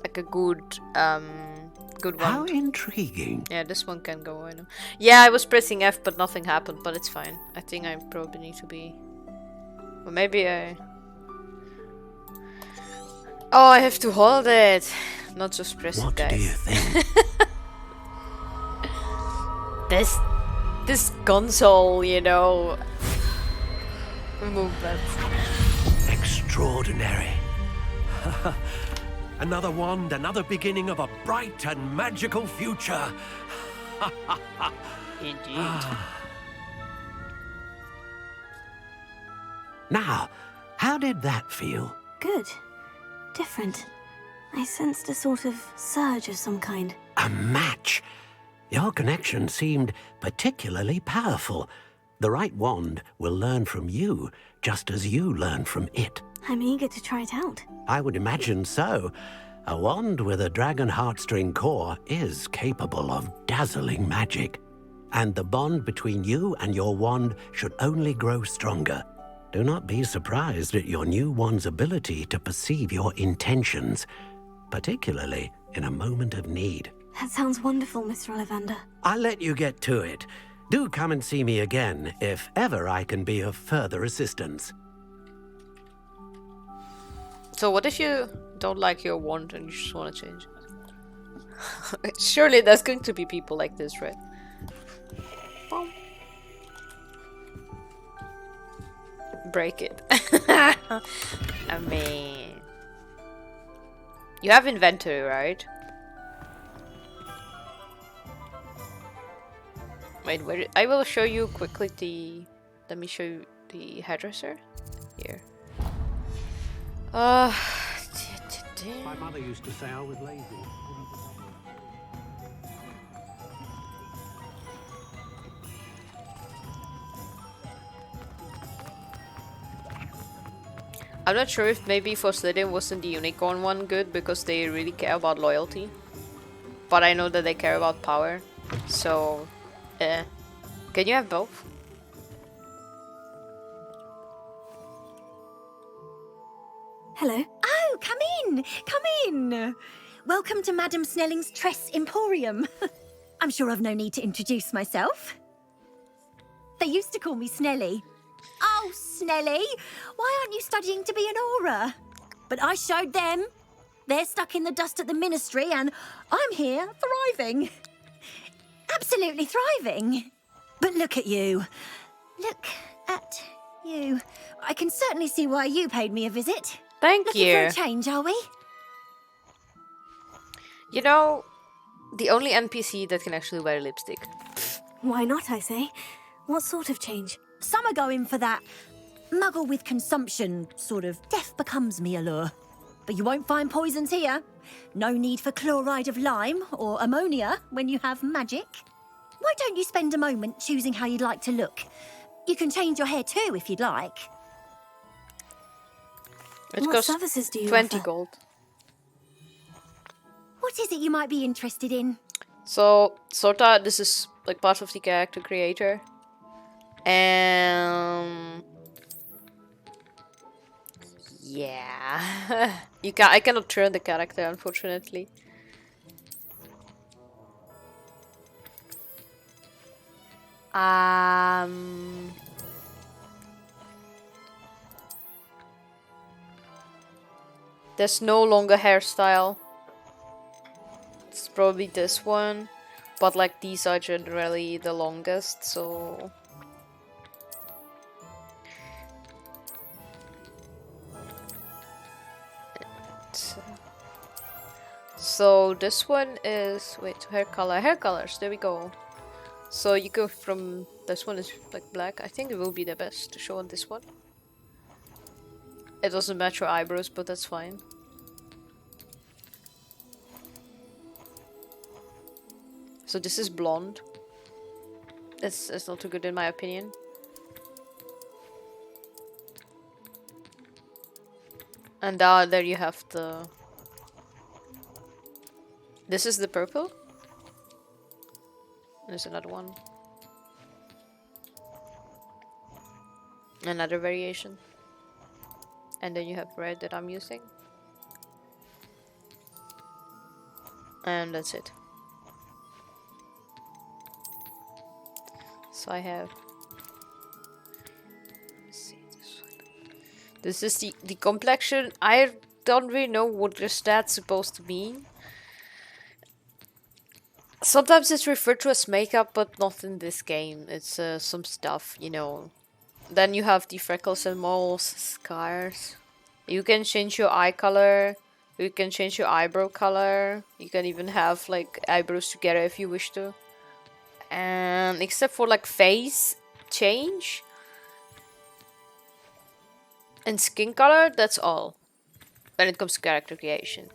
Like a good one. How intriguing. Yeah, this one can go in. Yeah, I was pressing F but nothing happened, but it's fine. I think I probably need to be... Or maybe I... Oh, I have to hold it. Not just press it, guys. What do you think? This console, you know... movement. Extraordinary. Another wand, another beginning of a bright and magical future. Indeed. Now, how did that feel? Good. Different. I sensed a sort of surge of some kind. A match. Your connection seemed particularly powerful. The right wand will learn from you, just as you learn from it. I'm eager to try it out. I would imagine so. A wand with a dragon heartstring core is capable of dazzling magic. And the bond between you and your wand should only grow stronger. Do not be surprised at your new wand's ability to perceive your intentions, particularly in a moment of need. That sounds wonderful, Mr. Ollivander. I'll let you get to it. Do come and see me again if ever I can be of further assistance. So what if you don't like your wand and you just want to change it? Surely there's going to be people like this, right? Break it. I mean... You have inventory, right? Wait, where... I will show you quickly the... Let me show you the hairdresser. Here. My mother used to say I was lazy. I'm not sure if maybe for Slytherin wasn't the unicorn one good because they really care about loyalty. But I know that they care about power. So, can you have both? Hello. Oh, come in! Come in! Welcome to Madame Snelling's Tress Emporium. I'm sure I've no need to introduce myself. They used to call me Snelly. Oh, Snelly! Why aren't you studying to be an Auror? But I showed them. They're stuck in the dust at the Ministry and I'm here, thriving. Absolutely thriving. But look at you. Look at you. I can certainly see why you paid me a visit. Thank you. Looking for a change, are we? You know, the only NPC that can actually wear lipstick. Why not, I say? What sort of change? Some are going for that muggle with consumption, sort of death becomes me allure. But you won't find poisons here. No need for chloride of lime or ammonia when you have magic. Why don't you spend a moment choosing how you'd like to look? You can change your hair too if you'd like. It What costs services do you 20 offer? gold. What is it you might be interested in? So, sorta, this is like part of the character creator. And... yeah. I cannot turn the character, unfortunately. There's no longer hairstyle. It's probably this one. But like these are generally the longest, so... So this one is... wait, hair color. Hair colors, there we go. So you go from... this one is like black. I think it will be the best to show on this one. It doesn't match your eyebrows, but that's fine. So this is blonde. It's not too good in my opinion. And there you have the... This is the purple. There's another one. Another variation. And then you have red that I'm using. And that's it. So I have... Let's see this one. This is the complexion. I don't really know what the stats supposed to mean. Sometimes it's referred to as makeup, but not in this game. It's some stuff, you know. Then you have the freckles and moles, scars. You can change your eye color. You can change your eyebrow color. You can even have like eyebrows together if you wish to. And except for like face change and skin color, that's all when it comes to character creation.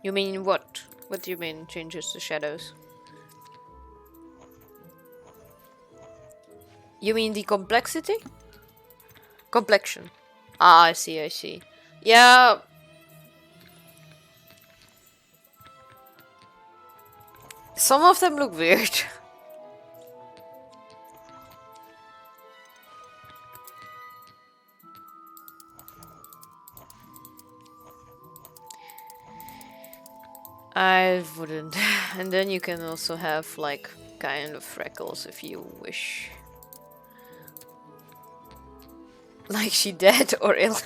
You mean what? What do you mean changes the shadows? You mean the complexity? Complexion. Ah, I see, I see. Yeah. Some of them look weird. I wouldn't. And then you can also have like kind of freckles if you wish. Like she dead or ill.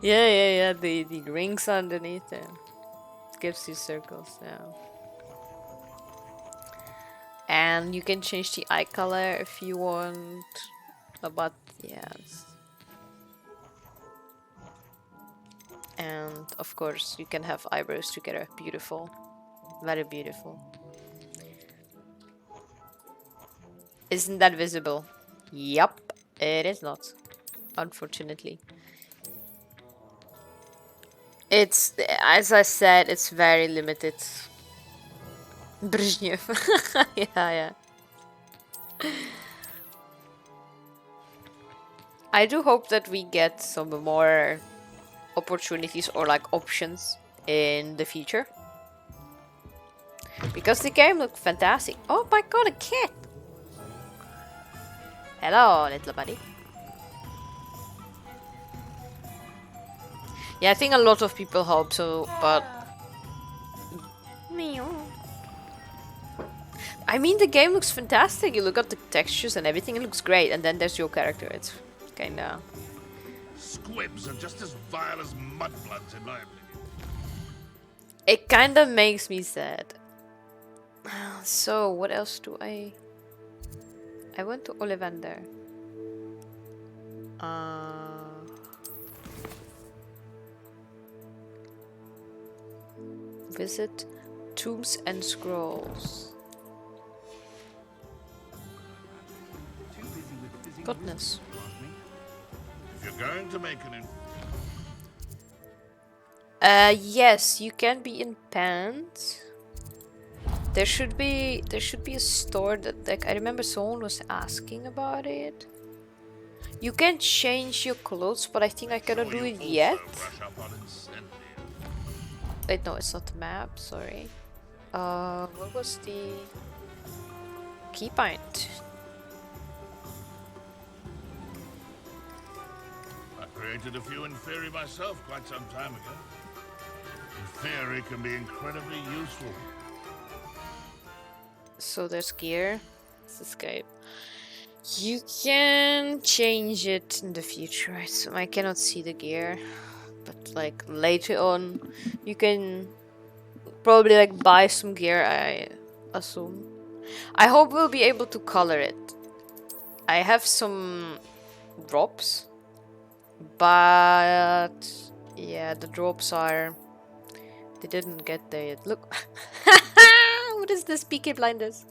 Yeah. The rings underneath there. Gives you circles, yeah. And you can change the eye color if you want. But yes. And of course you can have eyebrows together. Beautiful. Very beautiful. Isn't that visible? Yup. It is not, unfortunately. It's, as I said, it's very limited. Brezhnev. Yeah. I do hope that we get some more opportunities or like options in the future. Because the game looked fantastic. Oh my god, a cat! Hello, little buddy. Yeah, I think a lot of people hope so, but... I mean, the game looks fantastic. You look at the textures and everything, it looks great. And then there's your character. It's kinda... Squibs are just as vile as mudbloods, in my opinion. It kinda makes me sad. So, what else do I went to Ollivander. Visit Tombs and Scrolls. Goodness. If you're going to make an... Yes, you can be in pants. There should be a store that, like, I remember someone was asking about it. You can change your clothes, but I think I cannot do it yet. Wait, no, it's not the map, sorry. What was the key point? I created a few in theory myself quite some time ago. Theory can be incredibly useful. So there's gear. Let's escape. You can change it in the future. So I cannot see the gear, but like later on, you can probably like buy some gear. I assume. I hope we'll be able to color it. I have some drops, but yeah, the drops are. They didn't get there yet. Look. What is this? Peaky Blinders.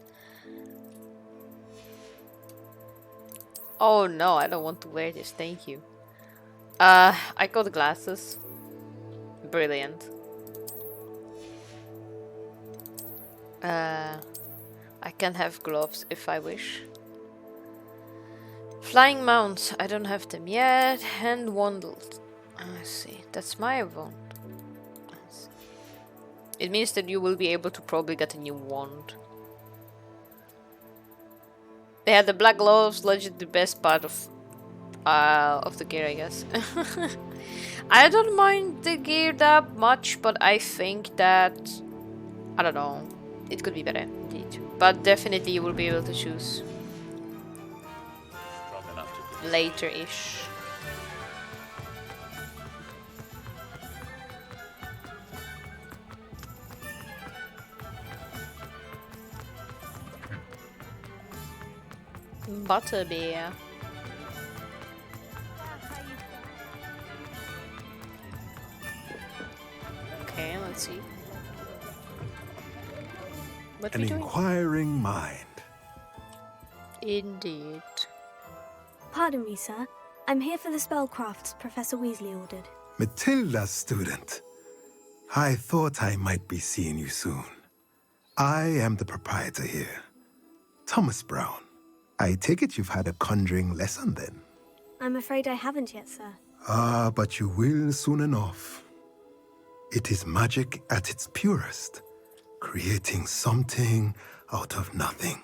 Oh no, I don't want to wear this. Thank you. I got glasses. Brilliant. I can have gloves if I wish. Flying mounts, I don't have them yet. Hand wandled. I see. That's my wand. It means that you will be able to probably get a new wand. Yeah, the black gloves, legit the best part of the gear, I guess. I don't mind the gear that much, but I think that, I don't know, it could be better indeed. But definitely you will be able to choose later-ish. Butterbeer. Okay, let's see. What An we doing? inquiring mind. Indeed. Pardon me, sir. I'm here for the spellcrafts Professor Weasley ordered. Matilda's student. I thought I might be seeing you soon. I am the proprietor here, Thomas Brown. I take it you've had a conjuring lesson then? I'm afraid I haven't yet, sir. Ah, but you will soon enough. It is magic at its purest, creating something out of nothing.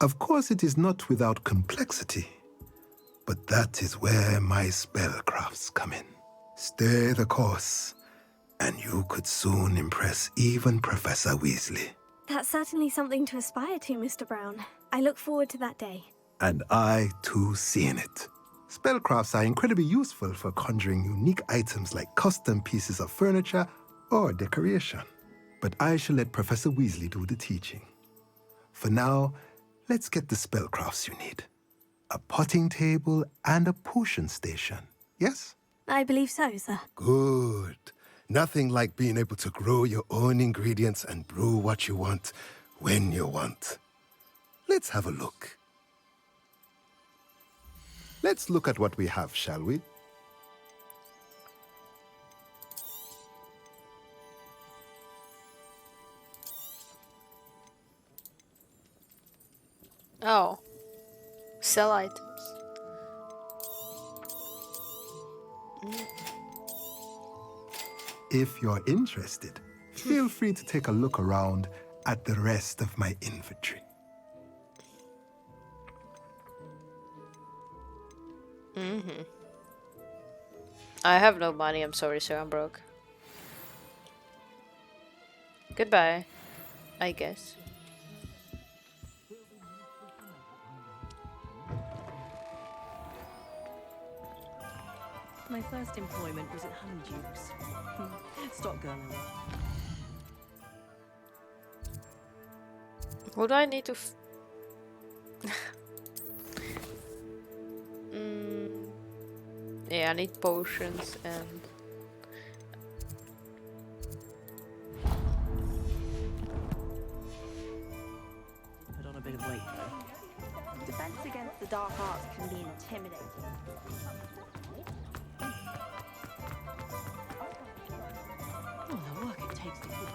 Of course, it is not without complexity, but that is where my spellcrafts come in. Stay the course, and you could soon impress even Professor Weasley. That's certainly something to aspire to, Mr. Brown. I look forward to that day. And I, too, seeing it. Spellcrafts are incredibly useful for conjuring unique items like custom pieces of furniture or decoration. But I shall let Professor Weasley do the teaching. For now, let's get the spellcrafts you need. A potting table and a potion station, yes? I believe so, sir. Good. Nothing like being able to grow your own ingredients and brew what you want when you want. Let's have a look. Let's look at what we have, shall we? Oh. Sell items. If you're interested, feel free to take a look around at the rest of my inventory. I have no money, I'm sorry, sir, I'm broke. Goodbye, I guess. My first employment was at Honeyduke's. Stop girling. What do I need to yeah, I need potions and... Put on a bit of weight, though. Defense against the dark arts can be intimidating. Oh, the work it takes to keep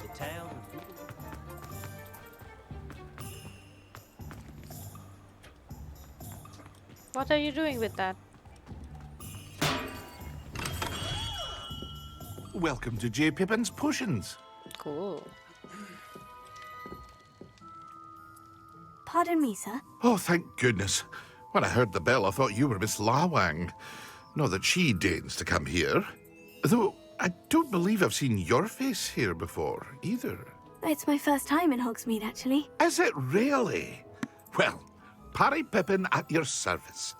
the tail. What are you doing with that? Welcome to J. Pippin's Potions. Cool. Pardon me, sir. Oh, thank goodness. When I heard the bell, I thought you were Miss Lawang. Not that she deigns to come here. Though, I don't believe I've seen your face here before, either. It's my first time in Hogsmeade, actually. Is it really? Well, Parry Pippin at your service.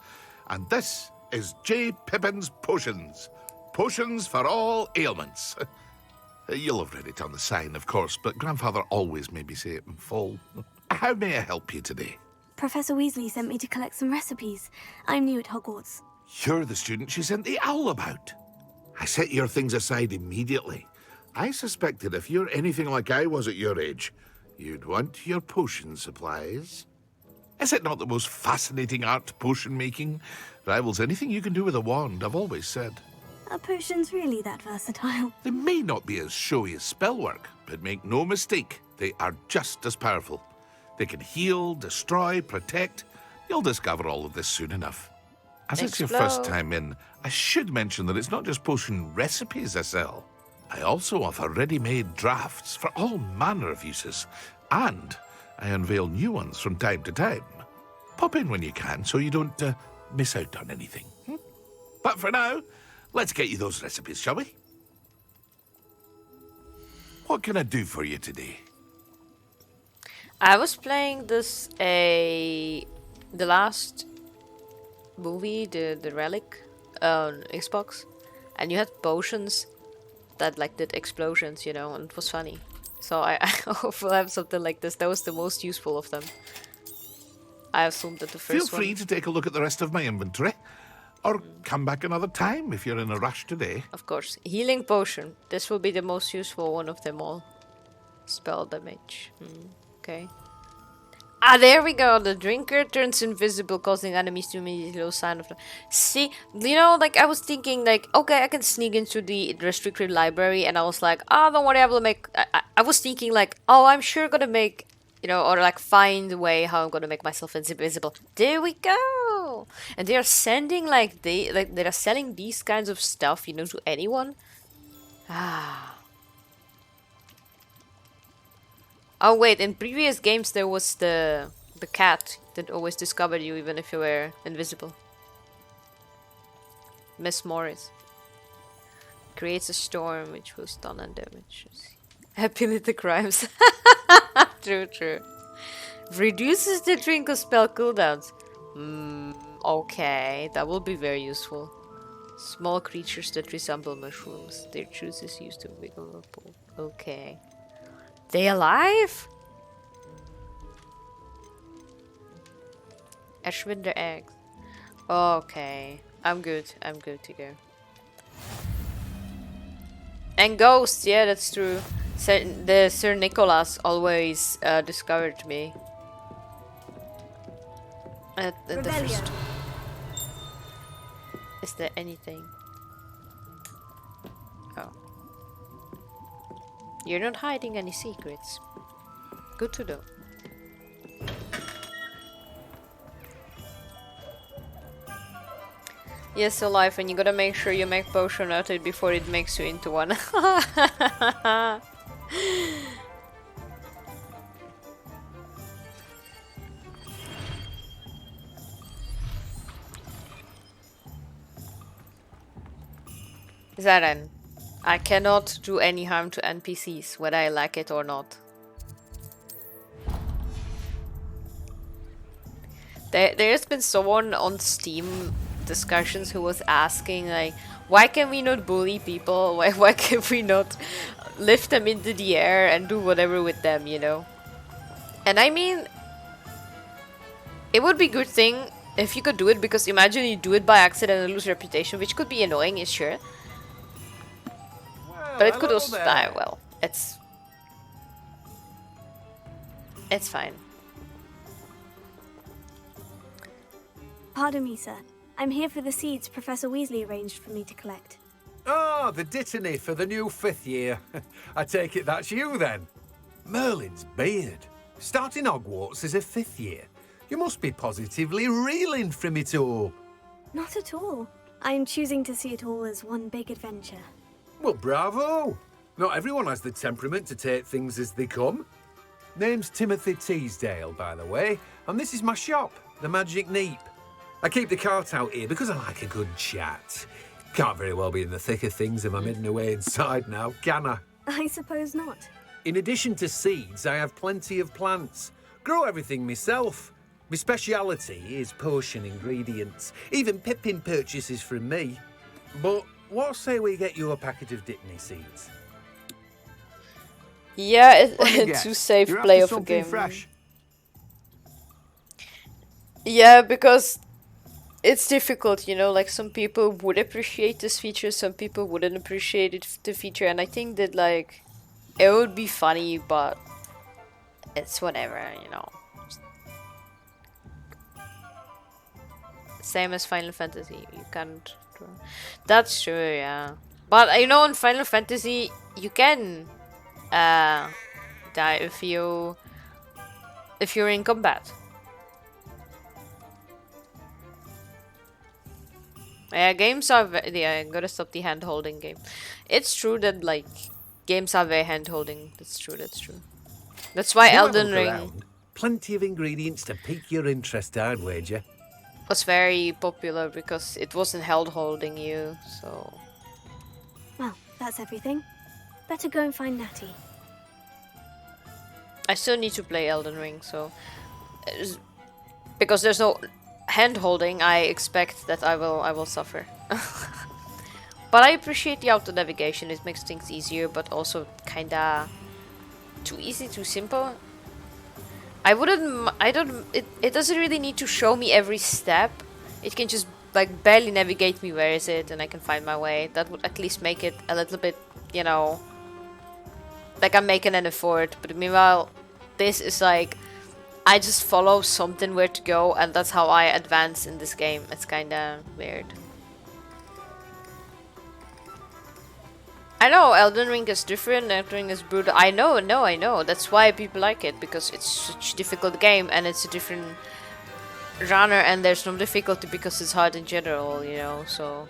And this is J. Pippin's Potions. Potions for all ailments. You'll have read it on the sign, of course, but Grandfather always made me say it in full. How may I help you today? Professor Weasley sent me to collect some recipes. I'm new at Hogwarts. You're the student she sent the owl about. I set your things aside immediately. I suspected if you're anything like I was at your age, you'd want your potion supplies. Is it not the most fascinating art, potion making? Rivals anything you can do with a wand, I've always said. Are potions really that versatile? They may not be as showy as spellwork, but make no mistake, they are just as powerful. They can heal, destroy, protect. You'll discover all of this soon enough. As it's your first Explode. time in, I should mention that it's not just potion recipes I sell. I also offer ready-made drafts for all manner of uses, and I unveil new ones from time to time. Pop in when you can so you don't miss out on anything. But for now, let's get you those recipes, shall we? What can I do for you today? I was playing this the last movie, the Relic, on Xbox, and you had potions that like did explosions, you know, and it was funny. So I hope we'll have something like this. That was the most useful of them. I assumed that the first Feel free to take a look at the rest of my inventory, or come back another time if you're in a rush today. Of course, healing potion. This will be the most useful one of them all. Spell damage. Okay. Ah, there we go. The drinker turns invisible, causing enemies to immediately lose sign of. See, you know, like I was thinking, like, okay, I can sneak into the restricted library, and I was like, oh, don't worry, I will make. I was thinking like, oh, I'm sure gonna make, you know, or like find a way how I'm gonna make myself invisible. There we go. And they are sending like they are selling these kinds of stuff, you know, to anyone. Ah. Oh wait, in previous games there was the cat that always discovered you even if you were invisible. Miss Morris. Creates a storm which will stun and damage. Happy little crimes. True, true. Reduces the Twinkle spell cooldowns. Okay, that will be very useful. Small creatures that resemble mushrooms. Their juice is used to wiggle or pull. Okay. They alive? Ashwinder eggs. Okay. I'm good. I'm good to go. And ghosts, yeah, that's true. The Sir Nicholas always discovered me. At the first. Is there anything? Oh. You're not hiding any secrets. Good to know. Yes, alive, and you gotta make sure you make potion out of it before it makes you into one. Zaren, I cannot do any harm to NPCs, whether I like it or not. There's been someone on Steam discussions who was asking, like, why can we not bully people? Why can we not lift them into the air and do whatever with them, you know? And I mean, it would be a good thing if you could do it, because imagine you do it by accident and lose reputation, which could be annoying, is sure. But it could also die. Well, it's fine. Pardon me, sir. I'm here for the seeds Professor Weasley arranged for me to collect. Oh, the dittany for the new 5th year. I take it that's you then. Merlin's beard. Starting Hogwarts as a 5th year. You must be positively reeling from it all. Not at all. I'm choosing to see it all as one big adventure. Well, bravo. Not everyone has the temperament to take things as they come. Name's Timothy Teasdale, by the way, and this is my shop, the Magic Neep. I keep the cart out here because I like a good chat. Can't very well be in the thick of things if I'm hidden away inside now, can I? I suppose not. In addition to seeds, I have plenty of plants. Grow everything myself. My speciality is potion ingredients. Even Pippin purchases from me. But what say we get you a packet of Dittany seeds? Yeah, it's too safe play of a game. Fresh. Yeah, because it's difficult, you know, like some people would appreciate this feature, some people wouldn't appreciate the feature, and I think that like it would be funny, but it's whatever, you know. Same as Final Fantasy, you can't true. That's true, yeah. But you know, in Final Fantasy, you can die if you're in combat. Yeah, games are yeah, I'm gonna stop the hand-holding game. It's true that like games are very hand-holding. That's true, that's true. That's why Go have a Elden look Ring around. Plenty of ingredients to pique your interest, I'd wager. was very popular because it wasn't hand-holding you, so... Well, that's everything. Better go and find Natty. I still need to play Elden Ring, so... Because there's no hand-holding, I expect that I will suffer. But I appreciate the auto navigation. It makes things easier, but also kinda too easy, too simple. It doesn't really need to show me every step. It can just like barely navigate me where is it and I can find my way. That would at least make it a little bit, you know, like I'm making an effort. But meanwhile, this is like I just follow something where to go, and that's how I advance in this game. It's kinda weird. I know Elden Ring is different, Elden Ring is brutal. I know. That's why people like it, because it's such a difficult game and it's a different genre, and there's no difficulty because it's hard in general, you know, so...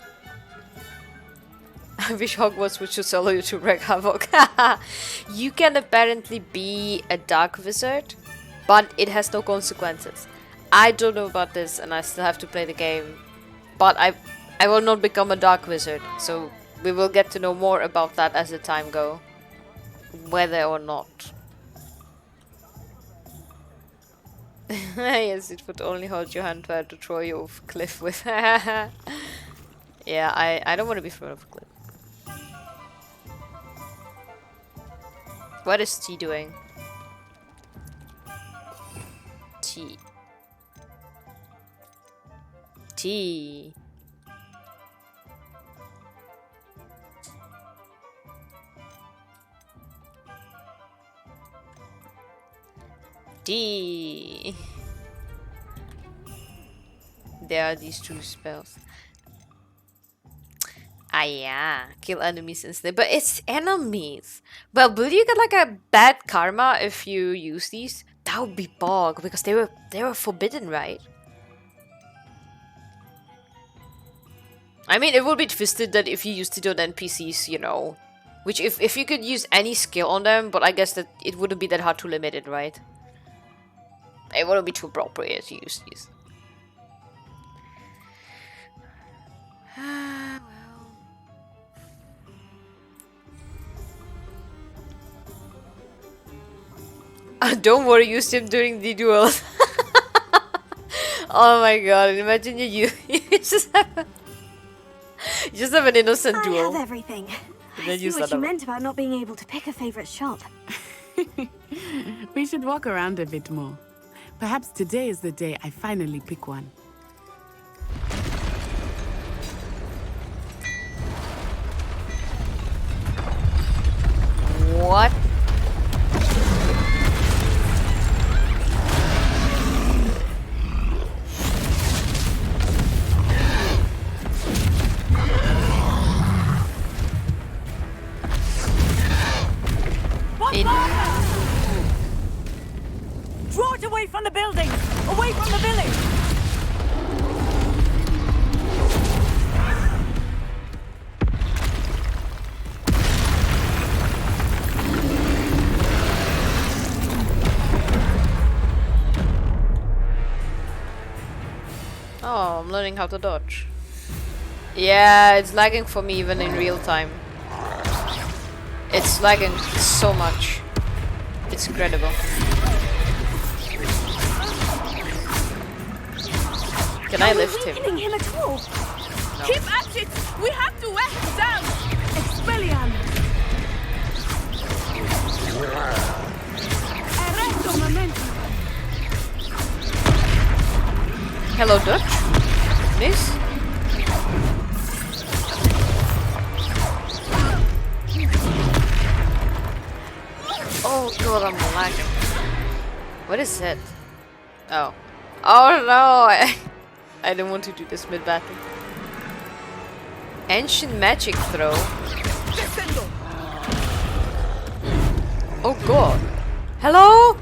I wish Hogwarts would just allow you to wreak havoc. You can apparently be a dark wizard, but it has no consequences. I don't know about this and I still have to play the game. But I will not become a dark wizard, so we will get to know more about that as the time goes. Whether or not. Yes, it would only hold your hand to throw you off a cliff with. Yeah, I don't want to be thrown off a cliff. What is T doing? T. T. D. There are these two spells. Ah yeah, kill enemies instead. But it's enemies. Well, will you get like a bad karma if you use these? That would be bog, because they were forbidden, right? I mean, it would be twisted that if you used it on NPCs, you know. Which if you could use any skill on them, but I guess that it wouldn't be that hard to limit it, right? It wouldn't be too appropriate to use these. Don't worry, use him during the duel. Oh my god, imagine you just have an innocent duel. I have everything. I see what you meant about not being able to pick a favorite shop. We should walk around a bit more. Perhaps today is the day I finally pick one. What? Draw it away from the building! Away from the village! Oh, I'm learning how to dodge. Yeah, it's lagging for me even in real time. It's lagging so much. It's incredible. Can I lift him? Him at all? No. Keep at it! We have to wear him down! Expelliarmus! Erecto momentum! Hello, Dutch. Miss? Oh god, I'm lagging. What is it? Oh. Oh no! I didn't want to do this mid-battle. Ancient magic throw. Oh god. Hello?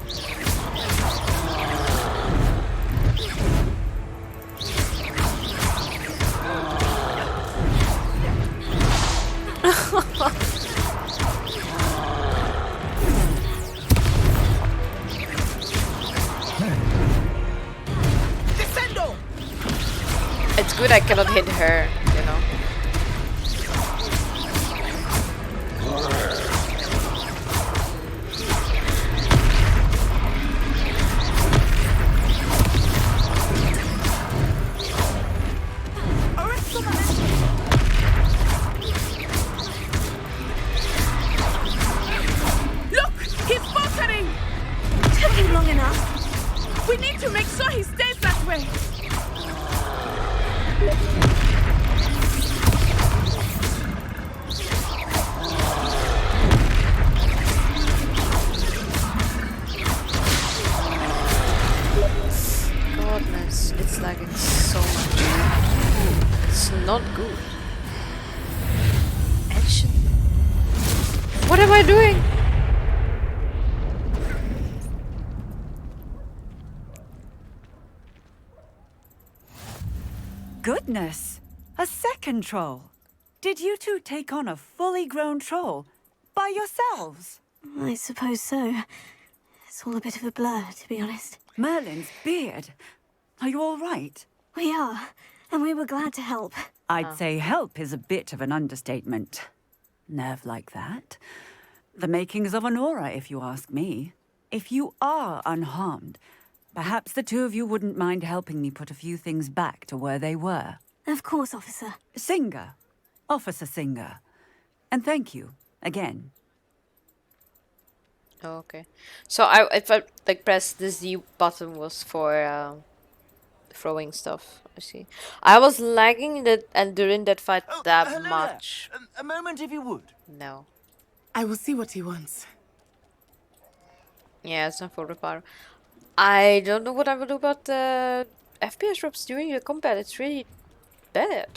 It's good I cannot hit her, you know. Look! He's faltering! Took him long enough. We need to make sure he stays that way! Godness, it's lagging so much. It's not good. Action. What am I doing? Goodness! A second troll! Did you two take on a fully grown troll by yourselves? I suppose so. It's all a bit of a blur, to be honest. Merlin's beard. Are you all right? We are, and we were glad to help. I'd say help is a bit of an understatement. Nerve like that. The makings of an aura, if you ask me. If you are unharmed, perhaps the two of you wouldn't mind helping me put a few things back to where they were. Of course, officer. Singer. Officer Singer. And thank you, again. Oh, okay. So if I like press the Z button was for throwing stuff. I see. I was lagging that and during that fight that hello much. there. A moment if you would. No. I will see what he wants. Yeah, it's not for repair. I don't know what I will do about the FPS drops during the combat. It's really bad.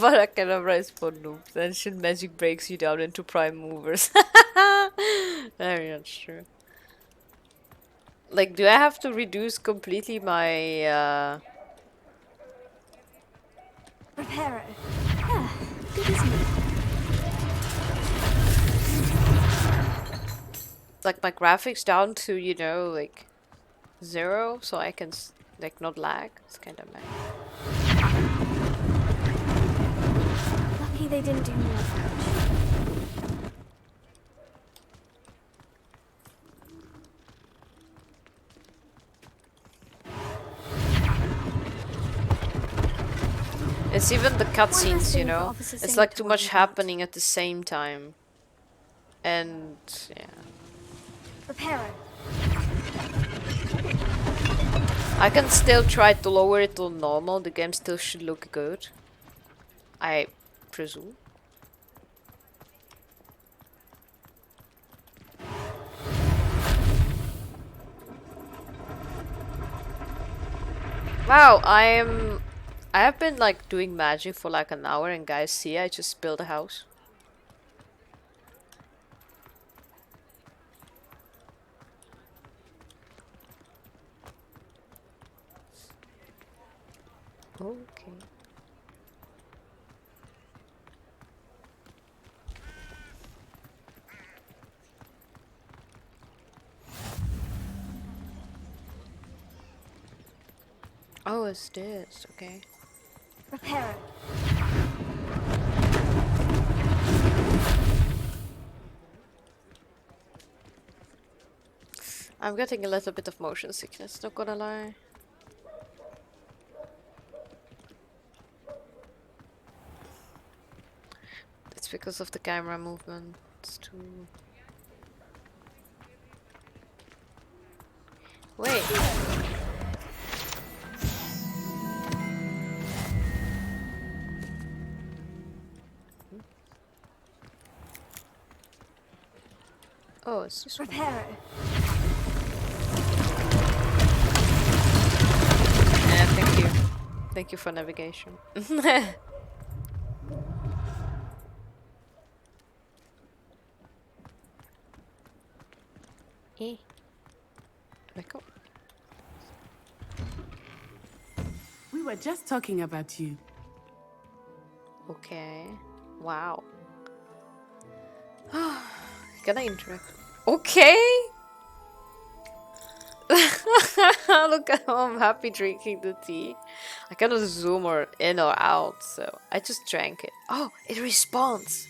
But I cannot rise for noobs. Ancient magic breaks you down into prime movers. Very not sure. Like, do I have to reduce completely my Reparo. Yeah, good as new. like my graphics down to, you know, like 0 so I can like not lag? It's kind of mad. Lucky they didn't do more damage. It's even the cutscenes, you thing for know? Officer It's Singer like to too worry much about. happening at the same time. And yeah. Reparo. I can still try to lower it to normal. The game still should look good. I presume. Wow, I have been like doing magic for like an hour and guys see I just built a house. Okay. Oh, it's this, okay. Reparo. I'm getting a little bit of motion sickness, not gonna lie. It's because of the camera movement. It's too... Wait. Oh, it's just Reparo. Thank you for navigation. Lekker. We were just talking about you. Okay. Wow. Can I interact? Okay. Look at how I'm happy drinking the tea. I cannot zoom or in or out, so I just drank it. Oh, it responds.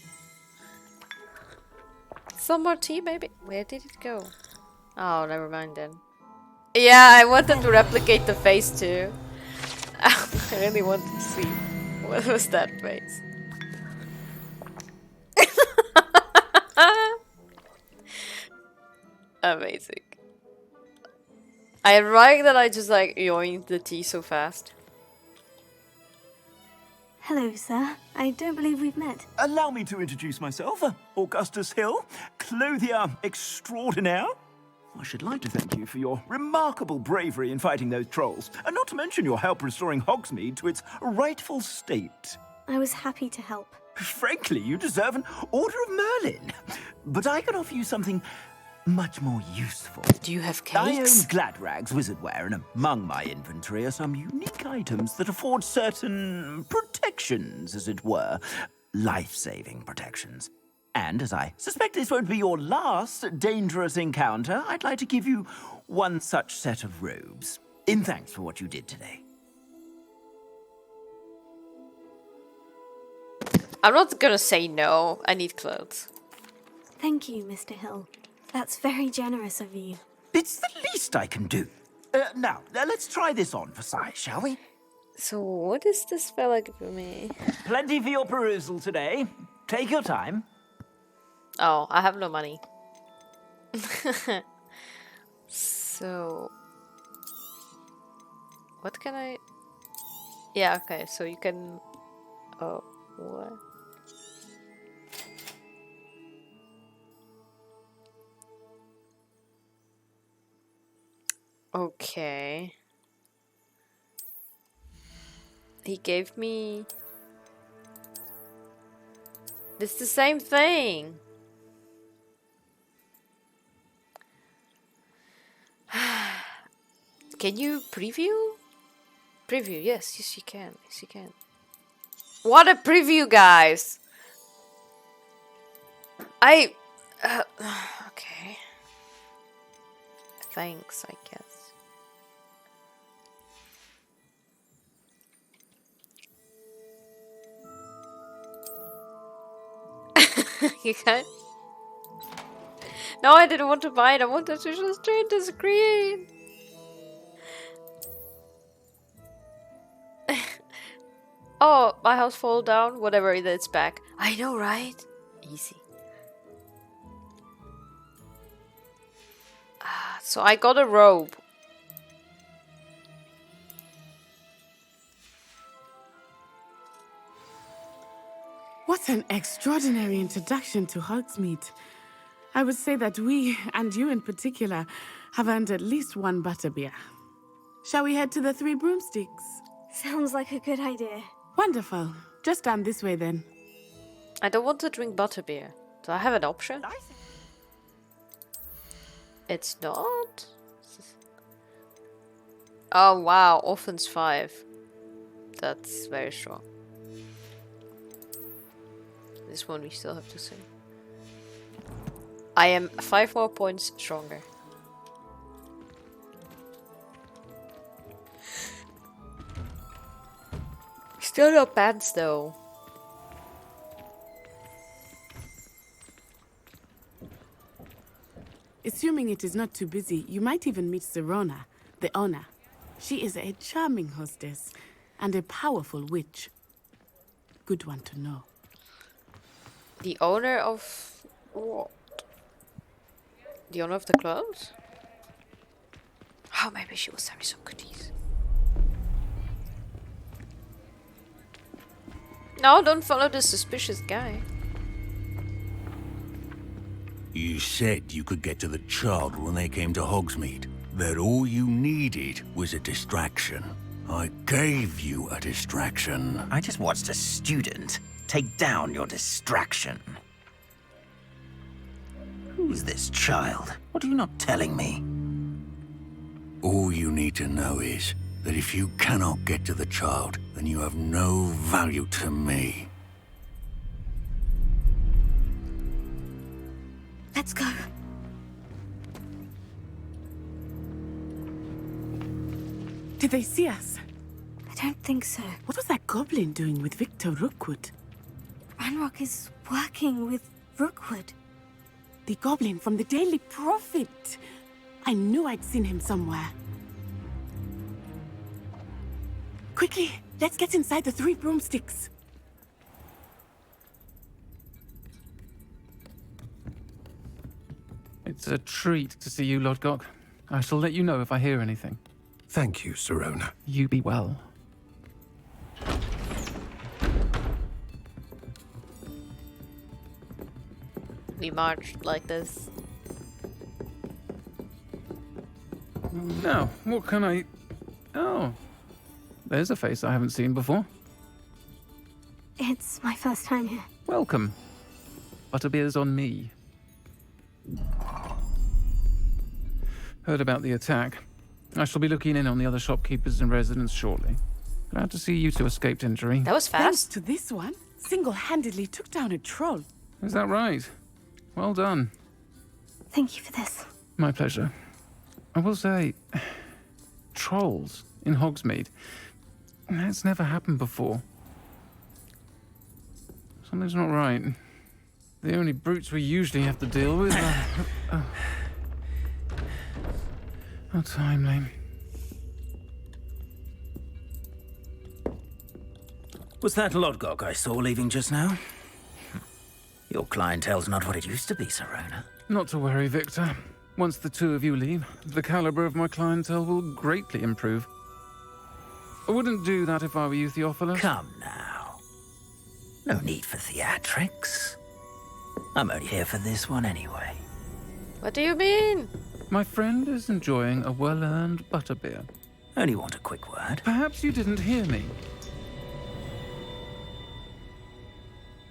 Some more tea, maybe? Where did it go? Oh, never mind then. Yeah, I wanted to replicate the face too. I really wanted to see. What was that face? Amazing. I like that I just like yoinked the tea so fast. Hello, sir. I don't believe we've met. Allow me to introduce myself. Augustus Hill, clothier extraordinaire. I should like to thank you for your remarkable bravery in fighting those trolls, and not to mention your help restoring Hogsmeade to its rightful state. I was happy to help. Frankly, you deserve an Order of Merlin. But I can offer you something much more useful. Do you have I own cakes? Gladrag's wizardware, and among my inventory are some unique items that afford certain protections, as it were. Life-saving protections. And as I suspect this won't be your last dangerous encounter, I'd like to give you one such set of robes, in thanks for what you did today. I'm not gonna say no. I need clothes. Thank you, Mr. Hill. That's very generous of you. It's the least I can do. Now, let's try this on for size, shall we? So what is this fella giving me? Plenty for your perusal today. Take your time. Oh, I have no money. So... What can I... Yeah, okay, so you can... Oh, what? Okay. He gave me... It's the same thing. Can you preview? Preview, yes, yes you can, yes you can. What a preview, guys! Okay. Thanks, I guess. You can? No, I didn't want to buy it. I wanted to just turn the screen. Oh, my house fall down. Whatever, it's back. I know, right? Easy. So I got a robe. What an extraordinary introduction to Hogsmeade. I would say that we, and you in particular, have earned at least one butterbeer. Shall we head to the Three Broomsticks? Sounds like a good idea. Wonderful. Just down this way then. I don't want to drink butterbeer. Do I have an option? It's not? Oh wow, offense 5. That's very strong. This one we still have to see. I am 5 more points stronger. Still no pants though. Assuming it is not too busy, you might even meet Serona, the owner. She is a charming hostess and a powerful witch. Good one to know. The owner of what? The owner of the clothes? Oh, maybe she will send me some goodies. No, don't follow this suspicious guy. You said you could get to the child when they came to Hogsmeade. That all you needed was a distraction. I gave you a distraction. I just watched a student take down your distraction. Who's this child? What are you not telling me? All you need to know is that if you cannot get to the child, then you have no value to me. Let's go. Did they see us? I don't think so. What was that goblin doing with Victor Rookwood? Ranrock is working with Rookwood. The goblin from the Daily Prophet. I knew I'd seen him somewhere. Quickly, let's get inside the 3 broomsticks. It's a treat to see you, Lodgok. I shall let you know if I hear anything. Thank you, Sirona. You be well. We marched like this. Now, what can I... Oh, there's a face I haven't seen before. It's my first time here. Welcome. Butterbeer's on me. Heard about the attack. I shall be looking in on the other shopkeepers and residents shortly. Glad to see you two escaped injury. That was Thanks fast. to this one, single-handedly took down a troll. Is that right? Well done. Thank you for this. My pleasure. I will say, trolls in Hogsmeade. That's never happened before. Something's not right. The only brutes we usually have to deal with are... How timely. Was that Lodgok I saw leaving just now? Your clientele's not what it used to be, Sirona. Not to worry, Victor. Once the two of you leave, the caliber of my clientele will greatly improve. I wouldn't do that if I were you, Theophilus. Come now. No need for theatrics. I'm only here for this one anyway. What do you mean? My friend is enjoying a well-earned butterbeer. Only want a quick word. Perhaps you didn't hear me.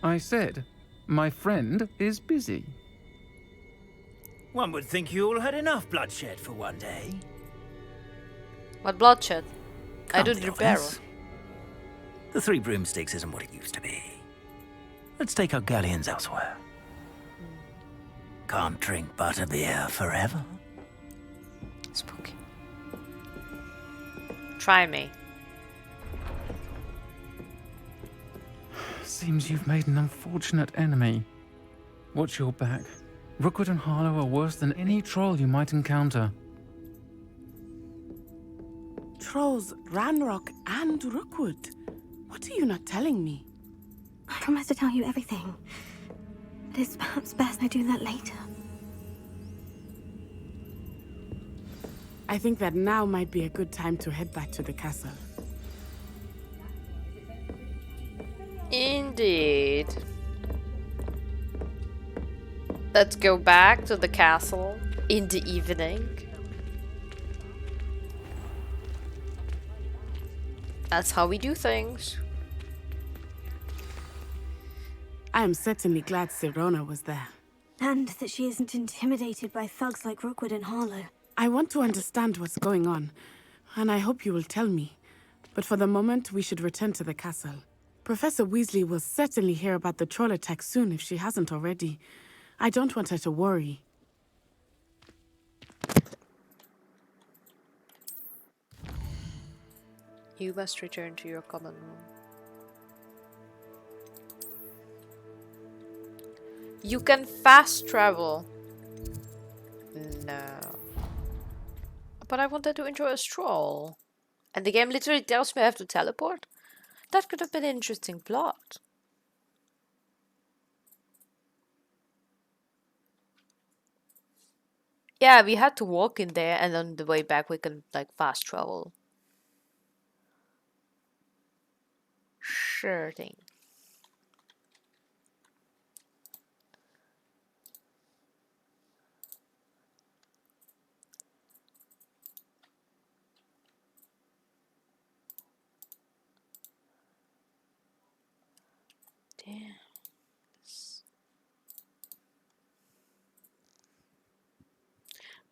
I said, my friend is busy. One would think you all had enough bloodshed for one day. What bloodshed? I Come, did repair. Theophilus. The 3 broomsticks isn't what it used to be. Let's take our galleons elsewhere. Can't drink butterbeer forever. Spooky. Try me. Seems you've made an unfortunate enemy. Watch your back. Rookwood and Harlow are worse than any troll you might encounter. Trolls, Ranrock, and Rookwood. What are you not telling me? I promise to tell you everything. But it's perhaps best I do that later. I think that now might be a good time to head back to the castle. Indeed. Let's go back to the castle in the evening. That's how we do things. I am certainly glad Sirona was there. And that she isn't intimidated by thugs like Rookwood and Harlow. I want to understand what's going on, and I hope you will tell me. But for the moment, we should return to the castle. Professor Weasley will certainly hear about the troll attack soon if she hasn't already. I don't want her to worry. You must return to your common room. You can fast travel. No. But I wanted to enjoy a stroll. And the game literally tells me I have to teleport? That could have been an interesting plot. Yeah, we had to walk in there and on the way back we can like fast travel. Sure thing.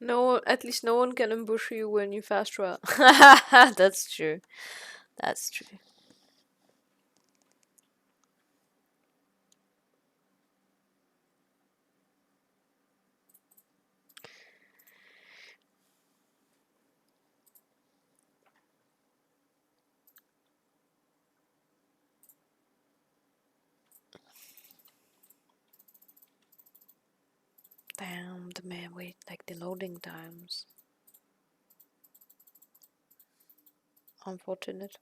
No, at least no one can ambush you when you fast travel. That's true. That's true. Damn, the man wait like the loading times. Unfortunate.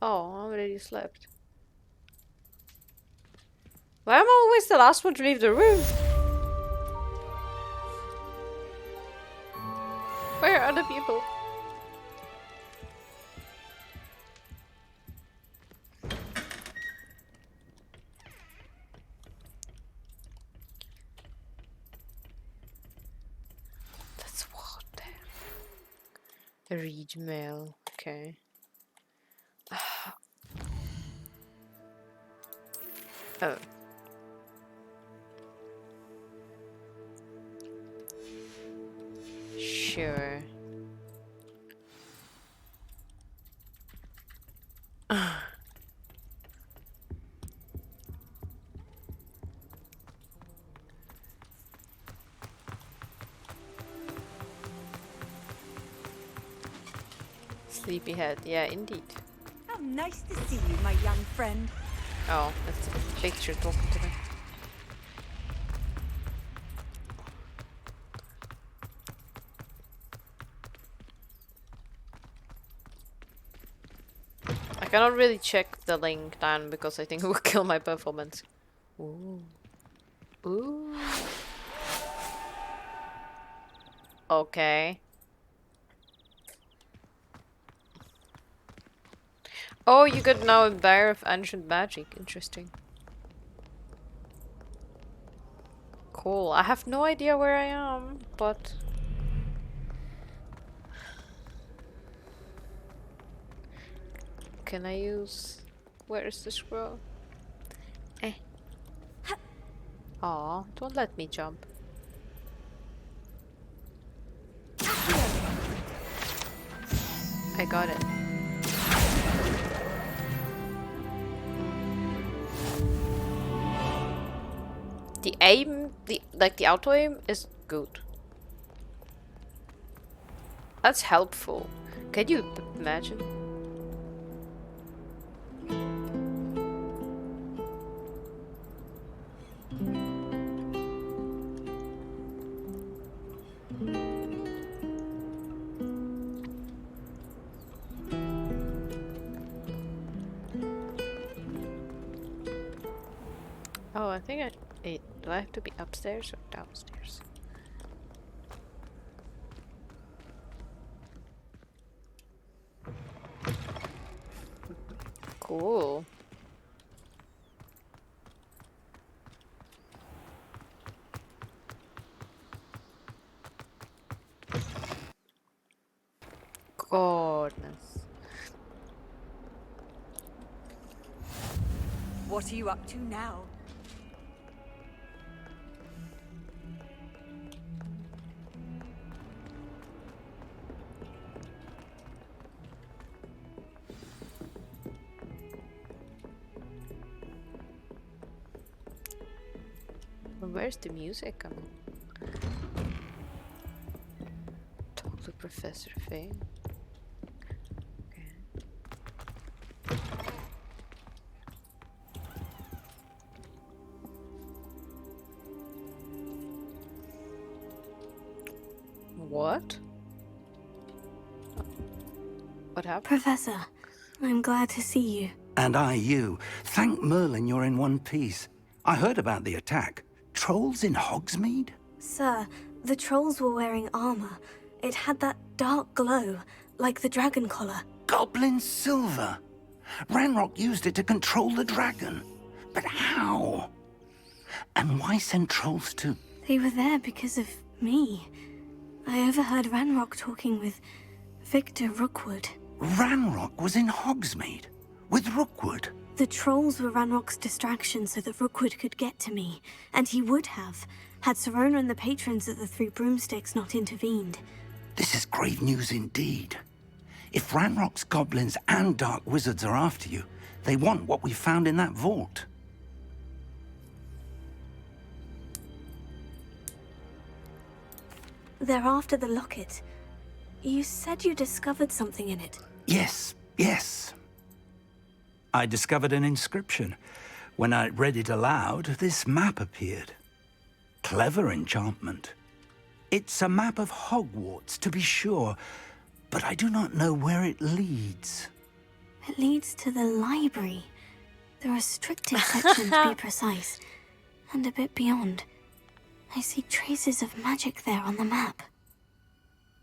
Oh, I already slept. Why am I always the last one to leave the room? Where are the people? That's what the read mail. Okay. Oh. Sure. Sleepyhead, yeah, indeed. How nice to see you, my young friend. Oh, that's a picture talking to me. I cannot really check the link down because I think it will kill my performance. Ooh. Ooh. Okay. Oh, you got now a bar of ancient magic. Interesting. Cool. I have no idea where I am, but... Can I use... Where is the scroll? Eh. Aw, don't let me jump. I got it. The aim, the auto aim is good. That's helpful. Can you imagine? Oh, I think do I have to be upstairs or downstairs? Cool. Goodness. What are you up to now? Where's the music coming? Talk to Professor Fig. Okay. What? What happened? Professor, I'm glad to see you. And I you. Thank Merlin you're in one piece. I heard about the attack. Trolls in Hogsmeade? Sir, the trolls were wearing armor. It had that dark glow, like the dragon collar. Goblin silver. Ranrock used it to control the dragon. But how? And why send trolls to... They were there because of me. I overheard Ranrock talking with Victor Rookwood. Ranrock was in Hogsmeade? With Rookwood? The trolls were Ranrock's distraction so that Rookwood could get to me. And he would have, had Serona and the patrons at the Three Broomsticks not intervened. This is grave news indeed. If Ranrock's goblins and dark wizards are after you, they want what we found in that vault. They're after the locket. You said you discovered something in it. Yes, yes. I discovered an inscription. When I read it aloud, this map appeared. Clever enchantment. It's a map of Hogwarts, to be sure, but I do not know where it leads. It leads to the library. The restricted section, to be precise. And a bit beyond. I see traces of magic there on the map.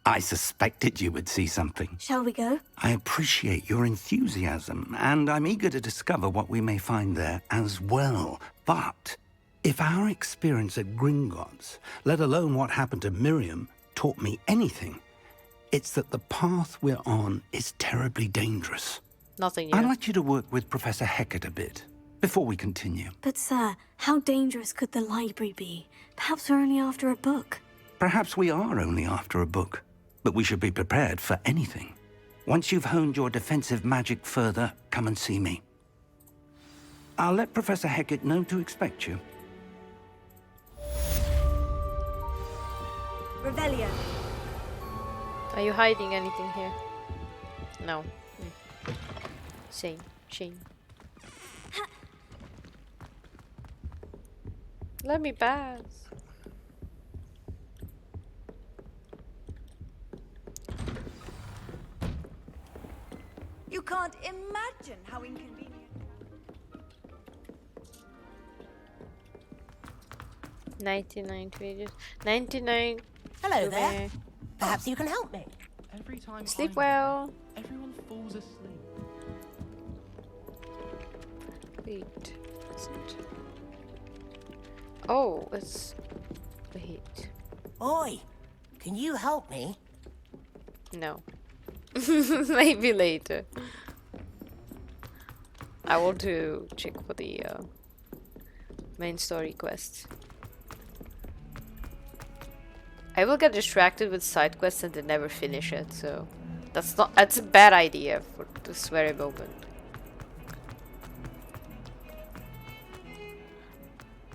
I suspected you would see something. Shall we go? I appreciate your enthusiasm, and I'm eager to discover what we may find there as well. But if our experience at Gringotts, let alone what happened to Miriam, taught me anything, it's that the path we're on is terribly dangerous. Nothing I'd new. like you to work with Professor Hecat a bit, before we continue. But sir, how dangerous could the library be? Perhaps we're only after a book. Perhaps we are only after a book, but we should be prepared for anything. Once you've honed your defensive magic further, come and see me. I'll let Professor Hecat know to expect you. Revelio. Are you hiding anything here? No. Shame. Let me pass. You can't imagine how inconvenient. 99 pages. 99. Hello there. Perhaps you can help me. Every time Sleep I well. everyone falls asleep. Wait. Is it? Oh, it's. Wait. Oi, can you help me? No. Maybe later. I want to check for the main story quest. I will get distracted with side quests and then never finish it, so that's a bad idea for this very moment.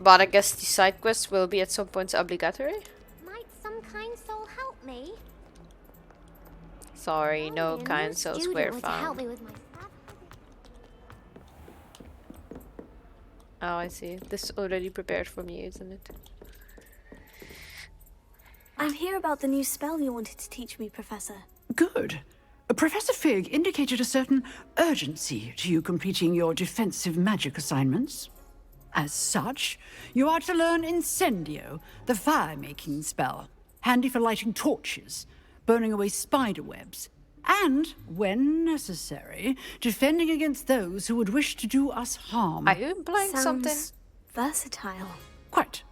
But I guess the side quests will be at some point obligatory? Might some kind soul help me? Sorry, no Only a kind new souls student were were to help found. me with my Oh, I see. This is already prepared for me, isn't it? I'm here about the new spell you wanted to teach me, Professor. Good. Professor Fig indicated a certain urgency to you completing your defensive magic assignments. As such, you are to learn Incendio, the fire-making spell, handy for lighting torches, burning away spider webs, and, when necessary, defending against those who would wish to do us harm. Are you implying something? Versatile. Quite.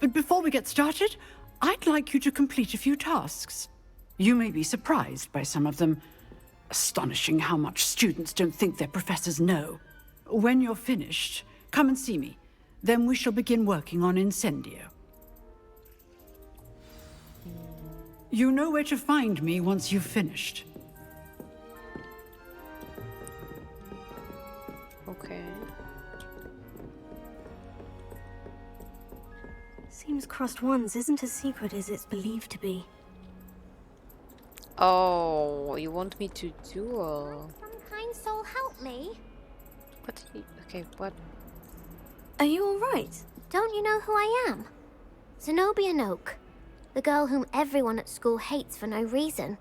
But before we get started, I'd like you to complete a few tasks. You may be surprised by some of them. Astonishing how much students don't think their professors know. When you're finished, come and see me. Then we shall begin working on Incendio. You know where to find me once you've finished. Okay. Seems crossed ones isn't as secret as it's believed to be. Oh, you want me to duel? some kind soul help me? What? Okay, what? Are you alright? Don't you know who I am? Zenobia Noak, the girl whom everyone at school hates for no reason.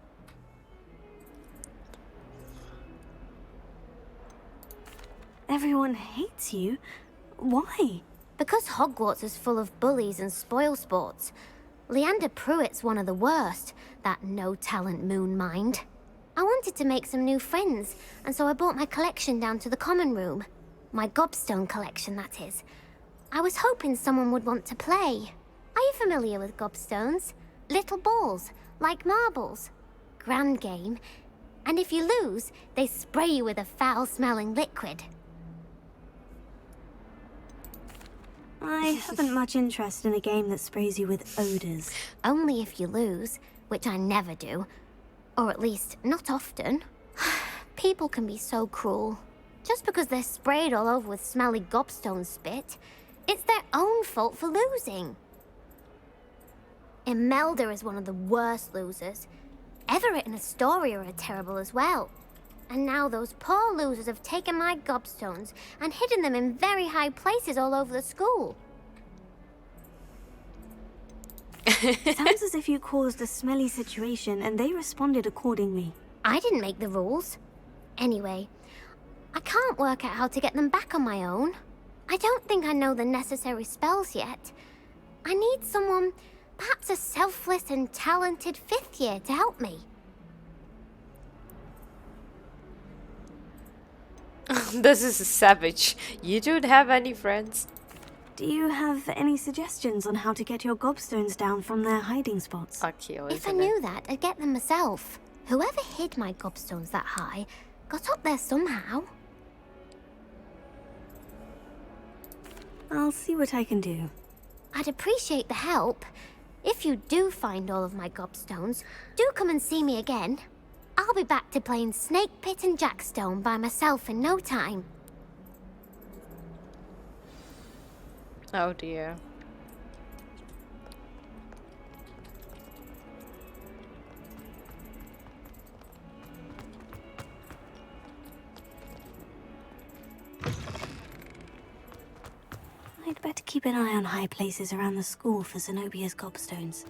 Everyone hates you? Why? Because Hogwarts is full of bullies and spoilsports. Leander Pruitt's one of the worst, that no-talent moon mind. I wanted to make some new friends, and so I brought my collection down to the common room. My gobstone collection, that is. I was hoping someone would want to play. Are you familiar with gobstones? Little balls, like marbles. Grand game. And if you lose, they spray you with a foul-smelling liquid. I haven't much interest in a game that sprays you with odors. Only if you lose, which I never do. Or at least, not often. People can be so cruel. Just because they're sprayed all over with smelly gobstone spit, it's their own fault for losing. Imelda is one of the worst losers. Everett and Astoria are terrible as well. And now those poor losers have taken my gobstones and hidden them in very high places all over the school. Sounds as if you caused a smelly situation and they responded accordingly. I didn't make the rules. Anyway, I can't work out how to get them back on my own. I don't think I know the necessary spells yet. I need someone, perhaps a selfless and talented 5th year to help me. This is savage. You don't have any friends. Do you have any suggestions on how to get your gobstones down from their hiding spots? If I knew that, I'd get them myself. Whoever hid my gobstones that high got up there somehow. I'll see what I can do. I'd appreciate the help. If you do find all of my gobstones, do come and see me again. I'll be back to playing Snake Pit and Jackstone by myself in no time. Oh dear. I'd better keep an eye on high places around the school for Zenobia's gobstones.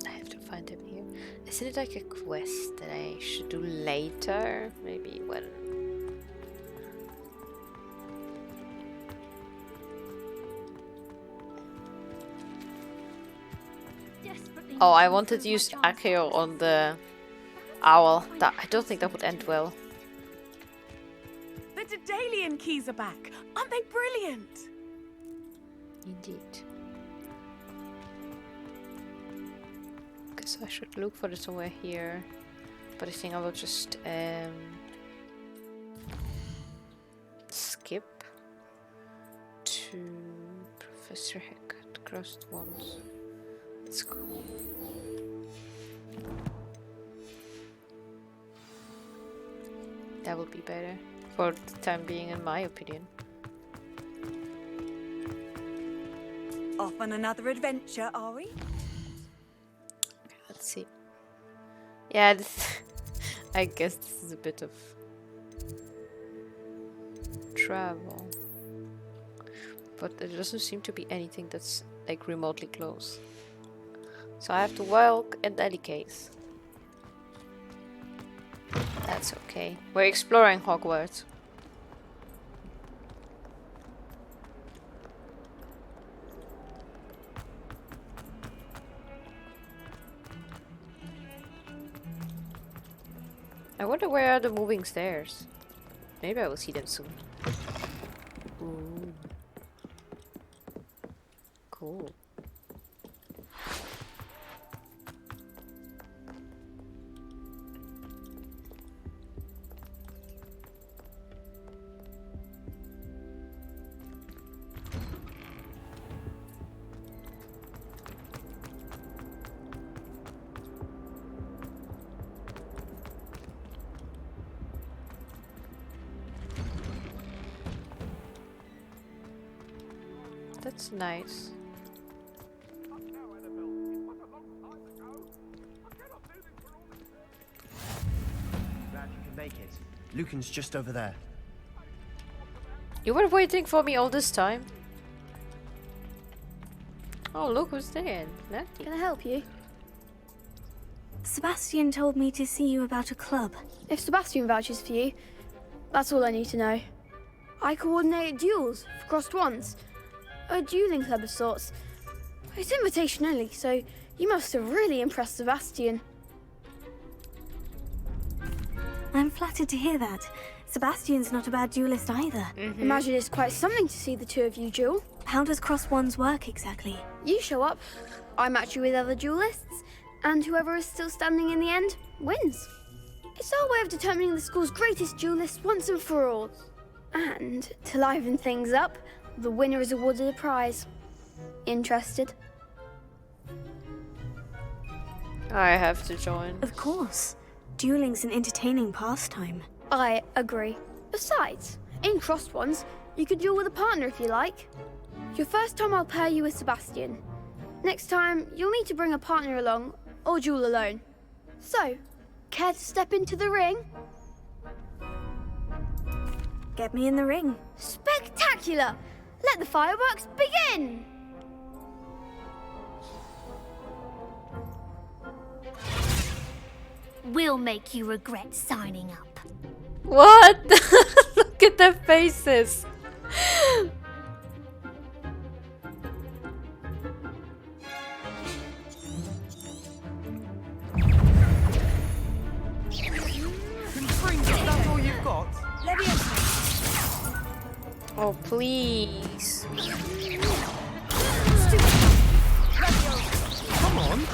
I have to find him here. Isn't it like a quest that I should do later? Maybe when... Oh, I wanted to use Accio on the owl. I don't think that would end well. The Daedalian keys are back. Aren't they brilliant? Indeed. Okay, so I should look for it somewhere here. But I think I will just skip to Professor Hackett, Crossed Wands. Let's go. That would be better for the time being, in my opinion. Off on another adventure, are we? Let's see. Yeah, I guess this is a bit of travel. But there doesn't seem to be anything that's like remotely close. So I have to walk in any case. That's okay. We're exploring Hogwarts. I wonder where are the moving stairs. Maybe I will see them soon. Ooh. Cool. That's nice. Glad you can make it. Lucan's just over there. You were waiting for me all this time? Oh, look who's there. Natty. Can I help you? Sebastian told me to see you about a club. If Sebastian vouches for you, that's all I need to know. I coordinate duels for Crossed Wands. A dueling club of sorts. It's invitation only, so you must have really impressed Sebastian. I'm flattered to hear that. Sebastian's not a bad duelist either. Imagine it's quite something to see the two of you duel. How does Crossed Wands work exactly? You show up, I match you with other duelists, And whoever is still standing in the end wins. It's our way of determining the school's greatest duelist once and for all. And to liven things up, the winner is awarded a prize. Interested? I have to join. Of course. Dueling's an entertaining pastime. I agree. Besides, in Crossed Ones, you could duel with a partner if you like. Your first time I'll pair you with Sebastian. Next time, you'll need to bring a partner along, or duel alone. So, care to step into the ring? Get me in the ring. Spectacular! Let the fireworks begin! We'll make you regret signing up. What? Look at their faces. That's all you've got? Oh, please. Come on.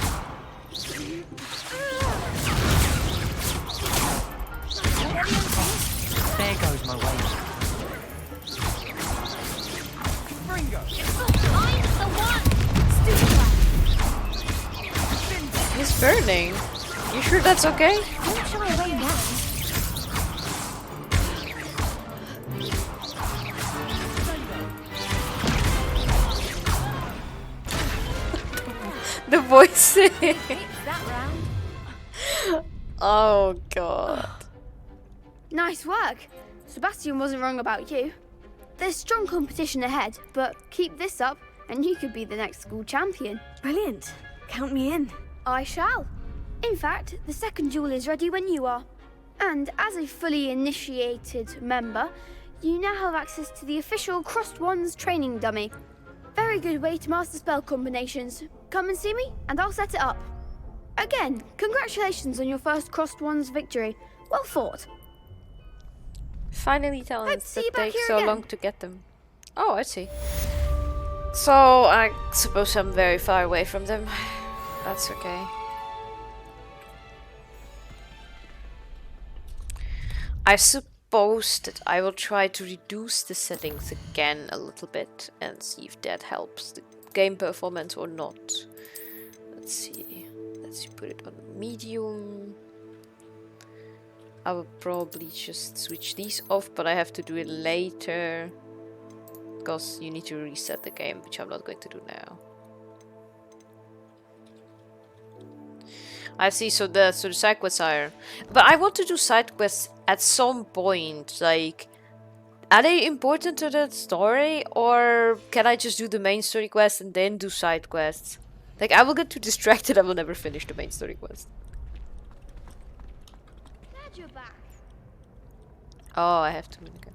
There goes my way. Ringo. I'm the one. He's burning. You sure that's okay? Don't shy away now. The voicing. Oh god. Nice work. Sebastian wasn't wrong about you. There's strong competition ahead, but keep this up and you could be the next school champion. Brilliant. Count me in. I shall. In fact, the second duel is ready when you are. And as a fully initiated member, you now have access to the official Crossed Wands training dummy. Very good way to master spell combinations. Come and see me, and I'll set it up. Again, congratulations on your first Crossed Wands victory. Well fought. Finally talents see that you back take here so again. long to get them. Oh, I see. So, I suppose I'm very far away from them. That's okay. I suppose that I will try to reduce the settings again a little bit and see if that helps the game performance or not. Let's see. Let's put it on medium. I will probably just switch these off, but I have to do it later because you need to reset the game, which I'm not going to do now. I see, so the side quests are... But I want to do side quests at some point, like... Are they important to the story, or can I just do the main story quest and then do side quests? Like, I will get too distracted, I will never finish the main story quest. Glad you're back. Oh, I have to win again.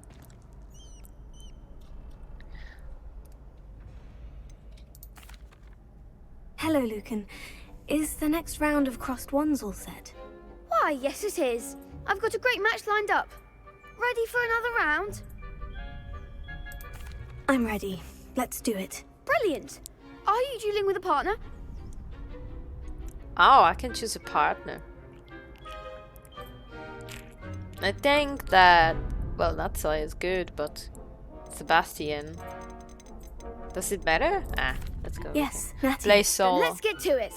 Hello, Lucan. Is the next round of Crossed Wands all set? Why, yes it is. I've got a great match lined up. Ready for another round? I'm ready. Let's do it. Brilliant. Are you dueling with a partner? Oh, I can choose a partner. I think that... Well, Natsai is good, but... Sebastian... Does it matter? Ah, let's go. Yes, Natty. Play solo. Let's get to it.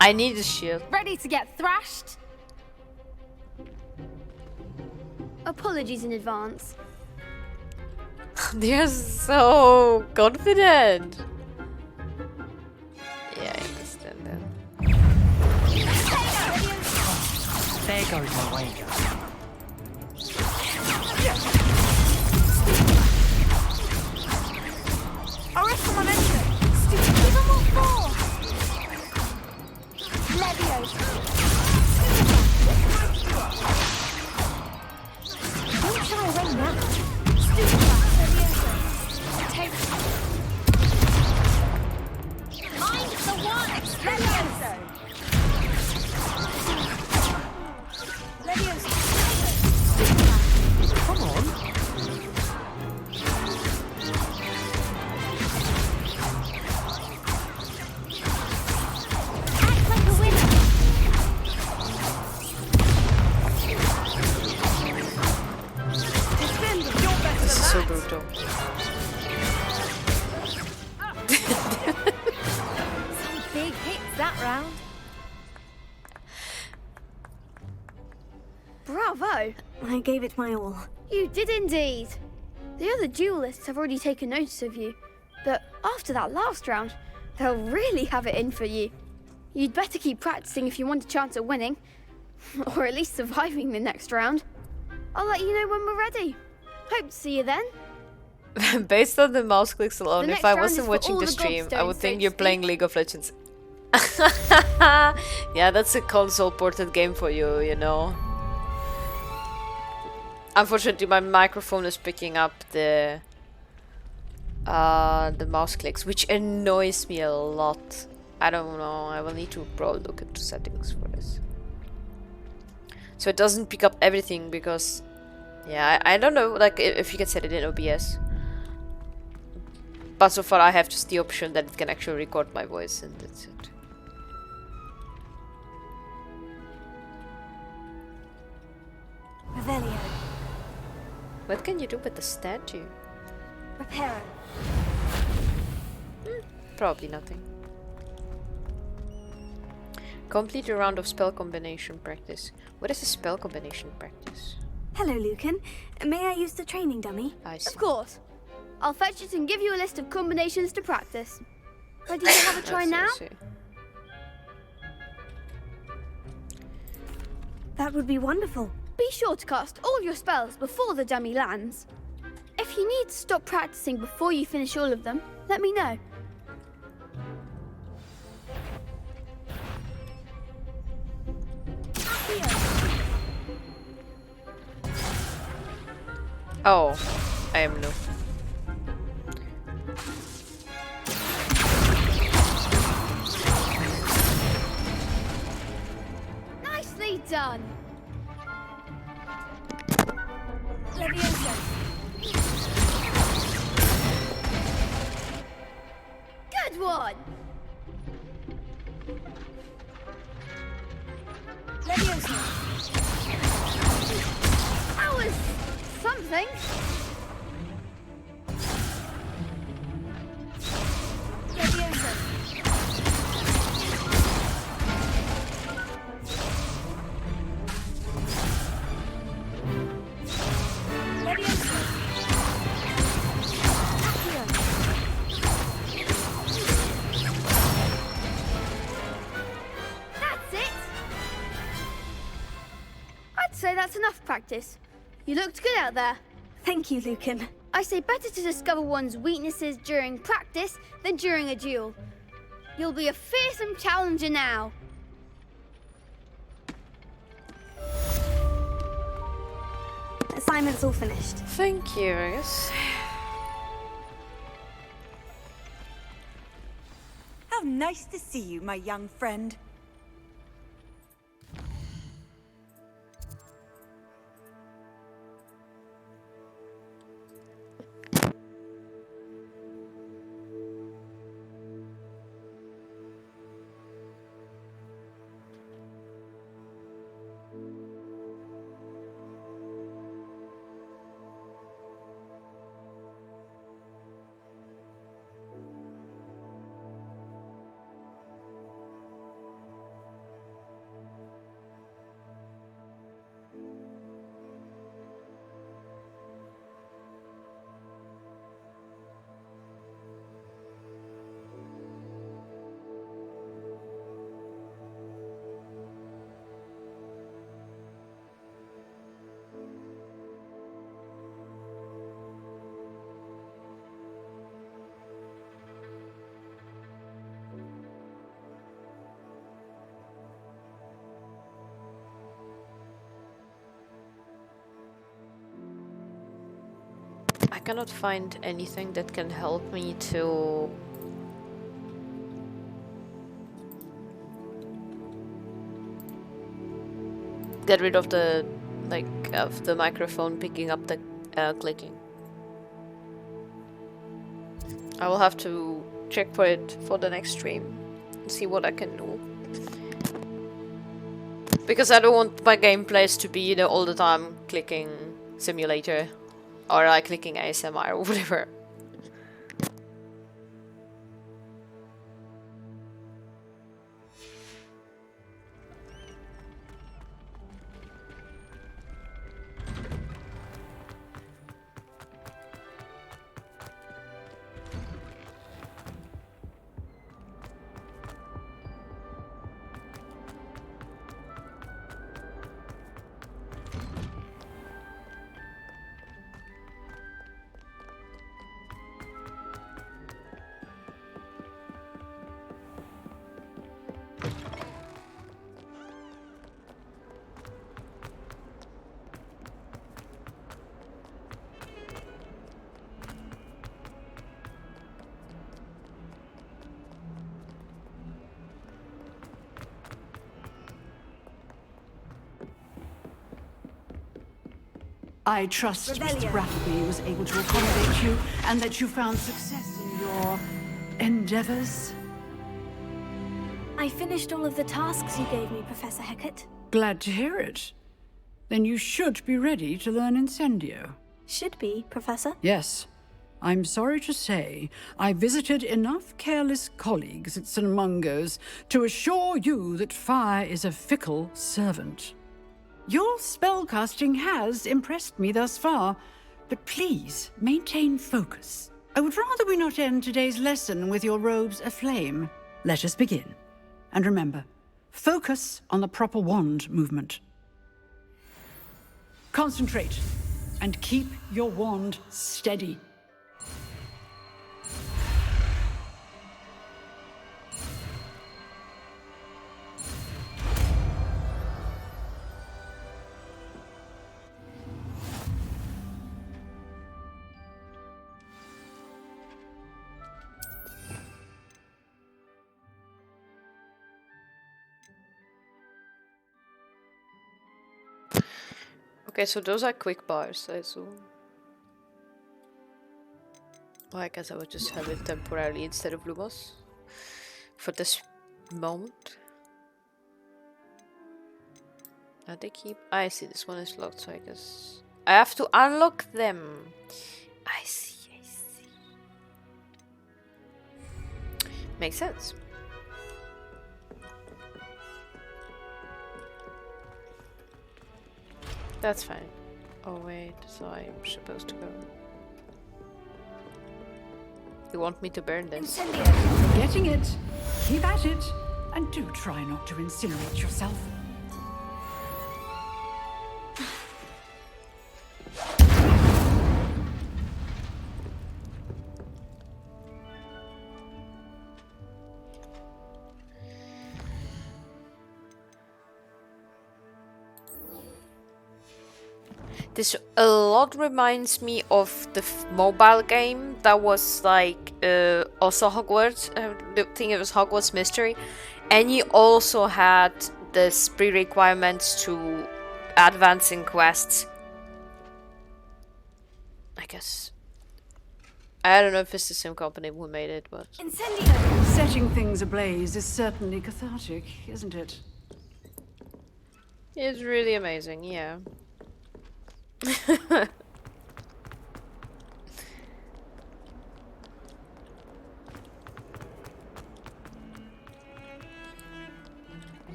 I need a shield. Ready to get thrashed? Apologies in advance. They're so confident. Yeah, I understand that. There goes my wager. Arrest my mentor. Give him all four. Leviosa. Don't shy away now. Mind the one. Leviosa. Leviosa. Come on. Bravo! I gave it my all. You did indeed. The other duelists have already taken notice of you, but after that last round, they'll really have it in for you. You'd better keep practicing if you want a chance at winning, or at least surviving the next round. I'll let you know when we're ready. Hope to see you then. Based on the mouse clicks alone, The if next I round wasn't is for watching all the the stream, I gobstones, would so think to you're playing League of Legends. Yeah, that's a console ported game for you, you know. Unfortunately, my microphone is picking up the mouse clicks, which annoys me a lot. I don't know. I will need to probably look into settings for this, so it doesn't pick up everything. Because, yeah, I don't know. Like if you can set it in OBS, but so far I have just the option that it can actually record my voice, and that's it. Revelio. What can you do with the statue? Reparo. Probably nothing. Complete a round of spell combination practice. What is a spell combination practice? Hello, Lucan. May I use the training dummy? I see. Of course. I'll fetch it and give you a list of combinations to practice. Ready to have a try now? That would be wonderful. Be sure to cast all your spells before the dummy lands. If you need to stop practicing before you finish all of them, let me know. Oh, I am new. Nicely done. Leviosa. Good one. Leviosa. That was something. Leviosa. Leviosa. That's it. I'd say that's enough practice. You looked good out there. Thank you, Lucan. I say better to discover one's weaknesses during practice than during a duel. You'll be a fearsome challenger now. Assignment's all finished. Thank you, I guess. How nice to see you, my young friend. I cannot find anything that can help me to get rid of the of the microphone picking up the clicking. I will have to check for it for the next stream and see what I can do. Because I don't want my gameplays to be, you know, all the time clicking simulator or like clicking ASMR or whatever. I trust Mr. Brattleby was able to accommodate you and that you found success in your endeavors. I finished all of the tasks you gave me, Professor Hecat. Glad to hear it. Then you should be ready to learn Incendio. Should be, Professor. Yes. I'm sorry to say, I visited enough careless colleagues at St. Mungo's to assure you that fire is a fickle servant. Your spellcasting has impressed me thus far, but please maintain focus. I would rather we not end today's lesson with your robes aflame. Let us begin. And remember, focus on the proper wand movement. Concentrate, and keep your wand steady. Okay, so those are quick bars, I assume. Well, I guess I would just have it temporarily instead of Lumos for this moment. Now they keep. I see this one is locked, so I guess I have to unlock them. I see, I see. Makes sense. That's fine. Oh wait, so I'm supposed to go. You want me to burn this? Getting it. Keep at it. And do try not to incinerate yourself. This a lot reminds me of the mobile game that was like also Hogwarts. I think it was Hogwarts Mystery, and you also had this pre-requirements to advancing quests. I guess I don't know if it's the same company who made it, but Setting things ablaze is certainly cathartic, isn't it? it's really amazing. Yeah.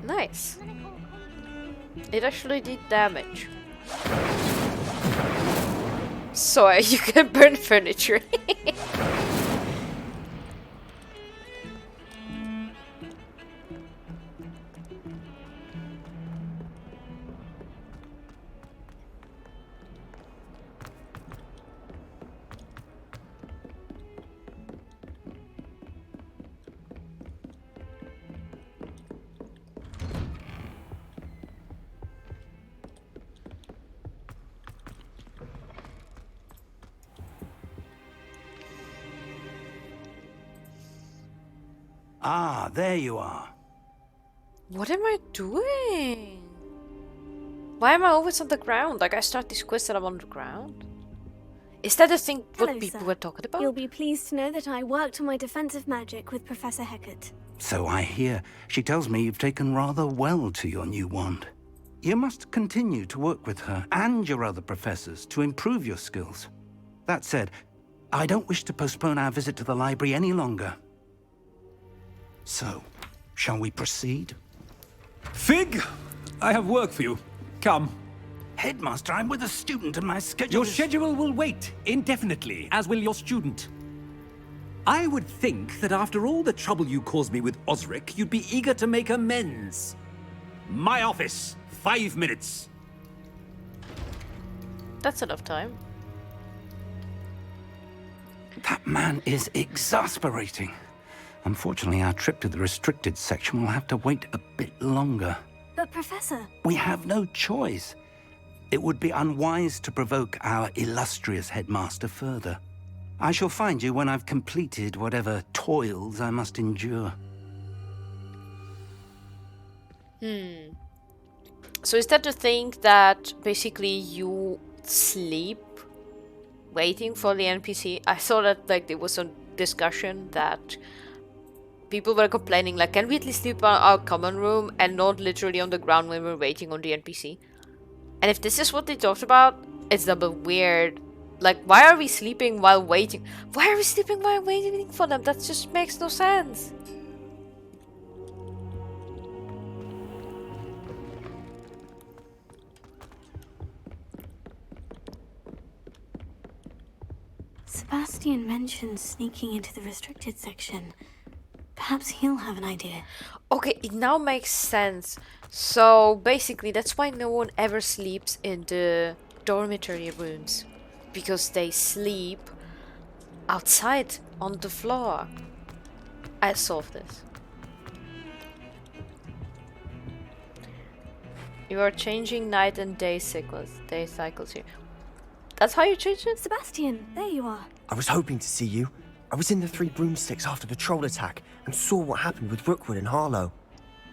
Nice. It actually did damage. So you can burn furniture. Ah, there you are. What am I doing? Why am I always on the ground? Like I start this quest and I'm on the ground? Is that the thing what people were talking about? You'll be pleased to know that I worked on my defensive magic with Professor Hecat. So I hear. She tells me you've taken rather well to your new wand. You must continue to work with her and your other professors to improve your skills. That said, I don't wish to postpone our visit to the library any longer. So, shall we proceed? Fig, I have work for you. Come. Headmaster, I'm with a student and my schedule Your schedule will wait indefinitely, as will your student. I would think that after all the trouble you caused me with Osric, you'd be eager to make amends. My office, 5 minutes. That's enough time. That man is exasperating. Unfortunately, our trip to the restricted section will have to wait a bit longer. But Professor... We have no choice. It would be unwise to provoke our illustrious headmaster further. I shall find you when I've completed whatever toils I must endure. So is that the thing that basically you sleep waiting for the NPC? I saw that like there was a discussion that people were complaining like, can we at least sleep in our common room and not literally on the ground when we're waiting on the NPC? And if this is what they talked about, it's double weird. Like, why are we sleeping while waiting? Why are we sleeping while waiting for them? That just makes no sense. Sebastian mentioned sneaking into the restricted section. Perhaps he'll have an idea. Okay, it now makes sense. So basically, that's why no one ever sleeps in the dormitory rooms. Because they sleep outside on the floor. I solved this. You are changing night and day cycles here. That's how you change it? Sebastian, there you are. I was hoping to see you. I was in the Three Broomsticks after the troll attack and saw what happened with Rookwood and Harlow.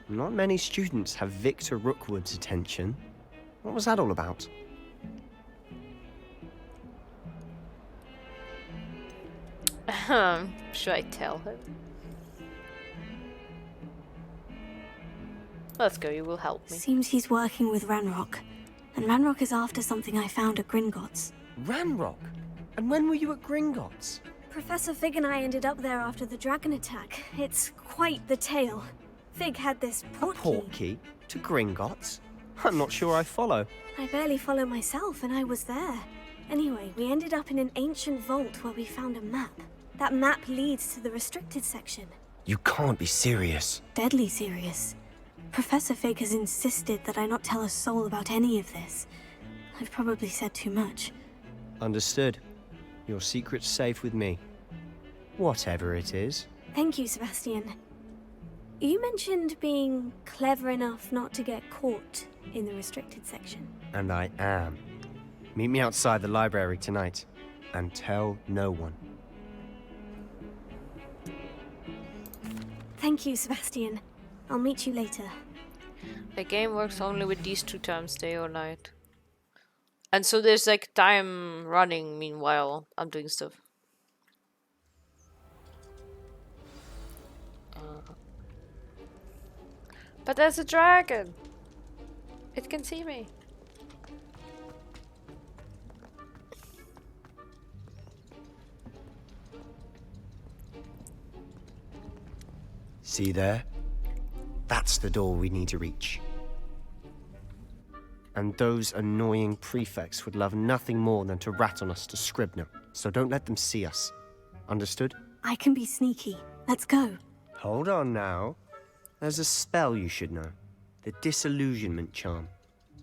Not many students have Victor Rookwood's attention. What was that all about? Should I tell him? Let's go, you will help me. Seems he's working with Ranrock. And Ranrock is after something I found at Gringotts. Ranrock? And when were you at Gringotts? Professor Fig and I ended up there after the dragon attack. It's quite the tale. Fig had this portkey to Gringotts? I'm not sure I follow. I barely follow myself, and I was there. Anyway, we ended up in an ancient vault where we found a map. That map leads to the restricted section. You can't be serious. Deadly serious. Professor Fig has insisted that I not tell a soul about any of this. I've probably said too much. Understood. Your secret's safe with me. Whatever it is. Thank you, Sebastian. You mentioned being clever enough not to get caught in the restricted section. And I am. Meet me outside the library tonight. And tell no one. Thank you, Sebastian. I'll meet you later. The game works only with these two terms, day or night. And so there's like time running meanwhile I'm doing stuff. But there's a dragon. It can see me. See there? That's the door we need to reach. And those annoying prefects would love nothing more than to rat on us to Scribner, so don't let them see us. Understood? I can be sneaky. Let's go. Hold on now. There's a spell you should know. The Disillusionment Charm.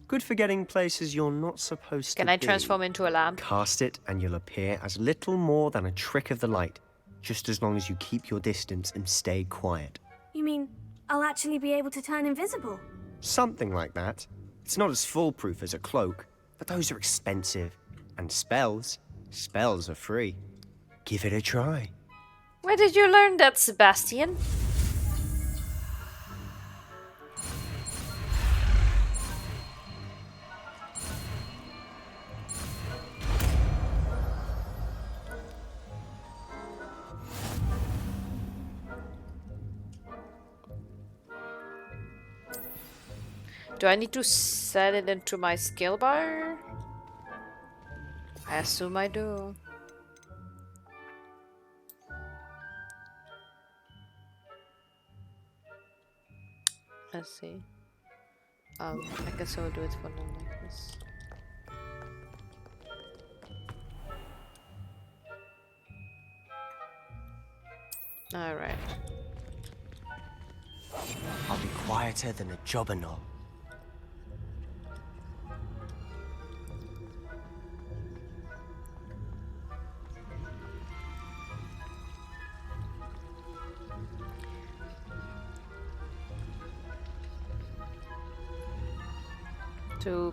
Good for getting places you're not supposed to be. Can I transform into a lamp? Cast it and you'll appear as little more than a trick of the light, just as long as you keep your distance and stay quiet. You mean I'll actually be able to turn invisible? Something like that. It's not as foolproof as a cloak, but those are expensive. And spells are free. Give it a try. Where did you learn that, Sebastian? Do I need to set it into my skill bar? I assume I do. Let's see. I guess I'll do it for now like this. Alright. I'll be quieter than a jobberknoll.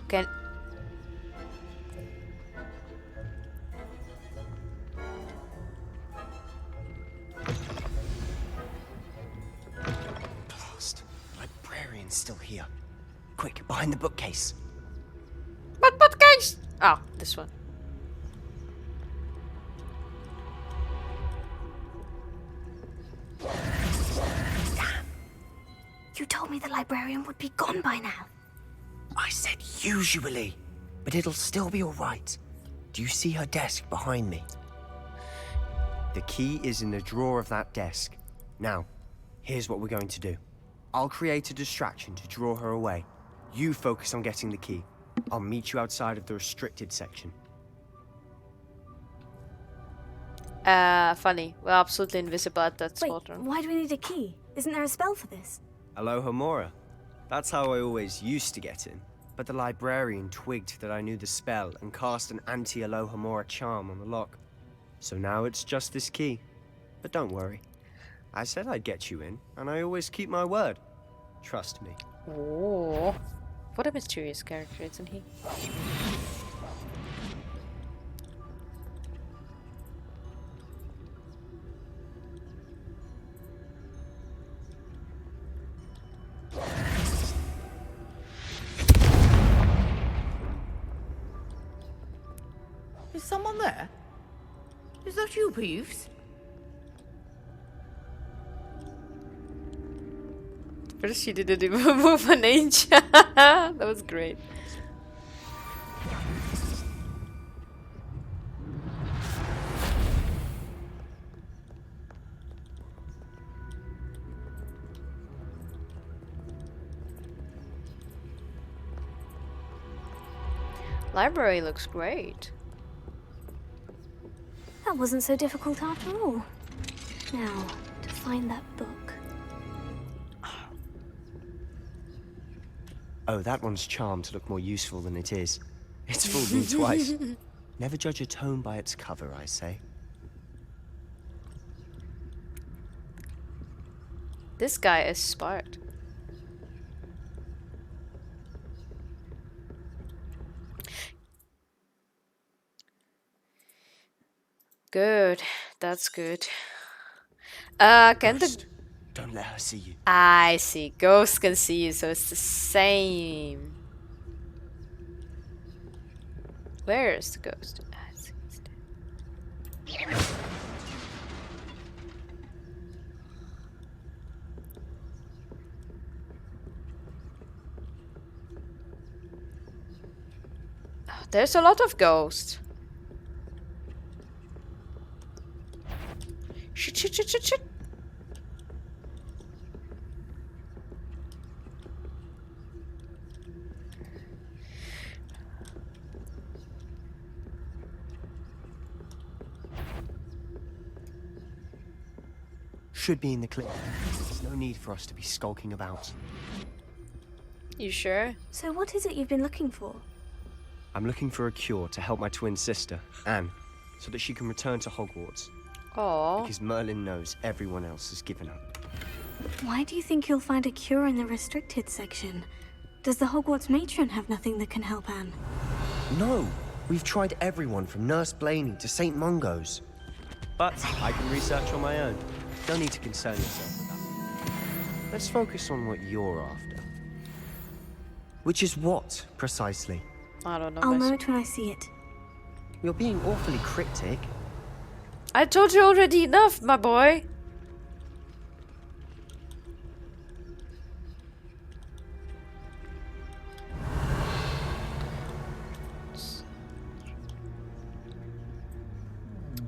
Can Blast. The librarian's still here. Quick, behind the bookcase. What bookcase? Ah, this one. You told me the librarian would be gone by now. I said usually, but it'll still be all right. Do you see her desk behind me? The key is in the drawer of that desk. Now, here's what we're going to do. I'll create a distraction to draw her away. You focus on getting the key. I'll meet you outside of the restricted section. Funny. We're absolutely invisible at that Wait, spot. why do we need a key? Isn't there a spell for this? Alohomora. That's how I always used to get in. But the librarian twigged that I knew the spell and cast an anti-Alohomora charm on the lock. So now it's just this key. But don't worry. I said I'd get you in, and I always keep my word. Trust me. Oh, what a mysterious character, isn't he? Is someone there? Is that you, Peeves? First she didn't even move an inch. That was great. Library looks great. That wasn't so difficult after all. Now, to find that book. Oh, that one's charmed to look more useful than it is. It's fooled me twice. Never judge a tome by its cover, I say. This guy is smart. Good. That's good. Can the... Don't let her see you. I see. Ghosts can see you, so it's the same. Where is the ghost? Ah, it's there. Oh, there's a lot of ghosts. Shit, shit, shit, shit, shit. Should be in the clip. There's no need for us to be skulking about. You sure? So what is it you've been looking for? I'm looking for a cure to help my twin sister, Anne, so that she can return to Hogwarts. Oh. Because Merlin knows everyone else has given up. Why do you think you'll find a cure in the restricted section? Does the Hogwarts matron have nothing that can help Anne? No! We've tried everyone from Nurse Blaney to St. Mungo's. But I can research on my own. No need to concern yourself with that. Let's focus on what you're after. Which is what, precisely? I don't know. I'll know it when I see it. You're being awfully cryptic. I told you already enough, my boy.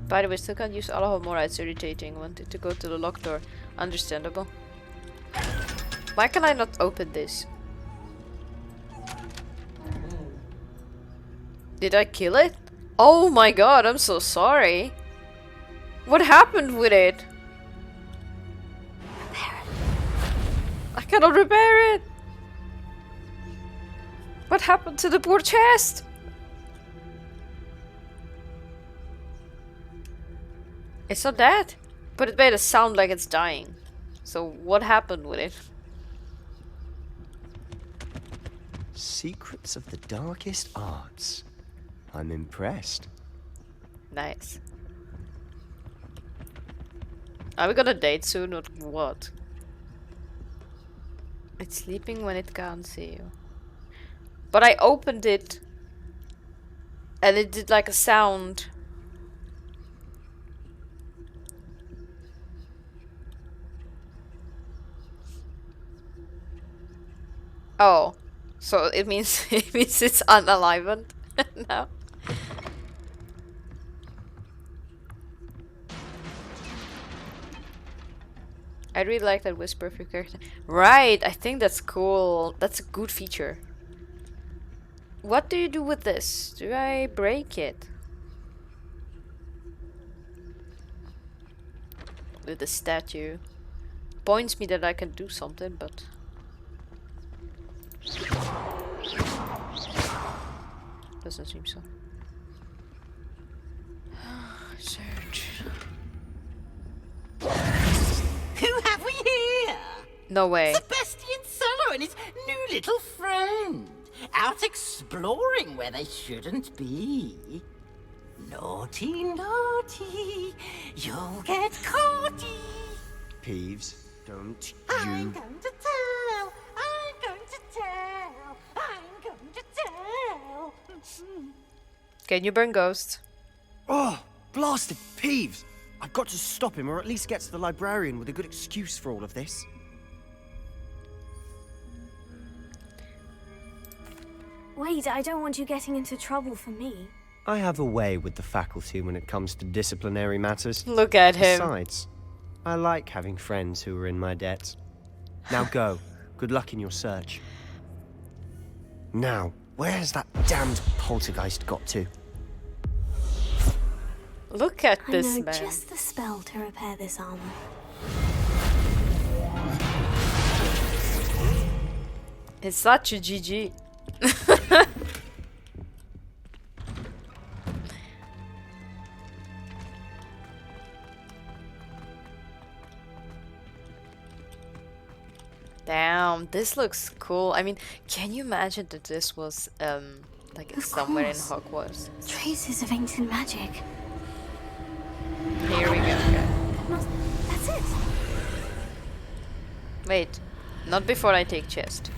By the way, still can't use Alohomora, it's irritating. Wanted to go to the locked door. Understandable. Why can I not open this? Did I kill it? Oh my god, I'm so sorry. What happened with it? Repair it. I cannot repair it. What happened to the poor chest? It's not dead, but it made a sound like it's dying. So what happened with it? Secrets of the darkest arts. I'm impressed. Nice. Are we gonna date soon or what? It's sleeping when it can't see you. But I opened it and it did like a sound. Oh, so it means it's unalivened now. I really like that whisper of your character. Right, I think that's cool. That's a good feature. What do you do with this? Do I break it? With the statue. Points me that I can do something, but... doesn't seem so. Search. Who have we here? No way. Sebastian Solo and his new little friend. Out exploring where they shouldn't be. Naughty, naughty. You'll get caughty. Peeves, don't I'm you... going to tell. I'm going to tell. I'm going to tell. Can you burn ghosts? Oh, blasted Peeves! I've got to stop him, or at least get to the librarian with a good excuse for all of this. Wait, I don't want you getting into trouble for me. I have a way with the faculty when it comes to disciplinary matters. Look at him. Besides, I like having friends who are in my debt. Now go. Good luck in your search. Now, where's that damned poltergeist got to? Look at I this know man. just the spell to repair this armor. It's such a GG. Damn, this looks cool. I mean, can you imagine that this was like Of somewhere in course. Hogwarts? Traces of ancient magic. Here we go. Okay. That's it. Wait, not before I take chest.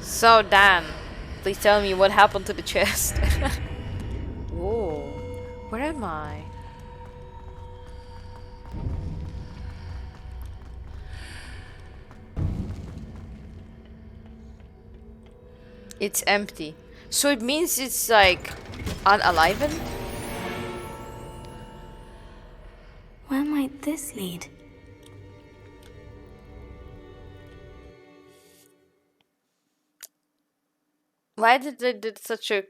So Dan, please tell me what happened to the chest. Whoa, where am I? It's empty. So it means it's like unalivened? Where might this lead? Why did they did such a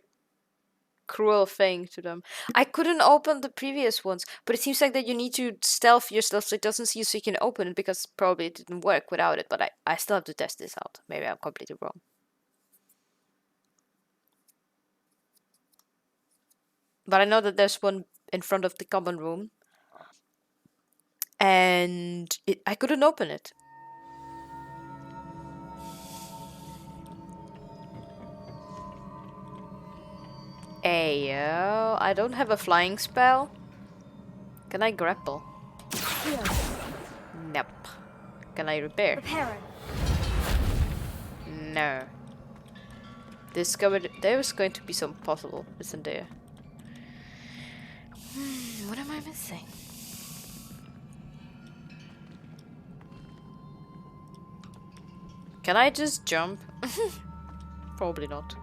cruel thing to them? I couldn't open the previous ones, but it seems like that you need to stealth yourself so it doesn't see you so you can open it, because probably it didn't work without it, but I still have to test this out. Maybe I'm completely wrong. But I know that there's one in front of the common room. And I couldn't open it. Ayo, I don't have a flying spell. Can I grapple? Nope. Can I repair? Repair. No. Discovered there was going to be some possible, isn't there? What am I missing? Can I just jump? Probably not.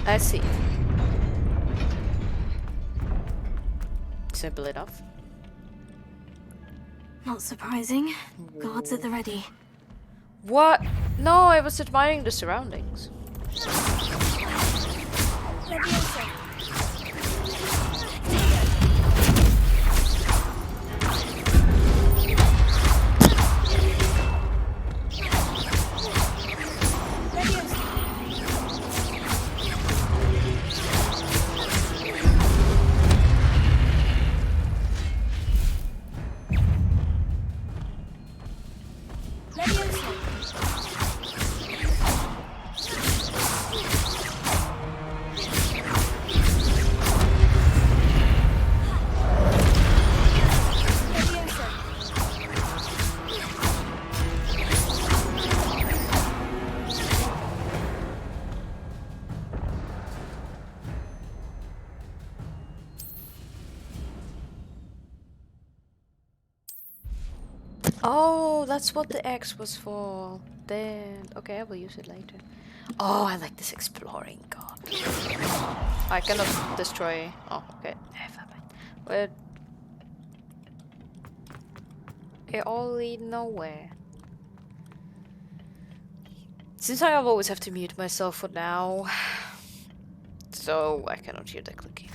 I see. Simple enough. Not surprising. Guards at the ready. What? No, I was admiring the surroundings. Oh, that's what the X was for. Then, okay, I will use it later. Oh, I like this exploring. God, I cannot destroy. Oh, okay. But it all lead nowhere. Since I always have to mute myself for now, so I cannot hear the clicking.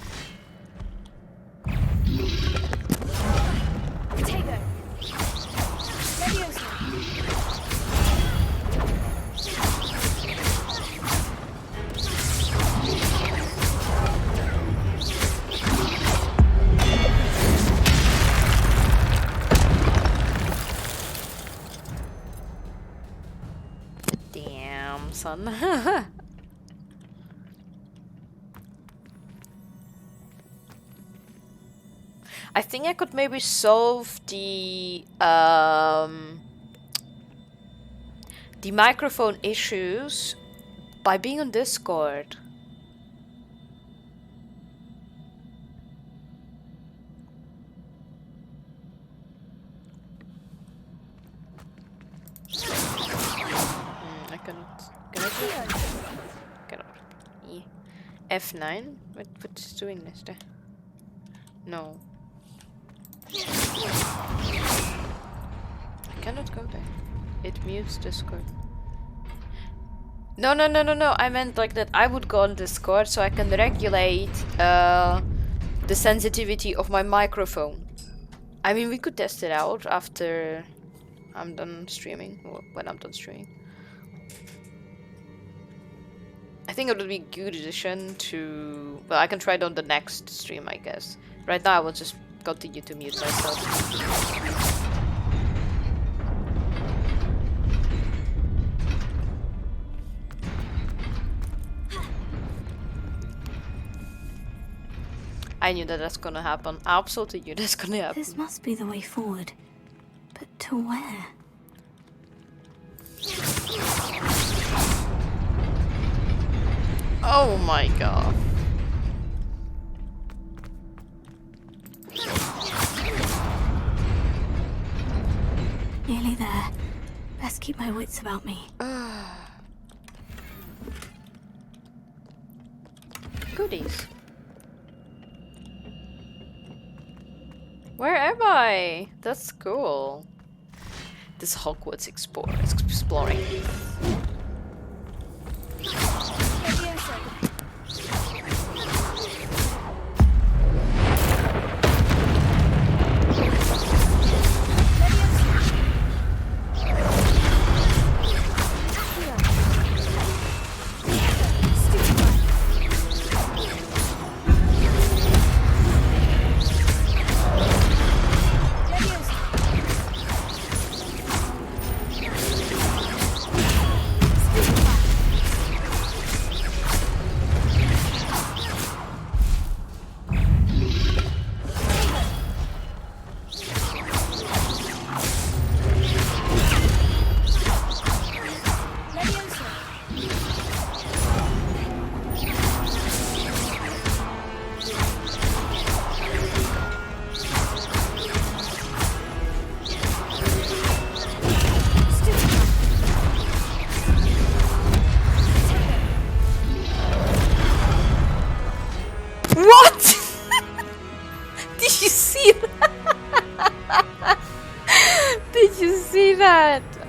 Potato. Damn, son. I think I could maybe solve the microphone issues by being on Discord. I cannot. Can I? Cannot. Yeah. F9? What's doing this there? No. I cannot go there. It mutes Discord. No. I meant like that I would go on Discord so I can regulate the sensitivity of my microphone. I mean, we could test it out after I'm done streaming, or when I'm done streaming. I think it would be a good addition to... Well, I can try it on the next stream, I guess. Right now I will just continue to mute myself. I knew that that's gonna happen. I absolutely knew that's gonna happen. This must be the way forward. But to where? Oh my god. Nearly there. Best keep my wits about me. Goodies. Where am I? That's cool. This Hogwarts exploring.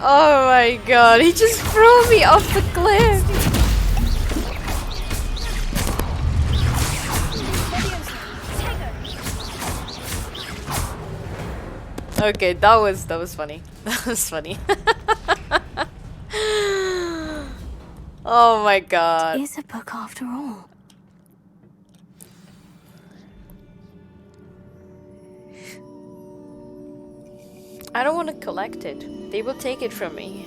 Oh my god, he just threw me off the cliff! Okay, that was funny. That was funny. Oh my god. It is a book after all. I don't want to collect it. They will take it from me.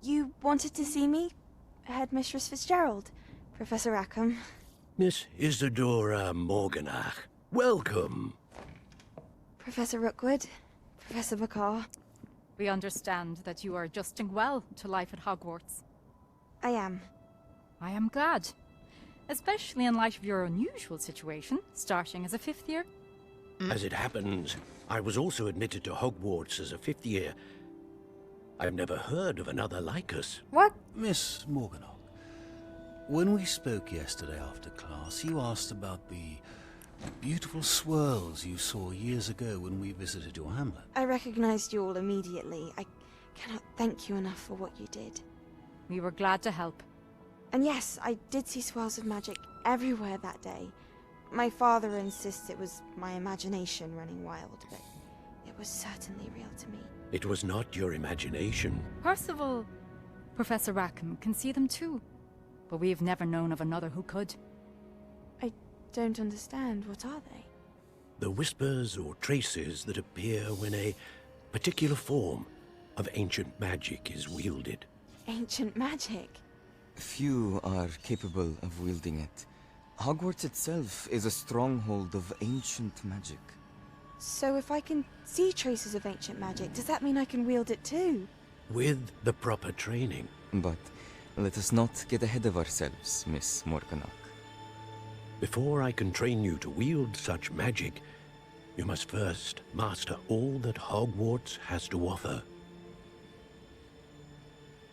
You wanted to see me? Headmistress Fitzgerald, Professor Rackham. Miss Isadora Morganach, welcome. Professor Rookwood, Professor Bakar. We understand that you are adjusting well to life at Hogwarts. I am. I am glad. Especially in light of your unusual situation, starting as a 5th year. As it happens, I was also admitted to Hogwarts as a 5th year. I've never heard of another like us. What? Miss Morganach, when we spoke yesterday after class, you asked about the beautiful swirls you saw years ago when we visited your hamlet. I recognized you all immediately. I cannot thank you enough for what you did. We were glad to help. And yes, I did see swirls of magic everywhere that day. My father insists it was my imagination running wild, but it was certainly real to me. It was not your imagination. Percival, Professor Rackham can see them too. But we have never known of another who could. I don't understand. What are they? The whispers or traces that appear when a particular form of ancient magic is wielded. Ancient magic? Few are capable of wielding it. Hogwarts itself is a stronghold of ancient magic. So if I can see traces of ancient magic, does that mean I can wield it too? With the proper training. But let us not get ahead of ourselves, Miss Morganach. Before I can train you to wield such magic, you must first master all that Hogwarts has to offer.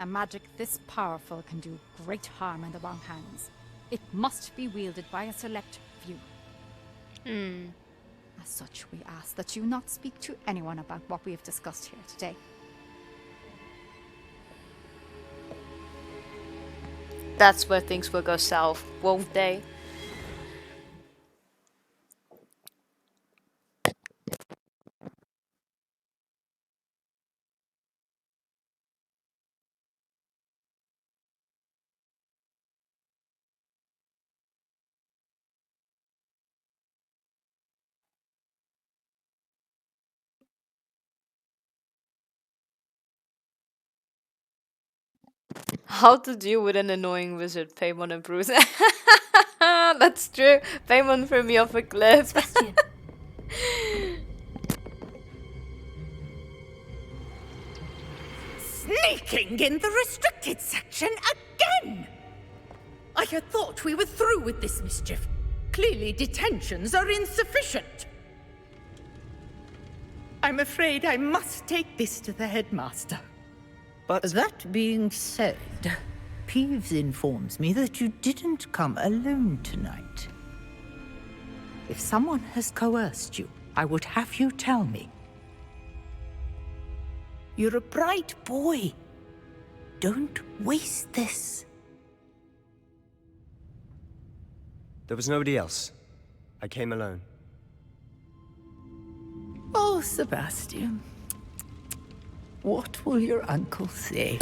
A magic this powerful can do great harm in the wrong hands. It must be wielded by a select few. As such, we ask that you not speak to anyone about what we have discussed here today. That's where things will go south, won't they? How to deal with an annoying wizard, Paimon and Bruce. That's true. Paimon threw me off a cliff. Sneaking in the restricted section again! I had thought we were through with this mischief. Clearly detentions are insufficient. I'm afraid I must take this to the headmaster. But that being said, Peeves informs me that you didn't come alone tonight. If someone has coerced you, I would have you tell me. You're a bright boy. Don't waste this. There was nobody else. I came alone. Oh, Sebastian. What will your uncle say?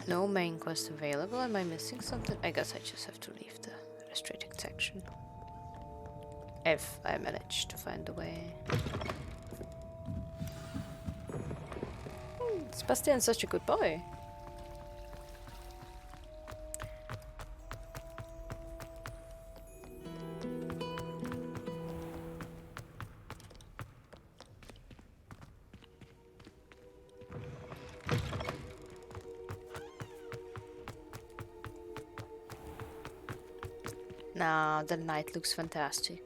No main quest available. Am I missing something? I guess I just have to leave the restricted section. If I manage to find a way. Sebastian's such a good boy. Nah, the night looks fantastic.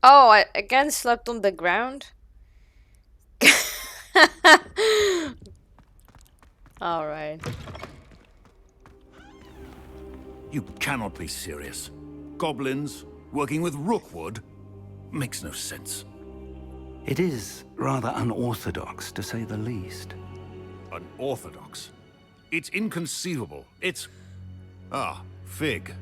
Oh, I again slept on the ground? Alright. You cannot be serious. Goblins working with Rookwood makes no sense. It is rather unorthodox, to say the least. Unorthodox? It's inconceivable. It's... Ah, Fig.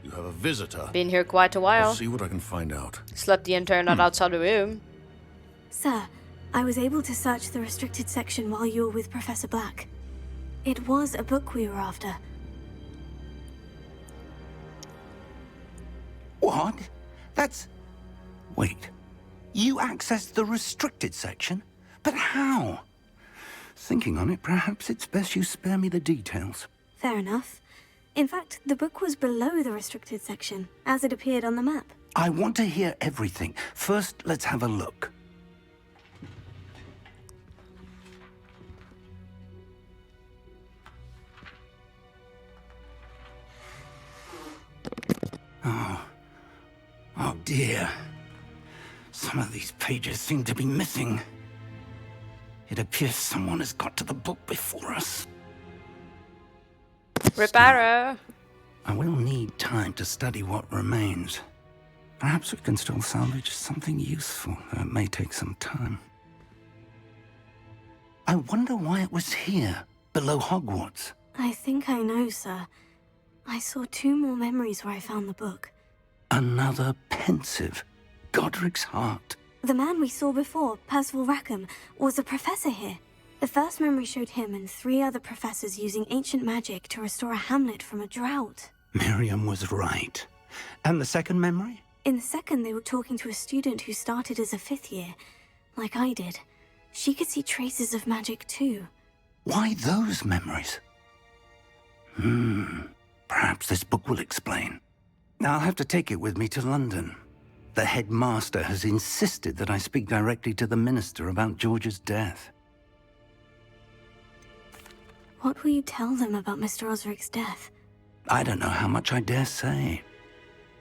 You have a visitor. Been here quite a I'll while. see what I can find out. Slept the entire night outside the room. Sir, I was able to search the restricted section while you were with Professor Black. It was a book we were after. What? That's... Wait. You accessed the restricted section? But how? Thinking on it, perhaps it's best you spare me the details. Fair enough. In fact, the book was below the restricted section, as it appeared on the map. I want to hear everything. First, let's have a look. Oh dear. Some of these pages seem to be missing. It appears someone has got to the book before us. Reparo. I will need time to study what remains. Perhaps we can still salvage something useful, though it may take some time. I wonder why it was here, below Hogwarts. I think I know, sir. I saw 2 more memories where I found the book. Another pensive. Godric's heart. The man we saw before, Percival Rackham, was a professor here. The first memory showed him and 3 other professors using ancient magic to restore a hamlet from a drought. Miriam was right. And the second memory? In the second, they were talking to a student who started as a 5th year, like I did. She could see traces of magic too. Why those memories? Perhaps this book will explain. I'll have to take it with me to London. The headmaster has insisted that I speak directly to the minister about George's death. What will you tell them about Mr. Osric's death? I don't know how much I dare say.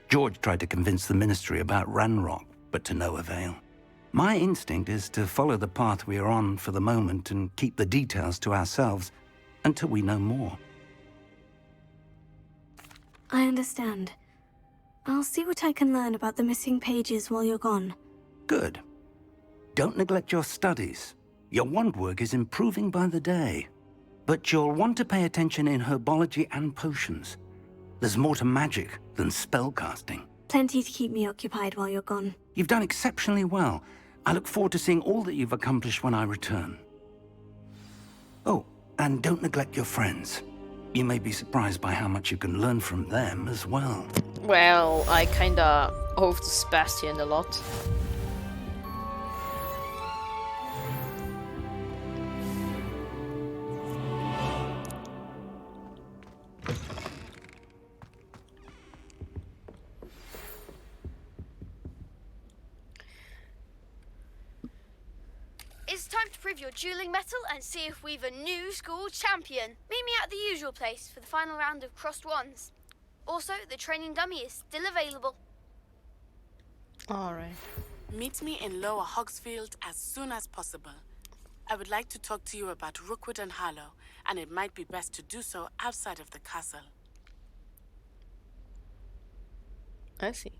George tried to convince the ministry about Ranrock, but to no avail. My instinct is to follow the path we are on for the moment and keep the details to ourselves until we know more. I understand. I'll see what I can learn about the missing pages while you're gone. Good. Don't neglect your studies. Your wand work is improving by the day. But you'll want to pay attention in herbology and potions. There's more to magic than spellcasting. Plenty to keep me occupied while you're gone. You've done exceptionally well. I look forward to seeing all that you've accomplished when I return. Oh, and don't neglect your friends. You may be surprised by how much you can learn from them as well. Well, I kinda owe Sebastian a lot. It's time to prove your dueling mettle and see if we've a new school champion. Meet me at the usual place for the final round of crossed wands. Also, the training dummy is still available. Alright. Meet me in Lower Hogsfield as soon as possible. I would like to talk to you about Rookwood and Harlow, and it might be best to do so outside of the castle. I see.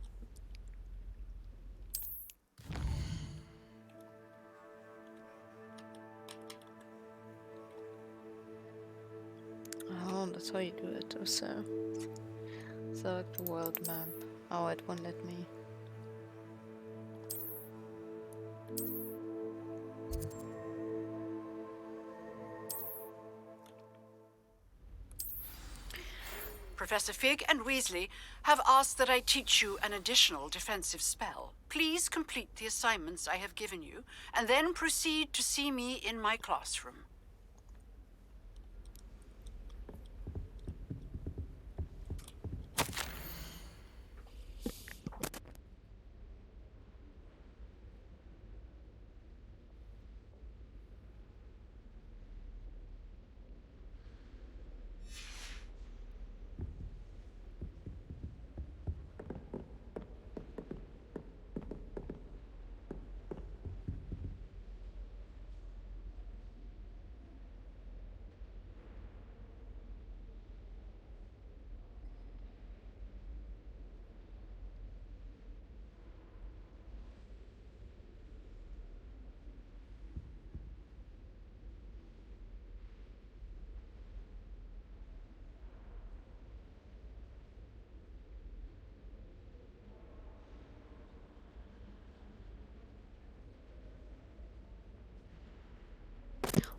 Oh, that's how you do it. Also, select the world map. Oh, it won't let me. Professor Fig and Weasley have asked that I teach you an additional defensive spell. Please complete the assignments I have given you, and then proceed to see me in my classroom.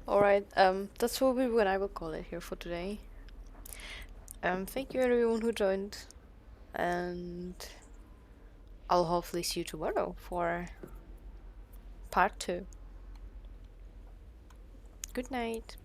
Alright, that's what when I will call it here for today. Thank you everyone who joined, and I'll hopefully see you tomorrow for part 2. Good night.